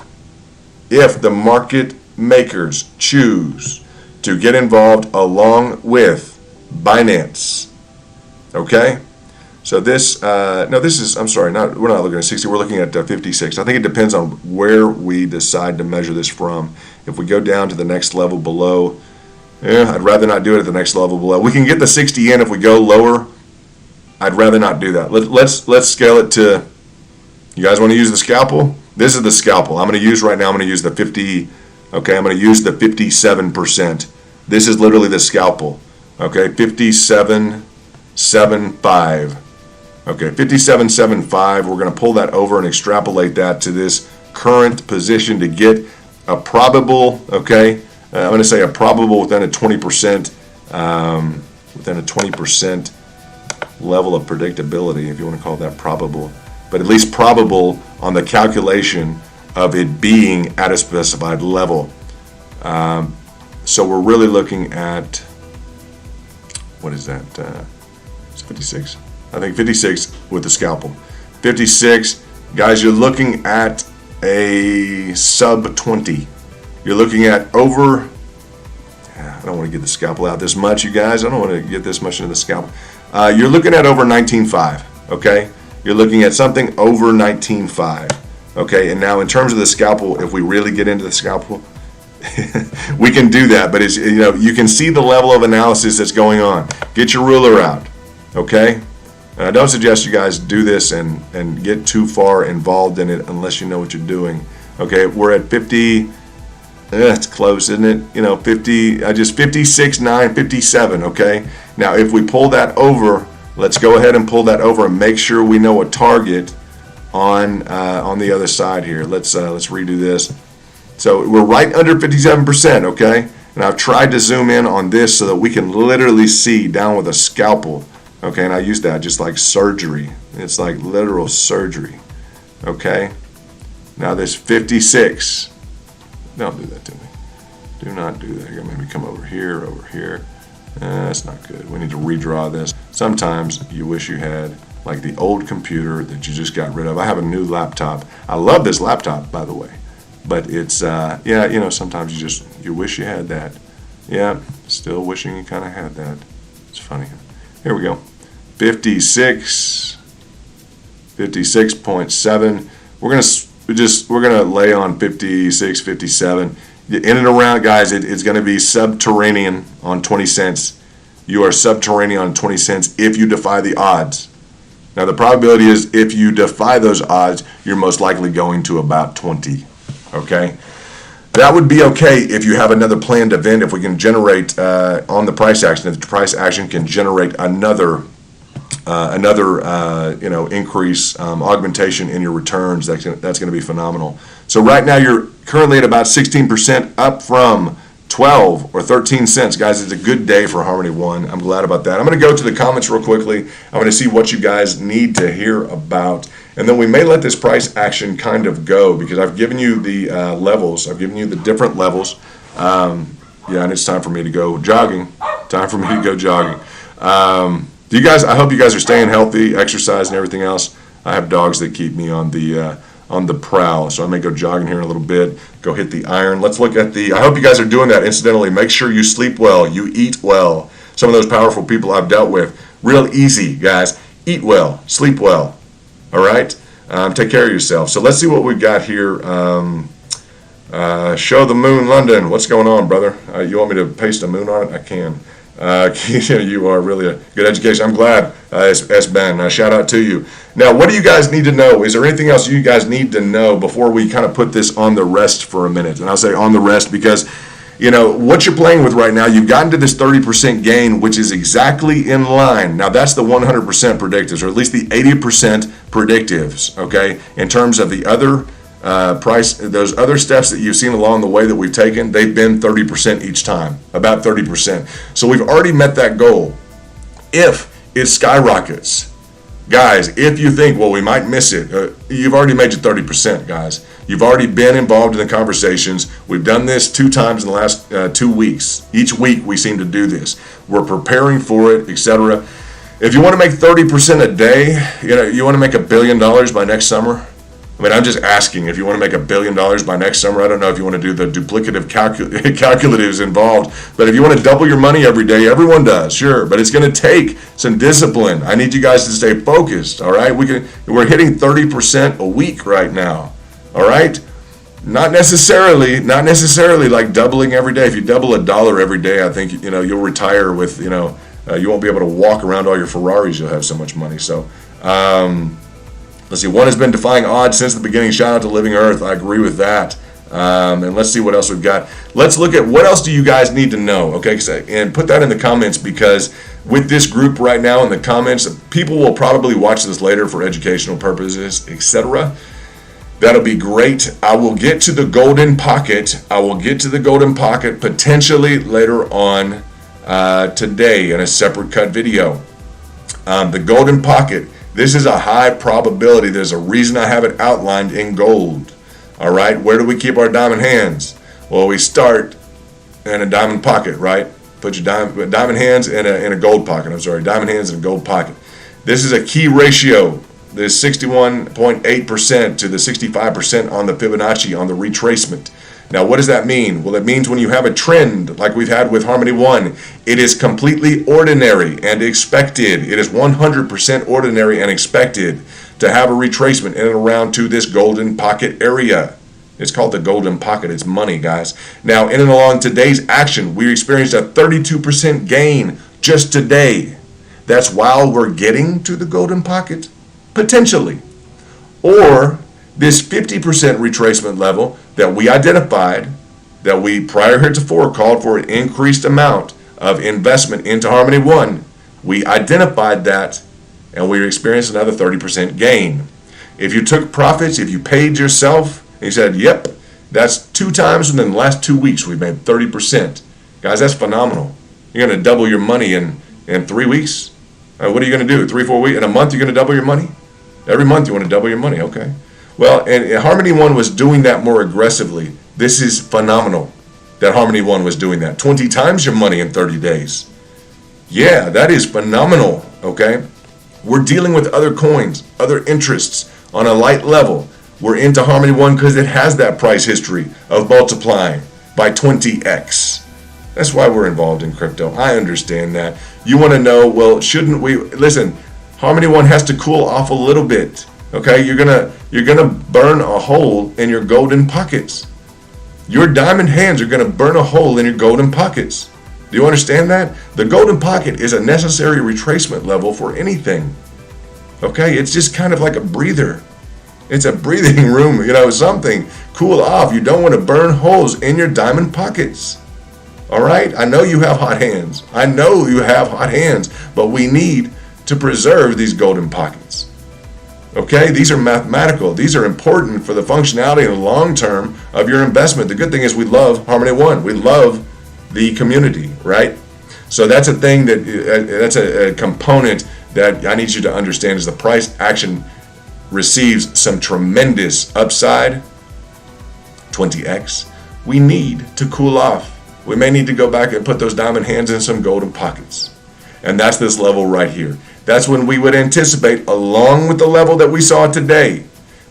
the market makers choose to get involved along with Binance. Okay? So this, I'm sorry, we're not looking at 60, we're looking at 56. I think it depends on where we decide to measure this from. If we go down to the next level below, I'd rather not do it at the next level below. We can get the 60 in if we go lower. I'd rather not do that. Let's scale it to, you guys want to use the scalpel? This is the scalpel. I'm going to use right now, I'm going to use the 50, okay, I'm going to use the 57%. This is literally the scalpel. Okay, 57.75. Okay, 57.75. We're going to pull that over and extrapolate that to this current position to get a probable, okay, I'm going to say a probable within a 20% within a 20% level of predictability, if you want to call that probable, but at least probable on the calculation of it being at a specified level. So we're really looking at, what is that? It's 56. I think 56 with the scalpel. 56, guys, you're looking at a sub 20. You're looking at over, I don't want to get the scalpel out this much, you guys. I don't want to get this much into the scalpel. You're looking at over 19.5, okay? You're looking at something over 19.5, okay? And now in terms of the scalpel, if we really get into the scalpel, we can do that, but it's, you can see the level of analysis that's going on. Get your ruler out, okay? And I don't suggest you guys do this and get too far involved in it unless you know what you're doing. Okay, we're at 50. It's close, isn't it? 50. I just 56, 9, 57. Okay. Now, if we pull that over, let's go ahead and pull that over and make sure we know a target on the other side here. Let's redo this. So we're right under 57%. Okay. And I've tried to zoom in on this so that we can literally see down with a scalpel. Okay, and I use that just like surgery. It's like literal surgery. Okay? Now this 56. Don't do that to me. Do not do that. You're going to make me come over here, over here. That's not good. We need to redraw this. Sometimes you wish you had like the old computer that you just got rid of. I have a new laptop. I love this laptop, by the way. But it's, sometimes you wish you had that. Yeah, still wishing you kind of had that. It's funny. Here we go. 56, 56.7. We're gonna lay on 56, 57. In and around, guys. It's gonna be subterranean on 20 cents. You are subterranean on 20 cents if you defy the odds. Now the probability is if you defy those odds, you're most likely going to about 20. Okay. That would be okay if you have another planned event. If we can generate on the price action, if the price action can generate another increase, augmentation in your returns, that's going to be phenomenal. So right now you're currently at about 16% up from 12 or 13 cents. Guys, it's a good day for Harmony One. I'm glad about that. I'm going to go to the comments real quickly. I'm going to see what you guys need to hear about. And then we may let this price action kind of go because I've given you the levels. I've given you the different levels. And it's time for me to go jogging. Time for me to go jogging. I hope you guys are staying healthy, exercise, and everything else. I have dogs that keep me on the prowl, so I may go jogging here in a little bit, go hit the iron. Let's look at I hope you guys are doing that. Incidentally, make sure you sleep well, you eat well. Some of those powerful people I've dealt with, real easy, guys. Eat well, sleep well, all right? Take care of yourself. So let's see what we've got here. Show the moon, London. What's going on, brother? You want me to paste a moon on it? I can. You are really a good education. I'm glad, S. Ben. Shout out to you. Now, what do you guys need to know? Is there anything else you guys need to know before we kind of put this on the rest for a minute? And I'll say on the rest because, what you're playing with right now, you've gotten to this 30% gain, which is exactly in line. Now, that's the 100% predictives, or at least the 80% predictives, okay? In terms of the other price, those other steps that you've seen along the way that we've taken, they've been 30% each time, about 30%. So we've already met that goal. If it skyrockets, guys, if you think, well, we might miss it, you've already made your 30%, guys. You've already been involved in the conversations. We've done this 2 times in the last 2 weeks. Each week we seem to do this. We're preparing for it, etc. If you want to make 30% a day, you want to make $1 billion by next summer. I mean, I'm just asking if you want to make $1 billion by next summer. I don't know if you want to do the duplicative calculatives involved, but if you want to double your money every day, everyone does, sure. But it's going to take some discipline. I need you guys to stay focused. All right, we're hitting 30% a week right now. All right, not necessarily like doubling every day. If you double $1 every day, I think you'll retire with you won't be able to walk around all your Ferraris. You'll have so much money. So. Let's see, one has been defying odds since the beginning. Shout out to Living Earth. I agree with that. And let's see what else we've got. Let's look at what else do you guys need to know, okay? And put that in the comments because with this group right now in the comments, people will probably watch this later for educational purposes, etc. That'll be great. I will get to the golden pocket. Potentially later on today in a separate cut video. The golden pocket, this is a high probability. There's a reason I have it outlined in gold. All right, where do we keep our diamond hands? Well, we start in a diamond pocket, right? Put your diamond hands in a gold pocket. I'm sorry, diamond hands in a gold pocket. This is a key ratio. There's 61.8% to the 65% on the Fibonacci on the retracement. Now, what does that mean? Well, it means when you have a trend like we've had with Harmony One, it is completely ordinary and expected. It is 100% ordinary and expected to have a retracement in and around to this golden pocket area. It's called the golden pocket. It's money, guys. Now, in and along today's action, we experienced a 32% gain just today. That's while we're getting to the golden pocket, potentially. Or this 50% retracement level that we identified, that we prior heretofore called for an increased amount of investment into Harmony One, we identified that and we experienced another 30% gain. If you took profits, if you paid yourself, and you said, yep, that's 2 times within the last 2 weeks we've made 30%. Guys, that's phenomenal. You're going to double your money in 3 weeks? What are you going to do? 3-4 weeks? In a month you're going to double your money? Every month you want to double your money, okay. Well, and Harmony One was doing that more aggressively. This is phenomenal that Harmony One was doing that. 20 times your money in 30 days. Yeah, that is phenomenal, okay? We're dealing with other coins, other interests on a light level. We're into Harmony One because it has that price history of multiplying by 20x. That's why we're involved in crypto. I understand that. You want to know, well, shouldn't we? Listen, Harmony One has to cool off a little bit. Okay, you're gonna burn a hole in your golden pockets. Your diamond hands are gonna burn a hole in your golden pockets. Do you understand that? The golden pocket is a necessary retracement level for anything. Okay, it's just kind of like a breather. It's a breathing room, something. Cool off. You don't want to burn holes in your diamond pockets. All right? I know you have hot hands. I know you have hot hands, but we need to preserve these golden pockets. Okay? These are mathematical. These are important for the functionality and the long term of your investment. The good thing is we love Harmony One. We love the community, right? So that's a thing that's a component that I need you to understand is the price action receives some tremendous upside, 20x. We need to cool off. We may need to go back and put those diamond hands in some golden pockets. And that's this level right here. That's when we would anticipate, along with the level that we saw today,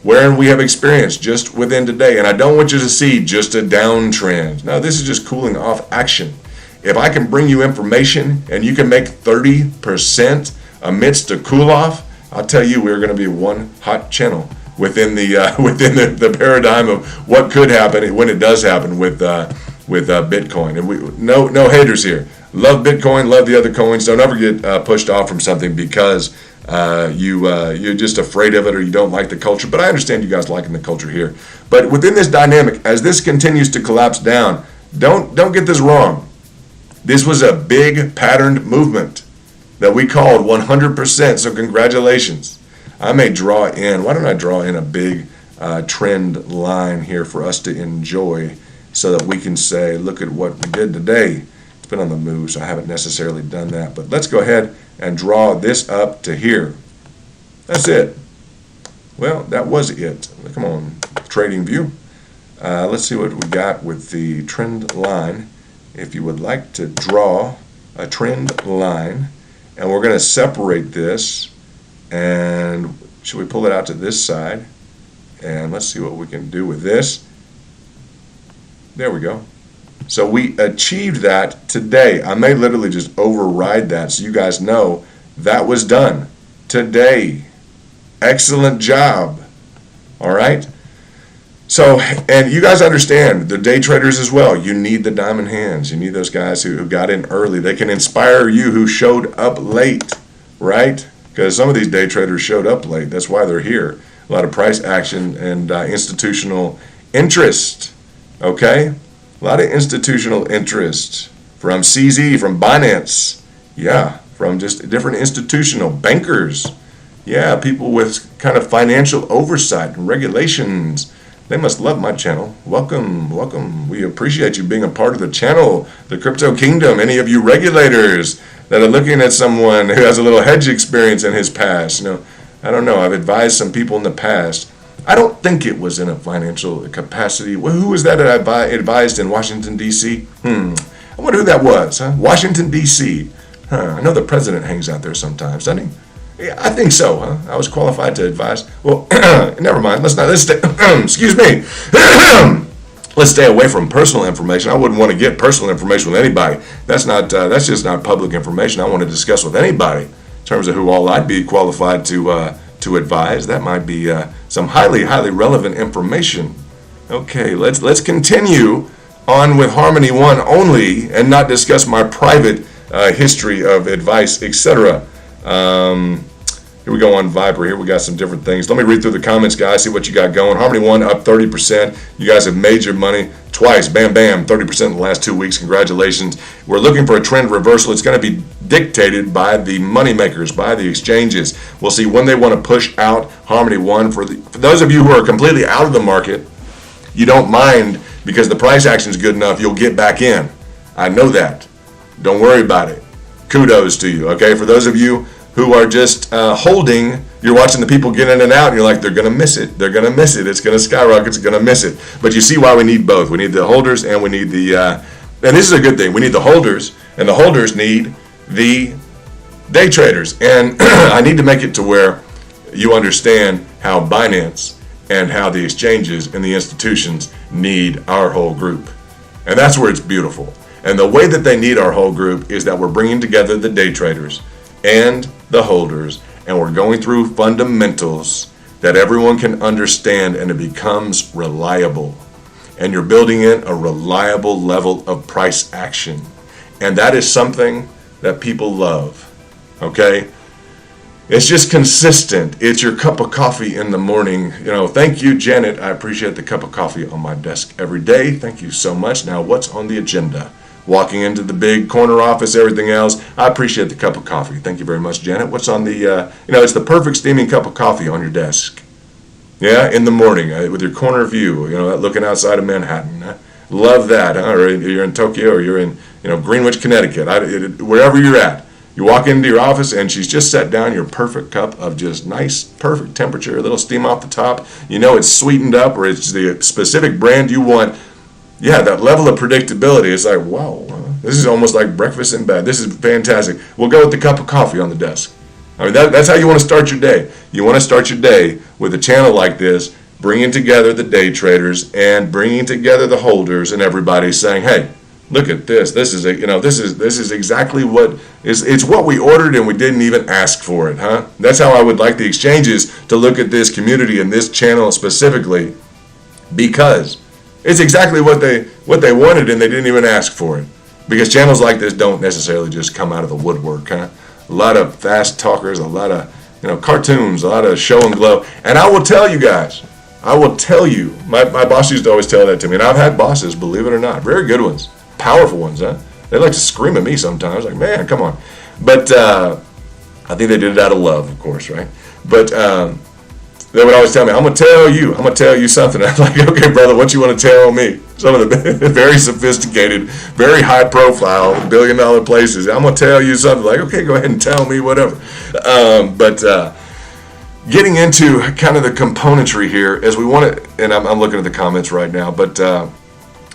wherein we have experienced just within today. And I don't want you to see just a downtrend. No, this is just cooling off action. If I can bring you information and you can make 30% amidst a cool off, I'll tell you, we're going to be one hot channel within the paradigm of what could happen when it does happen with Bitcoin. And we no haters here. Love Bitcoin, love the other coins. Don't ever get pushed off from something because you're just afraid of it or you don't like the culture. But I understand you guys liking the culture here. But within this dynamic, as this continues to collapse down, don't get this wrong. This was a big patterned movement that we called 100%, so congratulations. I may draw in, why don't I draw in a big trend line here for us to enjoy so that we can say, look at what we did today. It's been on the move, so I haven't necessarily done that. But let's go ahead and draw this up to here. That's it. Well, that was it. Come on, trading view. Let's see what we got with the trend line. If you would like to draw a trend line, and we're going to separate this, and should we pull it out to this side? And let's see what we can do with this. There we go. So we achieved that today. I may literally just override that so you guys know that was done today. Excellent job. All right? So, and you guys understand, the day traders as well, you need the diamond hands. You need those guys who got in early. They can inspire you who showed up late, right? Because some of these day traders showed up late. That's why they're here. A lot of price action and institutional interest, okay? A lot of institutional interest from CZ, from Binance, yeah, from just different institutional bankers. Yeah, people with kind of financial oversight and regulations. They must love my channel. Welcome, welcome. We appreciate you being a part of the channel, the Crypto Kingdom. Any of you regulators that are looking at someone who has a little hedge experience in his past, I don't know. I've advised some people in the past. I don't think it was in a financial capacity. Who was that I advised in Washington, D.C.? I wonder who that was, huh? Washington, D.C. I know the president hangs out there sometimes, doesn't he? Yeah, I think so, huh? I was qualified to advise. Well, never mind. Let's stay, excuse me. Let's stay away from personal information. I wouldn't want to get personal information with anybody. That's just not public information I want to discuss with anybody in terms of who all I'd be qualified to advise. That might be some highly relevant information. Okay, let's continue on with Harmony One only and not discuss my private history of advice, etc. Here we go on Viber. Here we got some different things. Let me read through the comments, guys, see what you got going. Harmony One up 30%. You guys have made your money twice. Bam, bam, 30% in the last 2 weeks. Congratulations. We're looking for a trend reversal. It's going to be dictated by the money makers, by the exchanges. We'll see when they want to push out Harmony One. For those of you who are completely out of the market, you don't mind because the price action is good enough, you'll get back in. I know that. Don't worry about it. Kudos to you, okay? For those of you who are just holding, you're watching the people get in and out, and you're like, they're going to miss it. They're going to miss it. It's going to skyrocket. It's going to miss it. But you see why we need both. We need the holders, and we need the, and this is a good thing. We need the holders, and the holders need the day traders. And I need to make it to where you understand how Binance and how the exchanges and the institutions need our whole group. And that's where it's beautiful. And the way that they need our whole group is that we're bringing together the day traders and the holders, and we're going through fundamentals that everyone can understand, and it becomes reliable. And you're building in a reliable level of price action. And that is something that people love, okay? It's just consistent. It's your cup of coffee in the morning. Thank you, Janet. I appreciate the cup of coffee on my desk every day. Thank you so much. Now, what's on the agenda? Walking into the big corner office, everything else. I appreciate the cup of coffee. Thank you very much, Janet. What's on the, it's the perfect steaming cup of coffee on your desk. Yeah, in the morning with your corner view, looking outside of Manhattan. Love that, huh? Or you're in Tokyo, or you're in, Greenwich, Connecticut. Wherever you're at, you walk into your office and she's just set down your perfect cup of just nice, perfect temperature, a little steam off the top. It's sweetened up, or it's the specific brand you want. Yeah, that level of predictability, it's like, wow, this is almost like breakfast in bed. This is fantastic. We'll go with the cup of coffee on the desk. I mean, that's how you want to start your day. You want to start your day with a channel like this, bringing together the day traders and bringing together the holders, and everybody saying, hey, look at this. This is this is exactly what is. It's what we ordered, and we didn't even ask for it, huh? That's how I would like the exchanges to look at this community and this channel specifically, because it's exactly what they wanted, and they didn't even ask for it. Because channels like this don't necessarily just come out of the woodwork, huh? A lot of fast talkers, a lot of cartoons, a lot of show and glow. And I will tell you guys, my boss used to always tell that to me, and I've had bosses, believe it or not, very good ones, powerful ones, huh? They like to scream at me sometimes, like, man, come on. But I think they did it out of love, of course, right? But they would always tell me, I'm going to tell you something. I'm like, okay, brother, what you want to tell me? Some of the very sophisticated, very high profile, $1 billion places. I'm going to tell you something. Like, okay, go ahead and tell me whatever. But getting into kind of the componentry here, as we want to, and I'm looking at the comments right now, but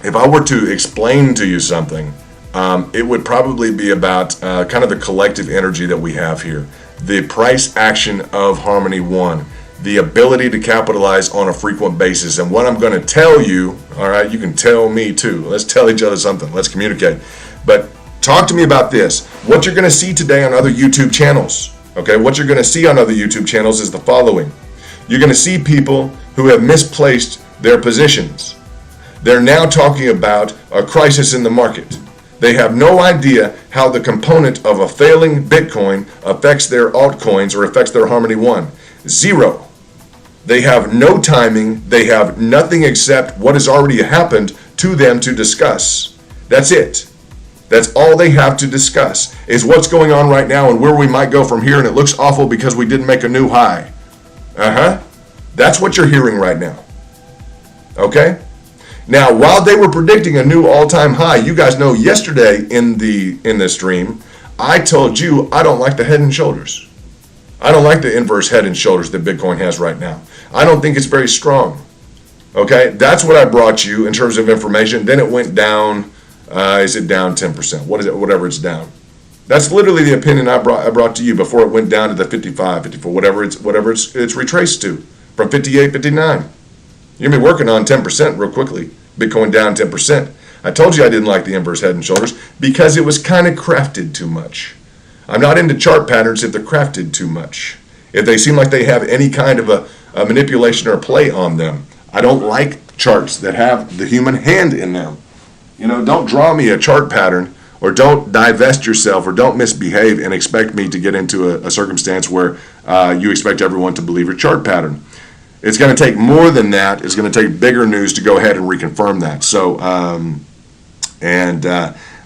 if I were to explain to you something, it would probably be about kind of the collective energy that we have here. The price action of Harmony One. The ability to capitalize on a frequent basis. And what I'm going to tell you, all right, you can tell me too. Let's tell each other something. Let's communicate. But talk to me about this. What you're going to see today on other YouTube channels, okay, what you're going to see on other YouTube channels is the following. You're going to see people who have misplaced their positions. They're now talking about a crisis in the market. They have no idea how the component of a failing Bitcoin affects their altcoins or affects their Harmony One. Zero. They have no timing. They have nothing except what has already happened to them to discuss. That's it. That's all they have to discuss is what's going on right now and where we might go from here, and it looks awful because we didn't make a new high. That's what you're hearing right now. Okay? Now, while they were predicting a new all-time high, you guys know yesterday in the stream, I told you I don't like the head and shoulders. I don't like the inverse head and shoulders that Bitcoin has right now. I don't think it's very strong. Okay, that's what I brought you in terms of information. Then it went down. Is it down 10%? What is it? Whatever it's down. That's literally the opinion I brought to you before it went down to the 55, 54, whatever it's retraced to from 58, 59. You're gonna be working on 10% real quickly. Bitcoin down 10%. I told you I didn't like the inverse head and shoulders because it was kind of crafted too much. I'm not into chart patterns if they're crafted too much. If they seem like they have any kind of a manipulation or play on them. I don't like charts that have the human hand in them. You know, don't draw me a chart pattern or don't divest yourself or don't misbehave and expect me to get into a circumstance where you expect everyone to believe your chart pattern. It's going to take more than that. It's going to take bigger news to go ahead and reconfirm that.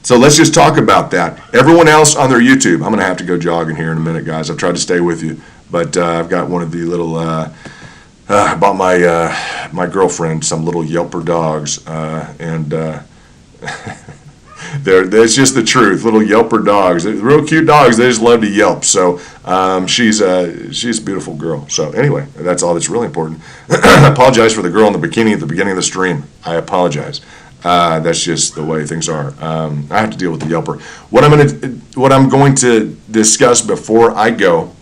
So let's just talk about that. Everyone else on their YouTube, I'm going to have to go jogging here in a minute, guys. I've tried to stay with you, but I've got one of the little, I bought my girlfriend some little Yelper dogs, and it's just the truth. Little Yelper dogs, they're real cute dogs. They just love to yelp. So she's a beautiful girl. So anyway, that's all that's really important. I apologize for the girl in the bikini at the beginning of the stream. I apologize. That's just the way things are. I have to deal with the Yelper. What I'm going to discuss before I go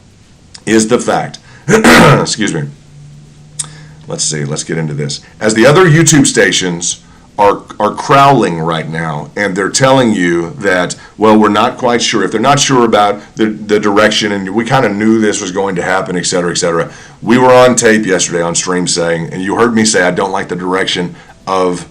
is the fact. Excuse me. Let's see. Let's get into this. As the other YouTube stations are crowling right now, and they're telling you that, well, we're not quite sure. If they're not sure about the direction, and we kind of knew this was going to happen, et cetera, et cetera. We were on tape yesterday on stream saying, and you heard me say I don't like the direction of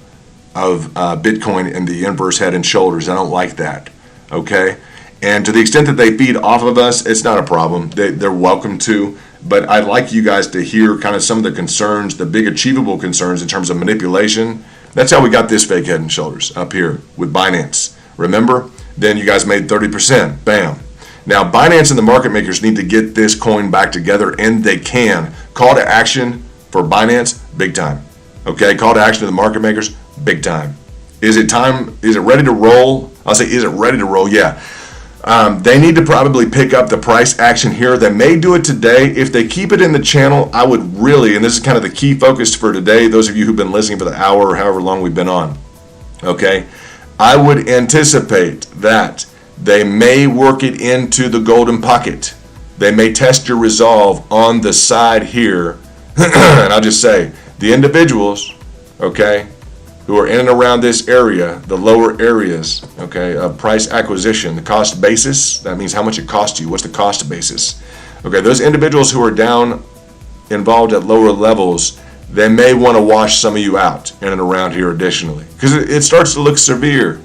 Bitcoin and the inverse head and shoulders. I don't like that. Okay? And to the extent that they feed off of us, it's not a problem. They're welcome to. But I'd like you guys to hear kind of some of the concerns, the big achievable concerns in terms of manipulation. That's how we got this fake head and shoulders up here with Binance. Remember? Then you guys made 30%. Bam. Now, Binance and the market makers need to get this coin back together, and they can. Call to action for Binance, big time. Okay? Call to action to the market makers, big time. Is it time? Is it ready to roll? I'll say, is it ready to roll? Yeah. They need to probably pick up the price action here. They may do it today. If they keep it in the channel, I would really, and this is kind of the key focus for today, those of you who've been listening for the hour or however long we've been on, okay, I would anticipate that they may work it into the golden pocket. They may test your resolve on the side here, and I'll just say, the individuals, okay, who are in and around this area, the lower areas, okay, of price acquisition, the cost basis, that means how much it costs you, what's the cost basis. Okay, those individuals who are down involved at lower levels, they may want to wash some of you out in and around here additionally. Because it starts to look severe.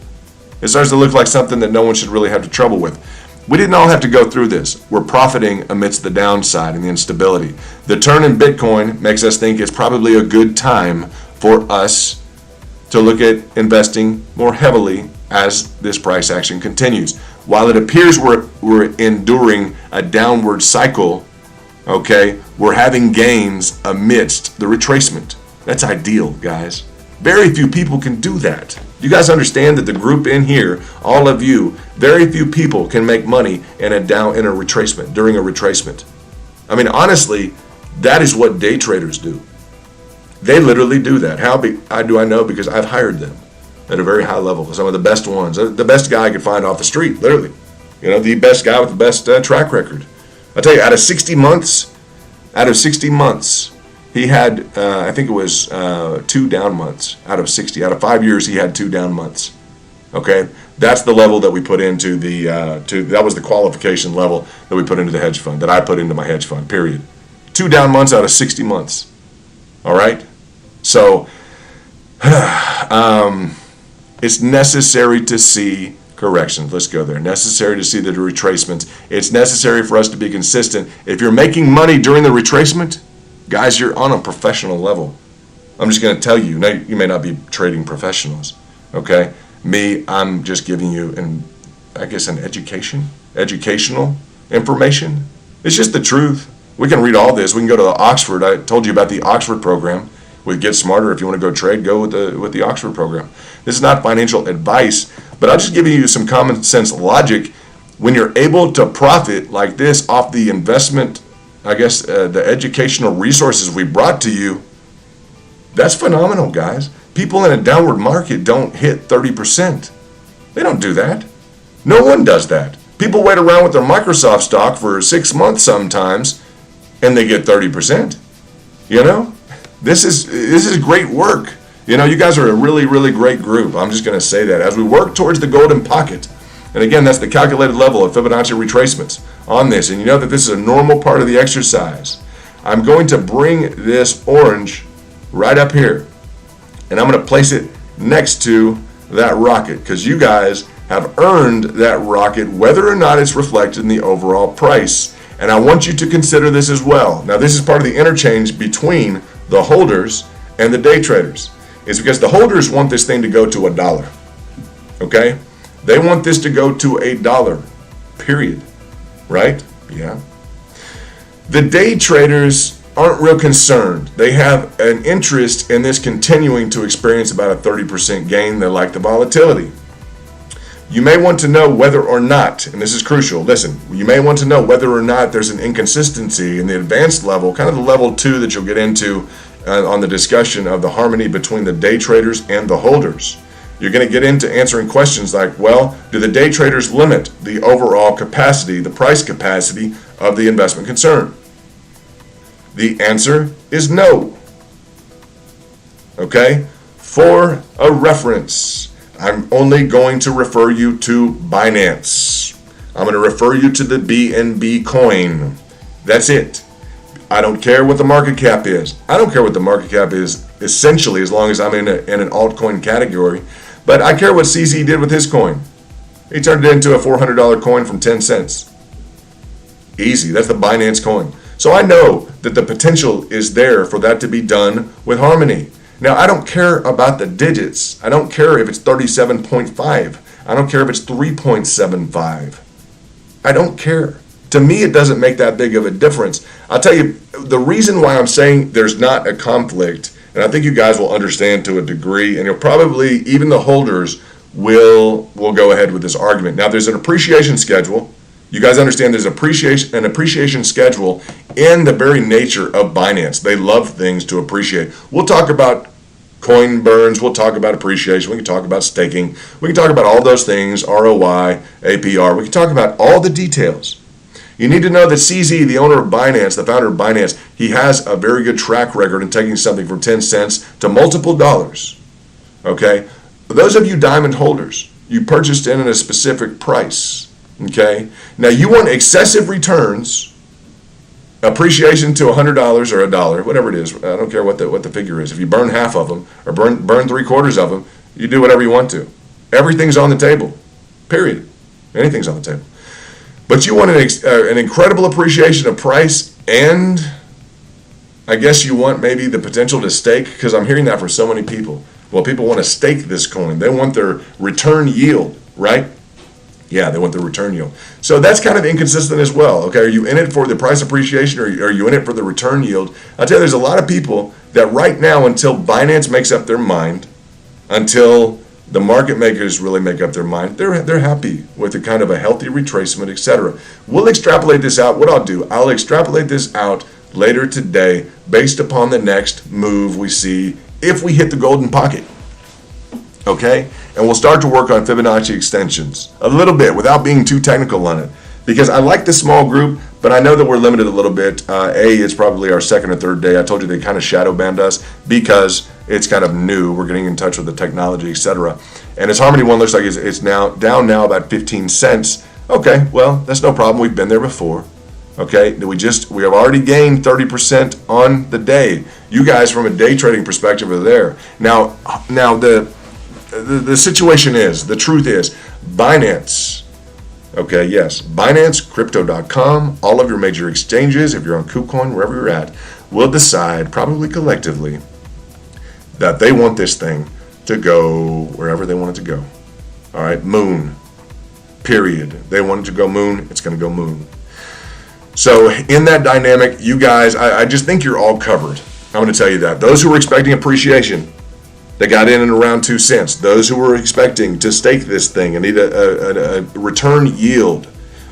It starts to look like something that no one should really have trouble with. We didn't all have to go through this. We're profiting amidst the downside and the instability. The turn in Bitcoin makes us think it's probably a good time for us to look at investing more heavily as this price action continues. While it appears we're enduring a downward cycle, okay, we're having gains amidst the retracement. That's ideal, guys. Very few people can do that. You guys understand that the group in here, all of you, very few people can make money in a retracement, during a retracement. I mean, honestly, that is what day traders do. They literally do that. How do I know? Because I've hired them at a very high level. Some of the best ones. The best guy I could find off the street, literally. You know, the best guy with the best track record. I tell you, out of 60 months, he had, I think it was 2 down months out of 60. Out of 5 years, he had 2 down months. Okay? That's the level that we put into that was the qualification level that we put into the hedge fund, that I put into my hedge fund, period. 2 down months out of 60 months. All right? So, it's necessary to see corrections. Let's go there. Necessary to see the retracements. It's necessary for us to be consistent. If you're making money during the retracement, guys, you're on a professional level. I'm just going to tell you. Now, you may not be trading professionals, okay? Me, I'm just giving you, an educational information. It's just the truth. We can read all this. We can go to Oxford. I told you about the Oxford program. with Get Smarter. If you want to go trade, go with the Oxford program. This is not financial advice, but I'm just giving you some common sense logic. When you're able to profit like this off the investment, the educational resources we brought to you, that's phenomenal, guys. People in a downward market don't hit 30%. They don't do that. No one does that. People wait around with their Microsoft stock for 6 months sometimes, and they get 30%. This is great work. You guys are a really, really great group. I'm just going to say that. As we work towards the golden pocket, and again, that's the calculated level of Fibonacci retracements on this, and you know that this is a normal part of the exercise. I'm going to bring this orange right up here, and I'm going to place it next to that rocket, because you guys have earned that rocket whether or not it's reflected in the overall price. And I want you to consider this as well. Now, this is part of the interchange between the holders and the day traders. It's because the holders want this thing to go to $1. Okay? They want this to go to $1, period. Right? Yeah. The day traders aren't real concerned. They have an interest in this continuing to experience about a 30% gain. They like the volatility. You may want to know whether or not, and this is crucial, listen, you may want to know whether or not there's an inconsistency in the advanced level, kind of the level 2 that you'll get into on the discussion of the harmony between the day traders and the holders. You're going to get into answering questions like, well, do the day traders limit the overall capacity, the price capacity of the investment concern? The answer is no. Okay? For a reference, I'm only going to refer you to Binance. I'm going to refer you to the BNB coin. That's it. I don't care what the market cap is. I don't care what the market cap is, essentially, as long as I'm in an altcoin category. But I care what CZ did with his coin. He turned it into a $400 coin from 10 cents. Easy. That's the Binance coin. So I know that the potential is there for that to be done with Harmony. Now, I don't care about the digits. I don't care if it's 37.5. I don't care if it's 3.75. I don't care. To me, it doesn't make that big of a difference. I'll tell you, the reason why I'm saying there's not a conflict, and I think you guys will understand to a degree, and you'll probably, even the holders, will go ahead with this argument. Now, there's an appreciation schedule. You guys understand there's an appreciation schedule in the very nature of Binance. They love things to appreciate. We'll talk about coin burns. We'll talk about appreciation. We can talk about staking. We can talk about all those things, ROI, APR. We can talk about all the details. You need to know that CZ, the owner of Binance, the founder of Binance, he has a very good track record in taking something from 10 cents to multiple dollars. Okay? For those of you diamond holders, you purchased in at a specific price. Okay? Now you want excessive returns, appreciation to $100 or $1, whatever it is. I don't care what the figure is. If you burn half of them or burn 3/4 of them, you do whatever you want to. Everything's on the table. Period. Anything's on the table. But you want an incredible appreciation of price, and I guess you want maybe the potential to stake, because I'm hearing that from so many people. Well, people want to stake this coin. They want their return yield, right? Yeah, they want the return yield. So that's kind of inconsistent as well. Okay, are you in it for the price appreciation, or are you in it for the return yield? I'll tell you, there's a lot of people that right now, until Binance makes up their mind, until the market makers really make up their mind, they're happy with a kind of a healthy retracement, etc. We'll extrapolate this out. What I'll do, I'll extrapolate this out later today based upon the next move we see if we hit the golden pocket. Okay? And we'll start to work on Fibonacci extensions a little bit without being too technical on it, because I like the small group, but I know that we're limited a little bit. It's probably our second or third day. I told you they kind of shadow banned us because it's kind of new. We're getting in touch with the technology, etc. And as Harmony One looks like it's now down about 15 cents. Okay, well, that's no problem. We've been there before. Okay, we have already gained 30% on the day. You guys, from a day trading perspective, are there. Now the situation is, the truth is, Binance, okay, yes, Binance, Crypto.com, all of your major exchanges, if you're on KuCoin, wherever you're at, will decide, probably collectively, that they want this thing to go wherever they want it to go. All right, moon, period. They want it to go moon, it's going to go moon. So in that dynamic, you guys, I just think you're all covered. I'm going to tell you that. Those who were expecting appreciation, they got in and around 2 cents. Those who were expecting to stake this thing and need a return yield,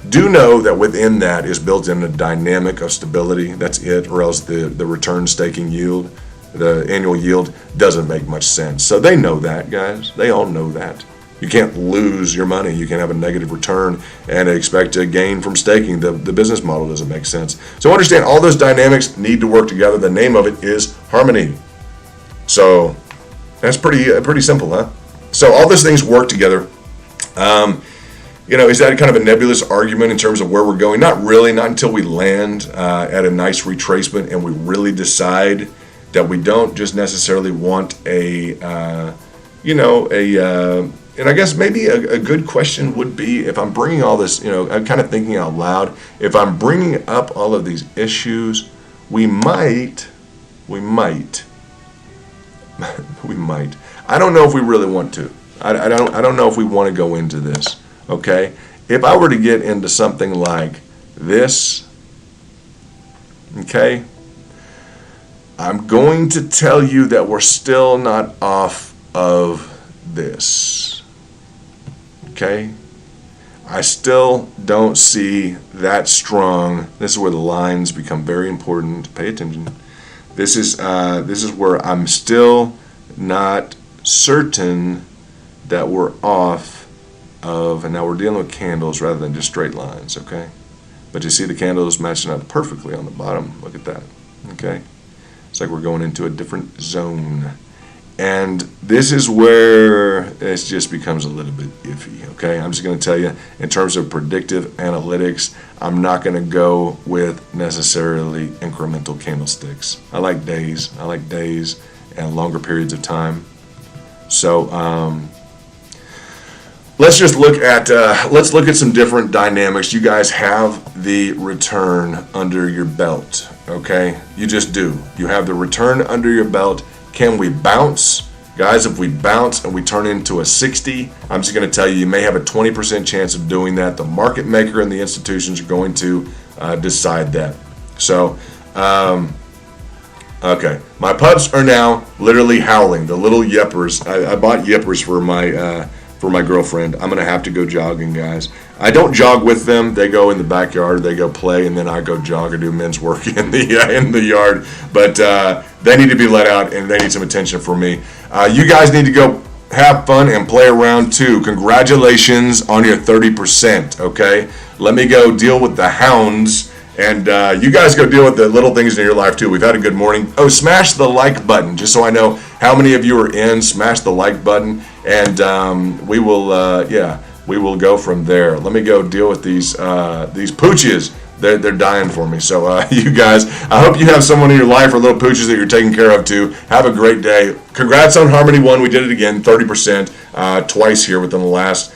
do know that within that is built in a dynamic of stability. That's it, or else the return staking yield, the annual yield, doesn't make much sense. So they know that, guys. They all know that. You can't lose your money. You can have a negative return and expect to gain from staking. The business model doesn't make sense. So understand all those dynamics need to work together. The name of it is Harmony. So that's pretty simple, huh? So all those things work together. Is that kind of a nebulous argument in terms of where we're going? Not really, not until we land at a nice retracement and we really decide that we don't just necessarily want and I guess maybe a good question would be, if I'm bringing all this, I'm kind of thinking out loud, if I'm bringing up all of these issues, we might, I don't know if we really want to. I don't know if we want to go into this, okay? If I were to get into something like this, okay, I'm going to tell you that we're still not off of this. Okay? I still don't see that strong. This is where the lines become very important. Pay attention. This is where I'm still not certain that we're off of, and now we're dealing with candles rather than just straight lines, okay? But you see the candles matching up perfectly on the bottom. Look at that, okay? It's like we're going into a different zone. And this is where it just becomes a little bit iffy, okay? I'm just going to tell you, in terms of predictive analytics, I'm not going to go with necessarily incremental candlesticks. I like days and longer periods of time. So let's look at some different dynamics. You guys have the return under your belt, okay? You just do. You have the return under your belt. Can we bounce? Guys, if we bounce and we turn into a 60, I'm just going to tell you, you may have a 20% chance of doing that. The market maker and the institutions are going to decide that. So, okay. My pups are now literally howling. The little yippers. I bought yippers for my girlfriend. I'm going to have to go jogging, guys. I don't jog with them. They go in the backyard, they go play, and then I go jog or do men's work in the yard. But they need to be let out, and they need some attention from me. You guys need to go have fun and play around too. Congratulations on your 30%, okay? Let me go deal with the hounds, and you guys go deal with the little things in your life too. We've had a good morning. Oh, smash the like button, just so I know how many of you are in. Smash the like button, and we will go from there. Let me go deal with these pooches. They're dying for me. So you guys, I hope you have someone in your life or little pooches that you're taking care of too. Have a great day. Congrats on Harmony One. We did it again, 30% twice here within the last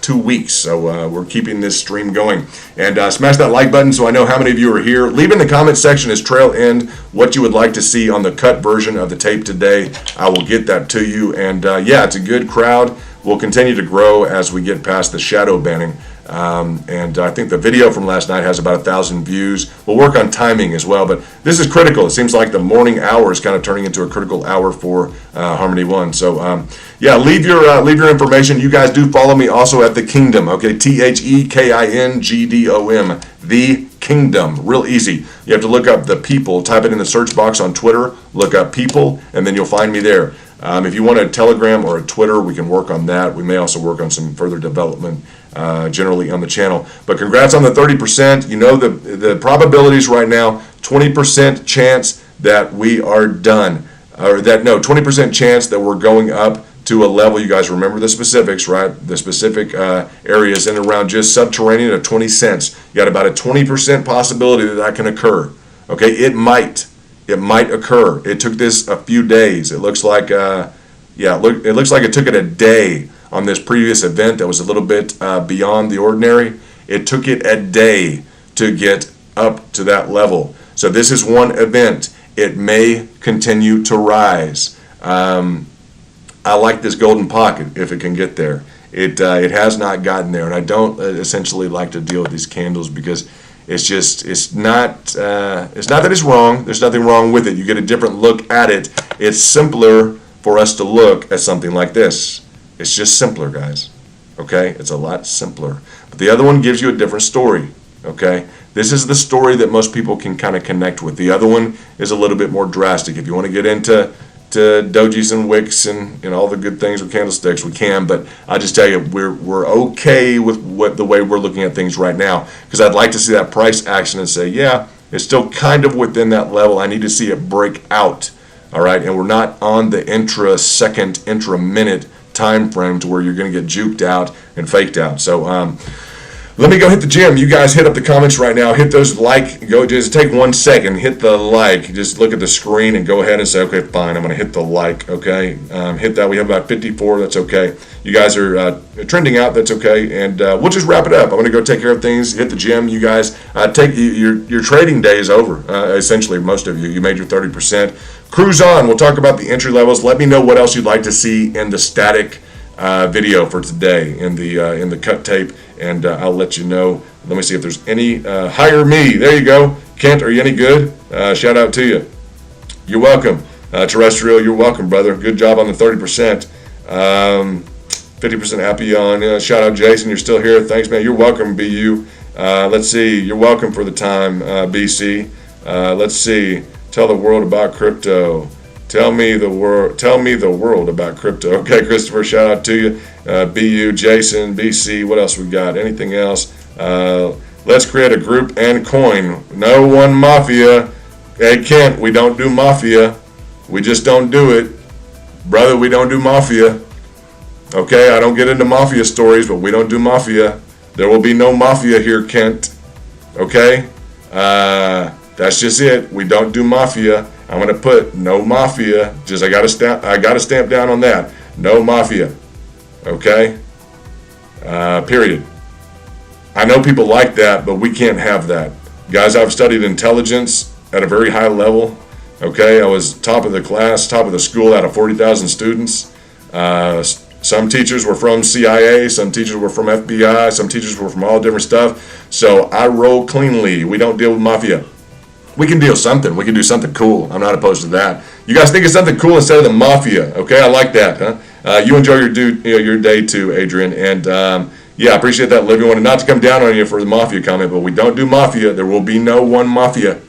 2 weeks. So we're keeping this stream going. And smash that like button so I know how many of you are here. Leave in the comment section as trail end what you would like to see on the cut version of the tape today. I will get that to you. And it's a good crowd. We'll continue to grow as we get past the shadow banning. And I think the video from last night has about 1,000 views. We'll work on timing as well, but this is critical. It seems like the morning hour is kind of turning into a critical hour for Harmony One. So leave your information. You guys do follow me also at The Kingdom. Okay, TheKingdom, The Kingdom. Real easy. You have to look up The People. Type it in the search box on Twitter. Look up People, and then you'll find me there. If you want a Telegram or a Twitter, we can work on that. We may also work on some further development generally on the channel. But congrats on the 30%. You know the probabilities right now, 20% chance that we are done. 20% chance that we're going up to a level. You guys remember the specifics, right? The specific areas in and around just subterranean of 20 cents. You got about a 20% possibility that can occur. Okay, it might occur. It took this a few days. It looks like it looks like it took it a day on this previous event that was a little bit beyond the ordinary. It took it a day to get up to that level. So this is one event. It may continue to rise. I like this golden pocket if it can get there. It has not gotten there, and I don't essentially like to deal with these candles because it's not that it's wrong. There's nothing wrong with it. You get a different look at it. It's simpler for us to look at something like this. It's just simpler, guys. Okay? It's a lot simpler. But the other one gives you a different story. Okay? This is the story that most people can kind of connect with. The other one is a little bit more drastic. If you want to get into dojis and wicks and all the good things with candlesticks, we can, but I just tell you, we're okay with the way we're looking at things right now, because I'd like to see that price action and say, yeah, it's still kind of within that level. I need to see it break out, all right? And we're not on the intra-second, intra-minute time frame to where you're going to get juked out and faked out. So let me go hit the gym. You guys hit up the comments right now. Hit those like. Go just take 1 second. Hit the like. Just look at the screen and go ahead and say, okay, fine. I'm going to hit the like. Okay, hit that. We have about 54. That's okay. You guys are trending out. That's okay. And we'll just wrap it up. I'm going to go take care of things. Hit the gym. You guys take your trading day is over. Essentially, most of you. You made your 30%. Cruise on. We'll talk about the entry levels. Let me know what else you'd like to see in the static video for today in the cut tape. And I'll let you know. Let me see if there's any. Hire me. There you go. Kent, are you any good? Shout out to you. You're welcome. Terrestrial, you're welcome, brother. Good job on the 30%. 50% happy on. Shout out, Jason. You're still here. Thanks, man. You're welcome, BU. Let's see. You're welcome for the time, BC. Let's see. Tell the world about crypto. Tell me the world about crypto. Okay, Christopher, shout out to you. BU, Jason, BC, what else we got? Anything else? Let's create a group and coin. No one mafia. Hey, Kent, we don't do mafia. We just don't do it. Brother, we don't do mafia. Okay, I don't get into mafia stories, but we don't do mafia. There will be no mafia here, Kent. Okay? That's just it. We don't do mafia. I'm gonna put no mafia. Just I gotta stamp down on that. No mafia. Okay. Period. I know people like that, but we can't have that, guys. I've studied intelligence at a very high level. Okay, I was top of the class, top of the school out of 40,000 students. Some teachers were from CIA, some teachers were from FBI, some teachers were from all different stuff. So I roll cleanly. We don't deal with mafia. We can deal something. We can do something cool. I'm not opposed to that. You guys think of something cool instead of the mafia. Okay, I like that, huh? You enjoy your day too, Adrian. And yeah, I appreciate that, Living. Wanted not to come down on you for the mafia comment, but we don't do mafia. There will be no one mafia.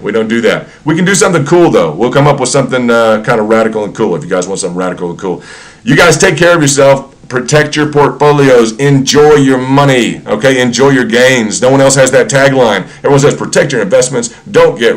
We don't do that. We can do something cool though. We'll come up with something kind of radical and cool if you guys want something radical and cool. You guys take care of yourself. Protect your portfolios. Enjoy your money. Okay, enjoy your gains. No one else has that tagline. Everyone says protect your investments. Don't get